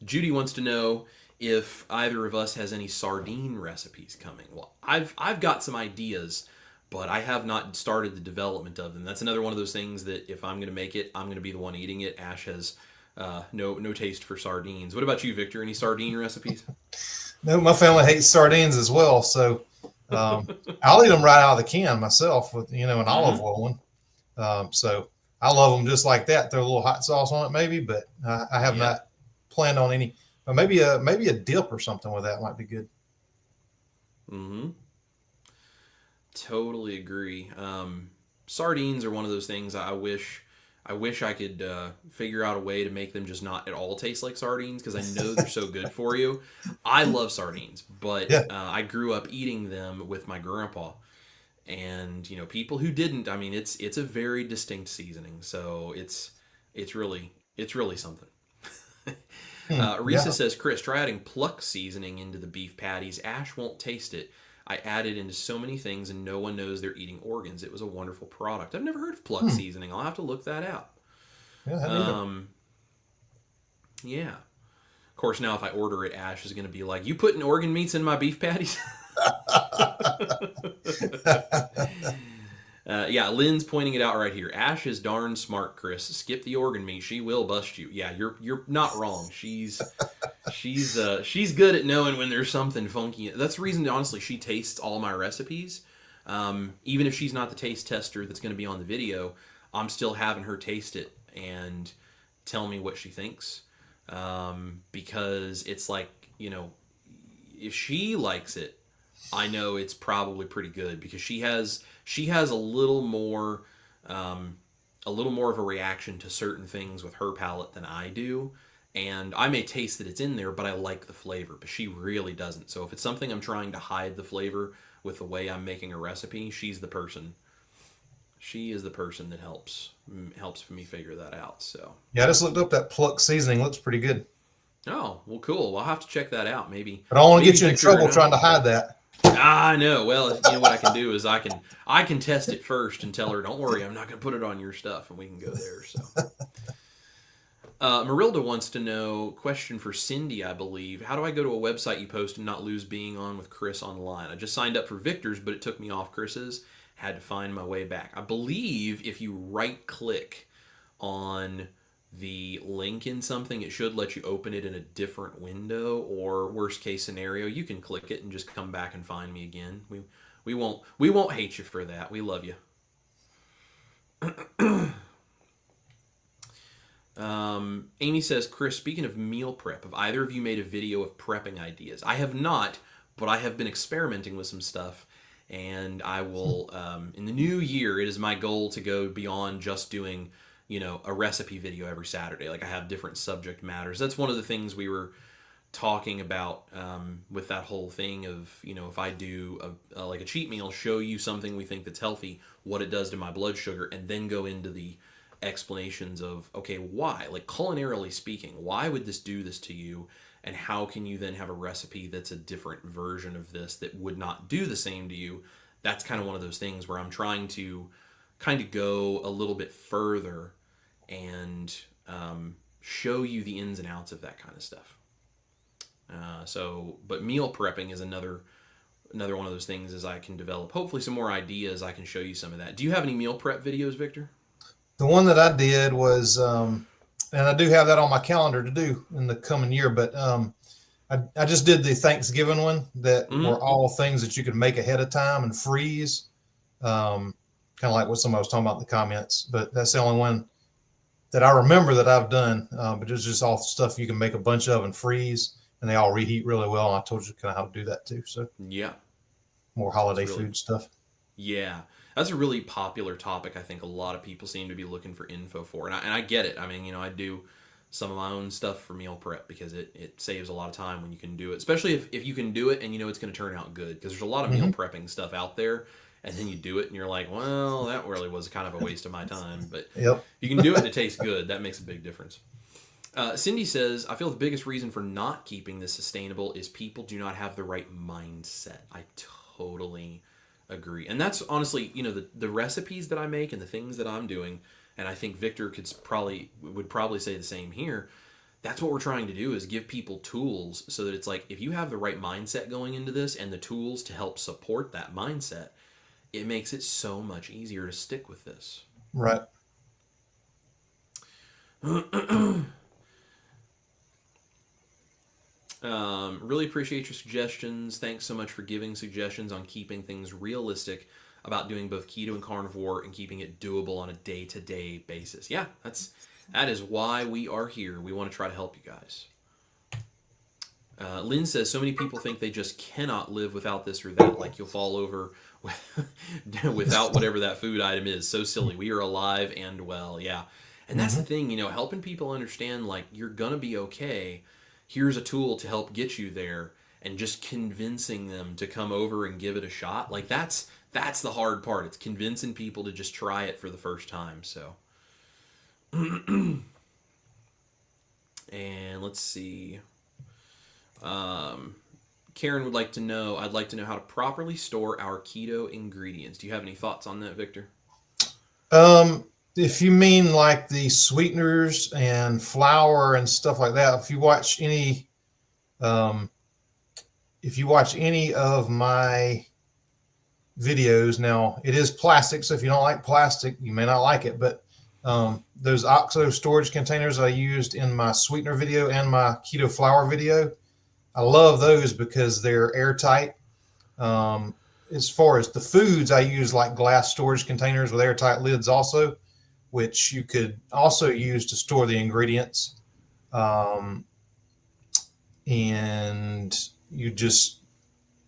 Judy wants to know if either of us has any sardine recipes coming. Well, I've got some ideas, but I have not started the development of them. That's another one of those things that if I'm going to make it, I'm going to be the one eating it. Ash has no taste for sardines. What about you, Victor? Any sardine recipes? No, my family hates sardines as well, so I'll eat them right out of the can myself with an olive oil one. So I love them just like that. Throw a little hot sauce on it, maybe, but I have not planned on any. But maybe a dip or something with that might be good. Totally agree. Sardines are one of those things I wish I could figure out a way to make them just not at all taste like sardines, because I know they're so good for you. I love sardines, but I grew up eating them with my grandpa. And people who didn't, I mean, it's a very distinct seasoning, so it's really something. Risa says, Chris, try adding pluck seasoning into the beef patties. Ash won't taste it. I added into so many things and no one knows they're eating organs. It was a wonderful product. I've never heard of pluck seasoning. I'll have to look that out. Yeah. Of course, now if I order it, Ash is going to be like, you putting organ meats in my beef patties? Lynn's pointing it out right here. Ash is darn smart, Chris. Skip the organ meat. She will bust you. Yeah, you're not wrong. She's good at knowing when there's something funky. That's the reason, honestly, she tastes all my recipes. Even if she's not the taste tester that's going to be on the video, I'm still having her taste it and tell me what she thinks. Because it's like, if she likes it, I know it's probably pretty good, because she has a little more of a reaction to certain things with her palate than I do. And I may taste that it's in there, but I like the flavor, but she really doesn't. So if it's something I'm trying to hide the flavor with the way I'm making a recipe, she's the person. She is the person that helps for me figure that out. So yeah, I just looked up that pluck seasoning. Looks pretty good. Oh, well, cool. Well, I'll have to check that out. Maybe. But I don't want to get you in trouble trying to hide that. I know. Well, you know what I can do is I can test it first and tell her, don't worry, I'm not going to put it on your stuff, and we can go there. So, Marilda wants to know, question for Cindy, I believe. How do I go to a website you post and not lose being on with Chris online? I just signed up for Victor's, but it took me off Chris's. Had to find my way back. I believe if you right-click on the link in something, it should let you open it in a different window, or worst case scenario, you can click it and just come back and find me again. We won't hate you for that. We love you. Amy says, Chris, speaking of meal prep, have either of you made a video of prepping ideas? I have not, but I have been experimenting with some stuff, and I will, in the new year, it is my goal to go beyond just doing a recipe video every Saturday. Like, I have different subject matters. That's one of the things we were talking about with that whole thing of, if I do like a cheat meal, show you something we think that's healthy, what it does to my blood sugar, and then go into the explanations of, okay, why? Like, culinarily speaking, why would this do this to you? And how can you then have a recipe that's a different version of this that would not do the same to you? That's kind of one of those things where I'm trying to kind of go a little bit further and show you the ins and outs of that kind of stuff. But meal prepping is another one of those things, is I can develop hopefully some more ideas. I can show you some of that. Do you have any meal prep videos, Victor? The one that I did was, and I do have that on my calendar to do in the coming year, but I just did the Thanksgiving one that were all things that you could make ahead of time and freeze, kind of like what somebody was talking about in the comments. But that's the only one that I remember that I've done. But it's just all stuff you can make a bunch of and freeze, and they all reheat really well. And I told you kind of how to do that too. So yeah, more holiday food stuff. Yeah. That's a really popular topic. I think a lot of people seem to be looking for info for, and I get it. I mean, I do some of my own stuff for meal prep because it saves a lot of time when you can do it, especially if you can do it and it's going to turn out good, because there's a lot of meal prepping stuff out there, and then you do it and you're like, well, that really was kind of a waste of my time. But you can do it and it tastes good. That makes a big difference. Cindy says, I feel the biggest reason for not keeping this sustainable is people do not have the right mindset. I totally Agree. And that's honestly, the recipes that I make and the things that I'm doing, and I think Victor would probably say the same here. That's what we're trying to do, is give people tools so that it's like, if you have the right mindset going into this and the tools to help support that mindset, it makes it so much easier to stick with this. Right. Really appreciate your suggestions. Thanks so much for giving suggestions on keeping things realistic about doing both keto and carnivore and keeping it doable on a day-to-day basis. Yeah, that is why we are here. We want to try to help you guys. Lynn says, so many people think they just cannot live without this or that, like you'll fall over without whatever that food item is. So silly. We are alive and well. Yeah. And that's the thing, helping people understand, like, you're going to be okay. Here's a tool to help get you there, and just convincing them to come over and give it a shot. Like, that's the hard part. It's convincing people to just try it for the first time. So, and let's see. Karen would like to know, I'd like to know how to properly store our keto ingredients. Do you have any thoughts on that, Victor? If you mean like the sweeteners and flour and stuff like that, if you watch any of my videos, now it is plastic, so if you don't like plastic, you may not like it, but those OXO storage containers I used in my sweetener video and my keto flour video, I love those because they're airtight. As far as the foods, I use like glass storage containers with airtight lids also, which you could also use to store the ingredients. And you just,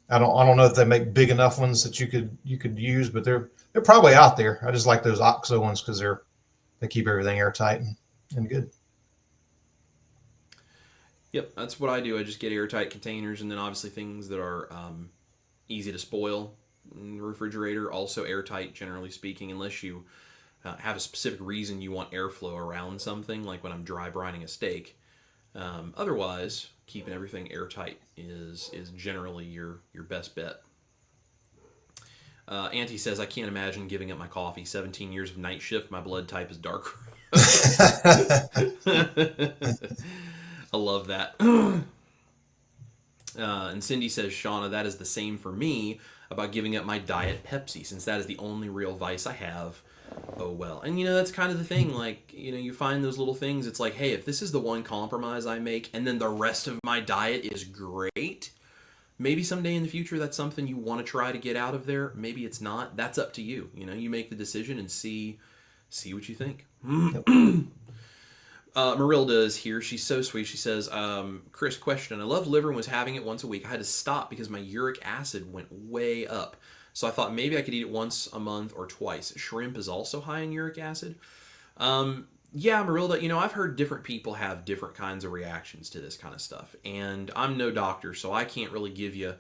I don't know if they make big enough ones that you could use, but they're probably out there. I just like those OXO ones because they keep everything airtight and good. Yep, that's what I do. I just get airtight containers, and then obviously things that are easy to spoil in the refrigerator, also airtight, generally speaking, unless you have a specific reason you want airflow around something, like when I'm dry brining a steak. Otherwise, keeping everything airtight is generally your best bet. Auntie says, I can't imagine giving up my coffee. 17 years of night shift, my blood type is dark. I love that. And Cindy says, Shauna, that is the same for me about giving up my diet Pepsi, since that is the only real vice I have. Oh, well. And, that's kind of the thing. Like, you find those little things. It's like, hey, if this is the one compromise I make and then the rest of my diet is great, maybe someday in the future that's something you want to try to get out of there. Maybe it's not. That's up to you. You make the decision and see what you think. Marilda is here. She's so sweet. She says, Chris, question. I love liver and was having it once a week. I had to stop because my uric acid went way up. So I thought maybe I could eat it once a month or twice. Shrimp is also high in uric acid. Yeah, Marilda, I've heard different people have different kinds of reactions to this kind of stuff. And I'm no doctor, so I can't really give you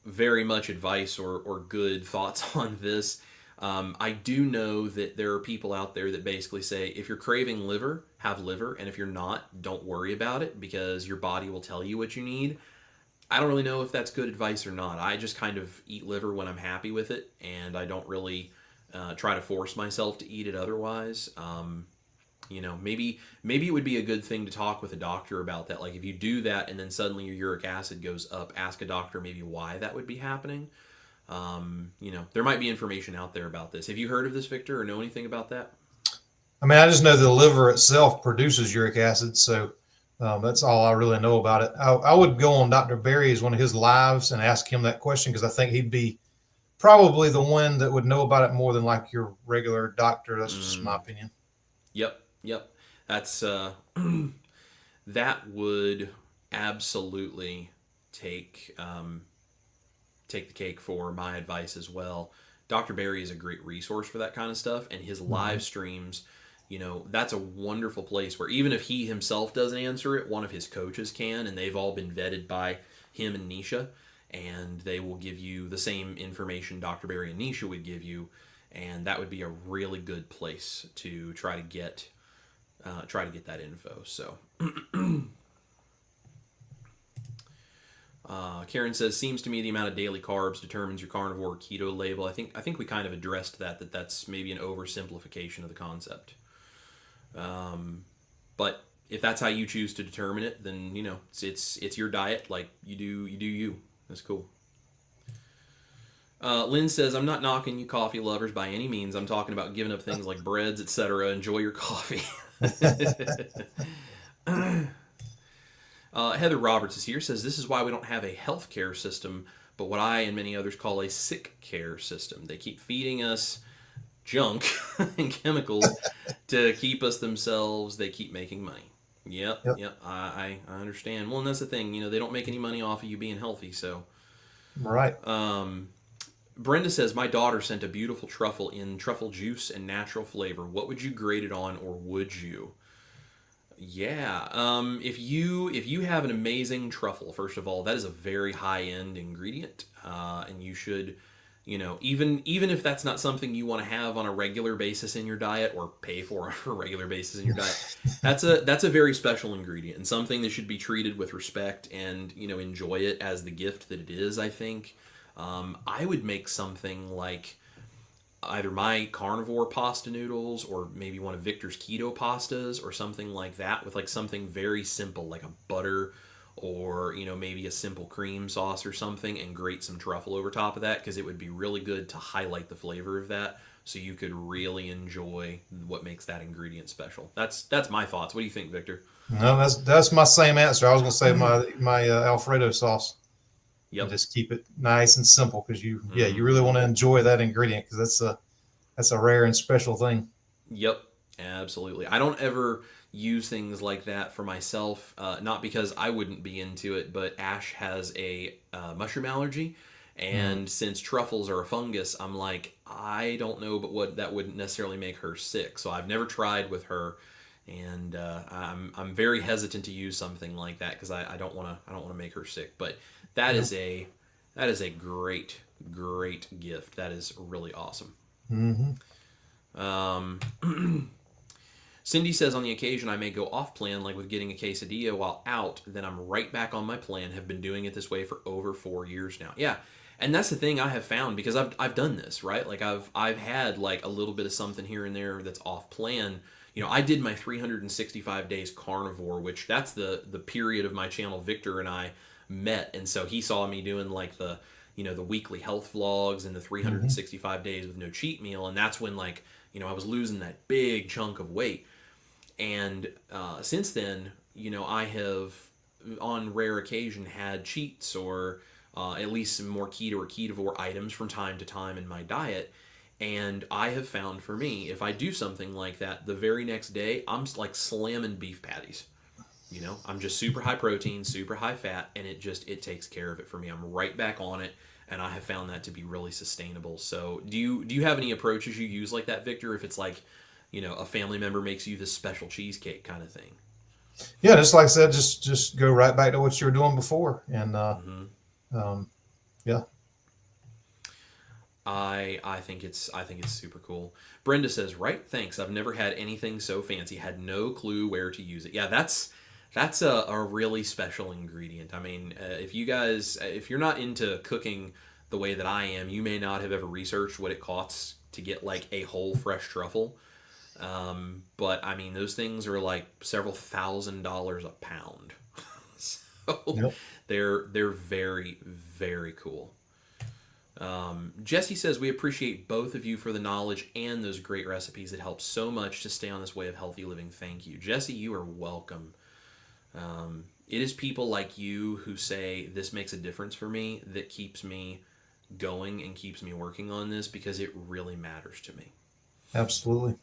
very much advice or good thoughts on this. I do know that there are people out there that basically say, if you're craving liver, have liver. And if you're not, don't worry about it because your body will tell you what you need. I don't really know if that's good advice or not. I just kind of eat liver when I'm happy with it. And I don't really try to force myself to eat it otherwise. Maybe it would be a good thing to talk with a doctor about that. Like if you do that and then suddenly your uric acid goes up, ask a doctor maybe why that would be happening. There might be information out there about this. Have you heard of this, Victor, or know anything about that? I mean, I just know the liver itself produces uric acid, so that's all I really know about it. I would go on Dr. Berry's one of his lives and ask him that question because I think he'd be probably the one that would know about it more than like your regular doctor. That's just my opinion. Yep. That's that would absolutely take the cake for my advice as well. Dr. Berry is a great resource for that kind of stuff, and his live streams, that's a wonderful place where even if he himself doesn't answer it, one of his coaches can, and they've all been vetted by him and Nisha, and they will give you the same information Dr. Berry and Nisha would give you, and that would be a really good place to try to get that info. So Karen says, seems to me the amount of daily carbs determines your carnivore or keto label. I think we kind of addressed that's maybe an oversimplification of the concept. But if that's how you choose to determine it, then it's your diet. Like you do you. That's cool. Lynn says, I'm not knocking you coffee lovers by any means. I'm talking about giving up things like breads, etc. Enjoy your coffee. Heather Roberts is here, says, this is why we don't have a healthcare system, but what I and many others call a sick care system. They keep feeding us junk and chemicals to keep us themselves. They keep making money. Yep. I understand. Well, and that's the thing, they don't make any money off of you being healthy, so. Right. Brenda says, my daughter sent a beautiful truffle in truffle juice and natural flavor. What would you grade it on, or would you? Yeah. If you have an amazing truffle, first of all, that is a very high-end ingredient, and you should, even if that's not something you want to have on a regular basis in your diet or pay for on a regular basis in your diet, that's a very special ingredient and something that should be treated with respect and, enjoy it as the gift that it is, I think. I would make something like either my carnivore pasta noodles or maybe one of Victor's keto pastas or something like that with like something very simple like a butter or maybe a simple cream sauce or something, and grate some truffle over top of that, because it would be really good to highlight the flavor of that so you could really enjoy what makes that ingredient special. That's my thoughts. What do you think, Victor? No, that's my same answer. I was going to say my Alfredo sauce. Yep. And just keep it nice and simple, because you really want to enjoy that ingredient, because that's a rare and special thing. Yep, absolutely. I don't ever use things like that for myself, not because I wouldn't be into it, but Ash has a mushroom allergy, and since truffles are a fungus, I'm like, I don't know, but what that wouldn't necessarily make her sick. So I've never tried with her, and I'm very hesitant to use something like that because I don't want to make her sick. But that is a great gift. That is really awesome. Cindy says, on the occasion I may go off plan, like with getting a quesadilla while out, then I'm right back on my plan. Have been doing it this way for over 4 years now. Yeah, and that's the thing I have found, because I've done this, right? Like I've had like a little bit of something here and there that's off plan. I did my 365 days carnivore, which that's the period of my channel Victor and I met, and so he saw me doing like the weekly health vlogs and the 365 days with no cheat meal, and that's when like I was losing that big chunk of weight. And since then, I have on rare occasion had cheats or at least some more keto or ketovore items from time to time in my diet. And I have found for me, if I do something like that, the very next day, I'm like slamming beef patties. I'm just super high protein, super high fat, and it takes care of it for me. I'm right back on it, and I have found that to be really sustainable. So do you have any approaches you use like that, Victor, if it's like, a family member makes you this special cheesecake kind of thing? Yeah, just like I said, just go right back to what you were doing before. And yeah. I think it's super cool. Brenda says, right, thanks. I've never had anything so fancy. Had no clue where to use it. Yeah, that's a really special ingredient. I mean, if you're not into cooking the way that I am, you may not have ever researched what it costs to get like a whole fresh truffle. But I mean, those things are like several $1,000s a pound. So yep. They're very, very cool. Jesse says, we appreciate both of you for the knowledge and those great recipes. It helps so much to stay on this way of healthy living. Thank you. Jesse, you are welcome. It is people like you who say this makes a difference for me that keeps me going and keeps me working on this, because it really matters to me. Absolutely.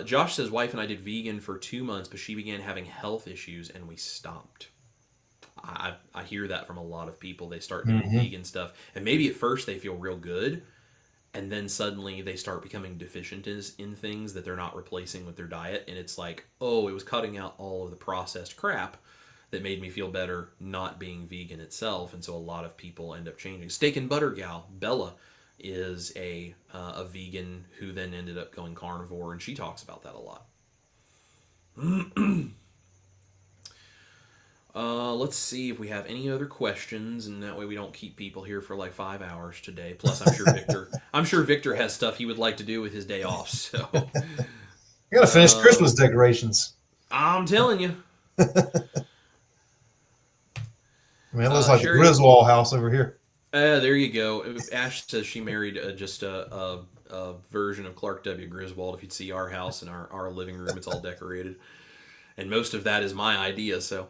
Josh says, wife and I did vegan for 2 months, but she began having health issues and we stopped. I hear that from a lot of people. They start doing vegan stuff, and maybe at first they feel real good, and then suddenly they start becoming deficient in things that they're not replacing with their diet, and it's like, oh, it was cutting out all of the processed crap that made me feel better, not being vegan itself. And so a lot of people end up changing. Steak and Butter gal Bella is a vegan who then ended up going carnivore, and she talks about that a lot. Let's see if we have any other questions, and that way we don't keep people here for like 5 hours today. Plus, I'm sure Victor has stuff he would like to do with his day off. So, You got to finish Christmas decorations. I'm telling you. I mean, it looks like the Griswold house over here. There you go. Ash says she married just a version of Clark W. Griswold. If you'd see our house and our living room, it's all decorated. And most of that is my idea. So,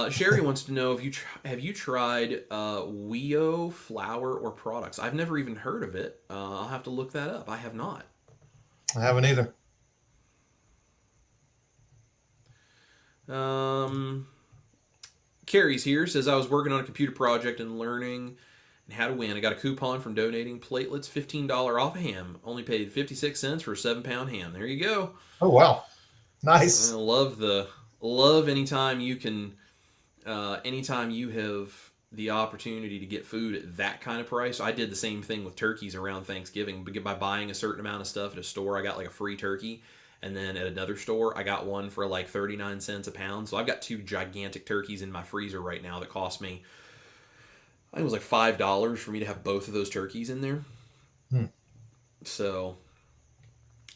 Sherry wants to know, have you tried Weo flour or products? I've never even heard of it. I'll have to look that up. I have not. I haven't either. Carrie's here, says I was working on a computer project and learning how to win. I got a coupon from donating platelets, $15 off a ham. Only paid 56 cents for a 7-pound ham. There you go. Oh, wow. Nice. I love anytime you can, anytime you have the opportunity to get food at that kind of price. I did the same thing with turkeys around Thanksgiving. By buying a certain amount of stuff at a store, I got like a free turkey. And then at another store, I got one for like 39 cents a pound. So I've got 2 gigantic turkeys in my freezer right now that cost me, I think it was like $5 for me to have both of those turkeys in there. So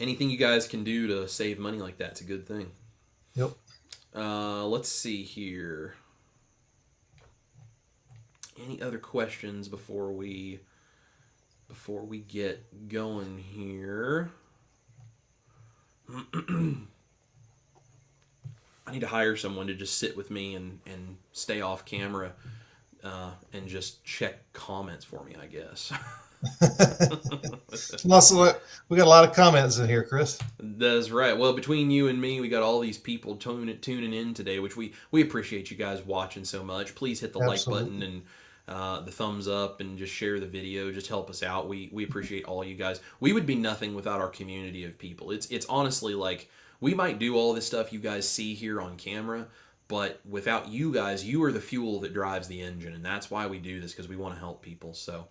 anything you guys can do to save money like that's a good thing. Yep. Let's see here. Any other questions before we get going here? I need to hire someone to just sit with me and stay off camera and just check comments for me, I guess. We got a lot of comments in here, Chris. That's right. Well, between you and me, we got all these people tuning in today, which we appreciate you guys watching so much. Please hit the like button and the thumbs up and just share the video. Just help us out. We appreciate all you guys. We would be nothing without our community of people. It's honestly like we might do all this stuff you guys see here on camera, but without you guys, you are the fuel that drives the engine, and that's why we do this, because we want to help people. So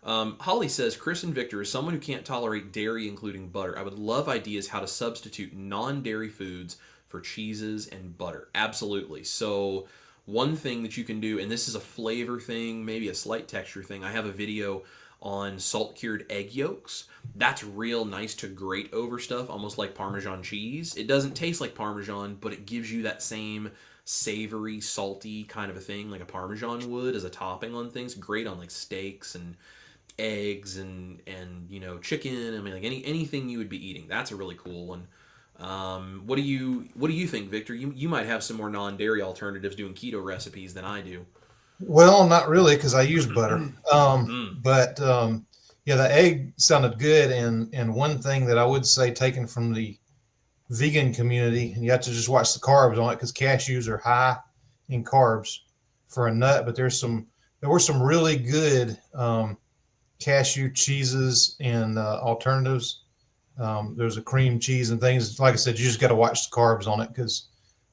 Holly says, Chris and Victor, as someone who can't tolerate dairy, including butter, I would love ideas how to substitute non-dairy foods for cheeses and butter. Absolutely. So one thing that you can do, and this is a flavor thing, maybe a slight texture thing. I have a video on salt-cured egg yolks. That's real nice to grate over stuff, almost like Parmesan cheese. It doesn't taste like Parmesan, but it gives you that same savory, salty kind of a thing like a Parmesan would as a topping on things. Great on like steaks and eggs and chicken. I mean, like anything you would be eating. That's a really cool one. What do you think, Victor? You might have some more non-dairy alternatives doing keto recipes than I do. Well, not really, because I use butter. But yeah, the egg sounded good. And one thing that I would say, taken from the vegan community, and you have to just watch the carbs on it, because cashews are high in carbs for a nut. But there were some really good cashew cheeses and alternatives. There's a cream cheese and things. Like I said, you just got to watch the carbs on it, because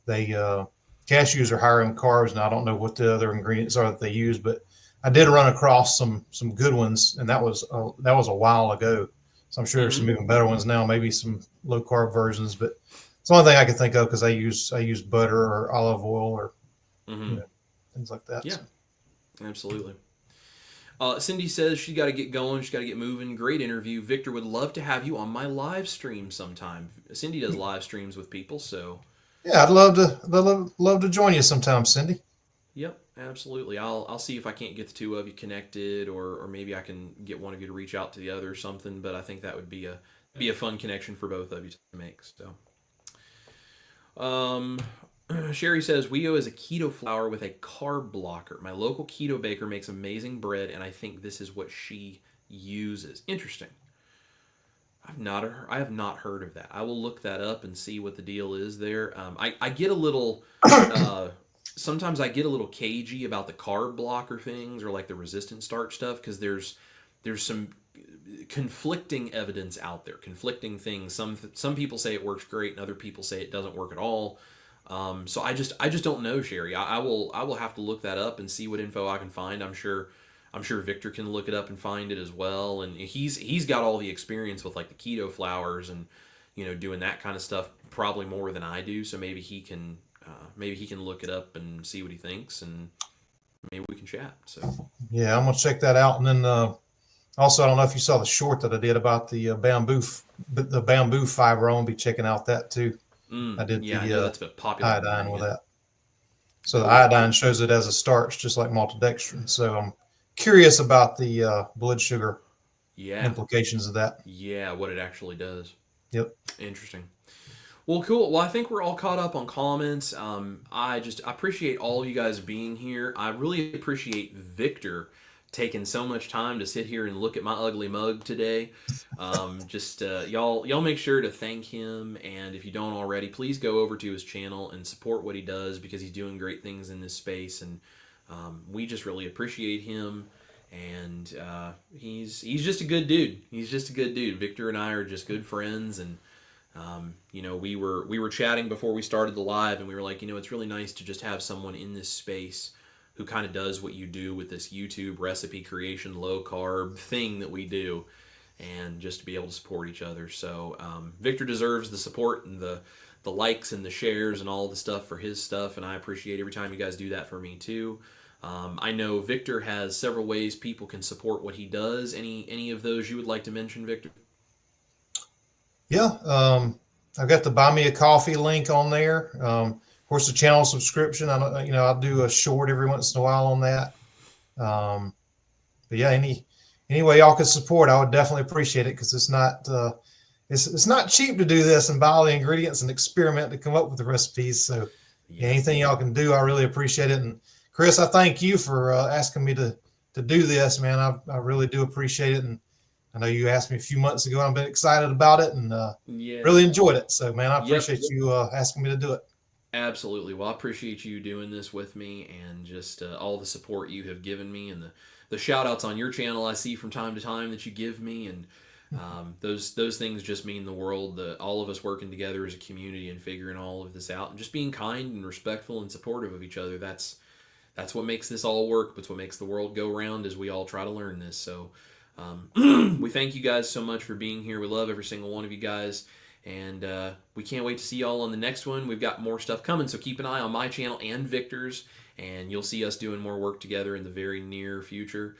cashews are higher in carbs, and I don't know what the other ingredients are that they use, but I did run across some good ones, and that was a while ago. So I'm sure there's some even better ones now, maybe some low carb versions, but it's the only thing I can think of, because I use butter or olive oil or things like that. Yeah, so. Absolutely. Cindy says she's got to get going. She's got to get moving. Great interview. Victor, would love to have you on my live stream sometime. Cindy does live streams with people, so. Yeah, I'd love to join you sometime, Cindy. Yep, absolutely. I'll see if I can't get the two of you connected, or maybe I can get one of you to reach out to the other or something. But I think that would be a fun connection for both of you to make. So, Sherry says, Weo is a keto flour with a carb blocker. My local keto baker makes amazing bread, and I think this is what she uses. Interesting. I have not heard of that. I will look that up and see what the deal is there. I get a little, sometimes I get a little cagey about the carb blocker things, or like the resistant starch stuff, because there's some conflicting evidence out there, conflicting things. Some people say it works great, and other people say it doesn't work at all. So I just don't know, Sherry. I will have to look that up and see what info I can find. I'm sure Victor can look it up and find it as well. And he's got all the experience with like the keto flours and doing that kind of stuff probably more than I do. So maybe he can maybe he can look it up and see what he thinks, and maybe we can chat. So Yeah, I'm gonna check that out. And then also, I don't know if you saw the short that I did about the bamboo fiber. I'm gonna be checking out that too. I did yeah, I the know that's been popular. iodine with that. So the Cool. iodine shows it as a starch, just like maltodextrin. So I'm curious about the blood sugar implications of that. Yeah, what it actually does. Yep. Interesting. Well, cool. Well, I think we're all caught up on comments. I appreciate all of you guys being here. I really appreciate Victor taking so much time to sit here and look at my ugly mug today. Y'all make sure to thank him, and if you don't already, please go over to his channel and support what he does, because he's doing great things in this space, and we just really appreciate him. And he's just a good dude. He's just a good dude. Victor and I are just good friends, and we were chatting before we started the live, and we were like, it's really nice to just have someone in this space who kind of does what you do with this YouTube recipe creation, low carb thing that we do, and just to be able to support each other. So Victor deserves the support and the likes and the shares and all the stuff for his stuff, and I appreciate every time you guys do that for me too. I know Victor has several ways people can support what he does. Any of those you would like to mention, Victor? Yeah, I've got the Buy Me a Coffee link on there. Of course, the channel subscription. I'll do a short every once in a while on that. But yeah, any way y'all could support, I would definitely appreciate it, because it's not cheap to do this and buy all the ingredients and experiment to come up with the recipes. So anything y'all can do, I really appreciate it. And Chris, I thank you for asking me to do this, man. I really do appreciate it. And I know you asked me a few months ago. I've been excited about it and really enjoyed it. So, man, I appreciate you asking me to do it. Absolutely. Well, I appreciate you doing this with me, and just all the support you have given me, and the shout outs on your channel I see from time to time that you give me. And those things just mean the world. All of us working together as a community and figuring all of this out, and just being kind and respectful and supportive of each other. That's what makes this all work. That's what makes the world go round, as we all try to learn this. So we thank you guys so much for being here. We love every single one of you guys, and we can't wait to see y'all on the next one. We've got more stuff coming, so keep an eye on my channel and Victor's, and you'll see us doing more work together in the very near future.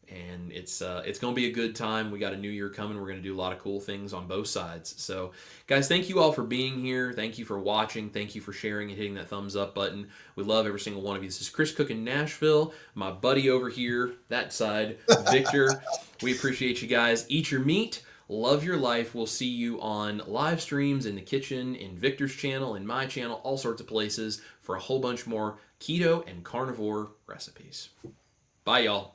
And it's going to be a good time. We got a new year coming. We're going to do a lot of cool things on both sides. So, guys, thank you all for being here. Thank you for watching. Thank you for sharing and hitting that thumbs up button. We love every single one of you. This is Chris Cooking Nashville. My buddy over here, that side, Victor. We appreciate you guys. Eat your meat. Love your life. We'll see you on live streams, in the kitchen, in Victor's channel, in my channel, all sorts of places for a whole bunch more keto and carnivore recipes. Bye, y'all.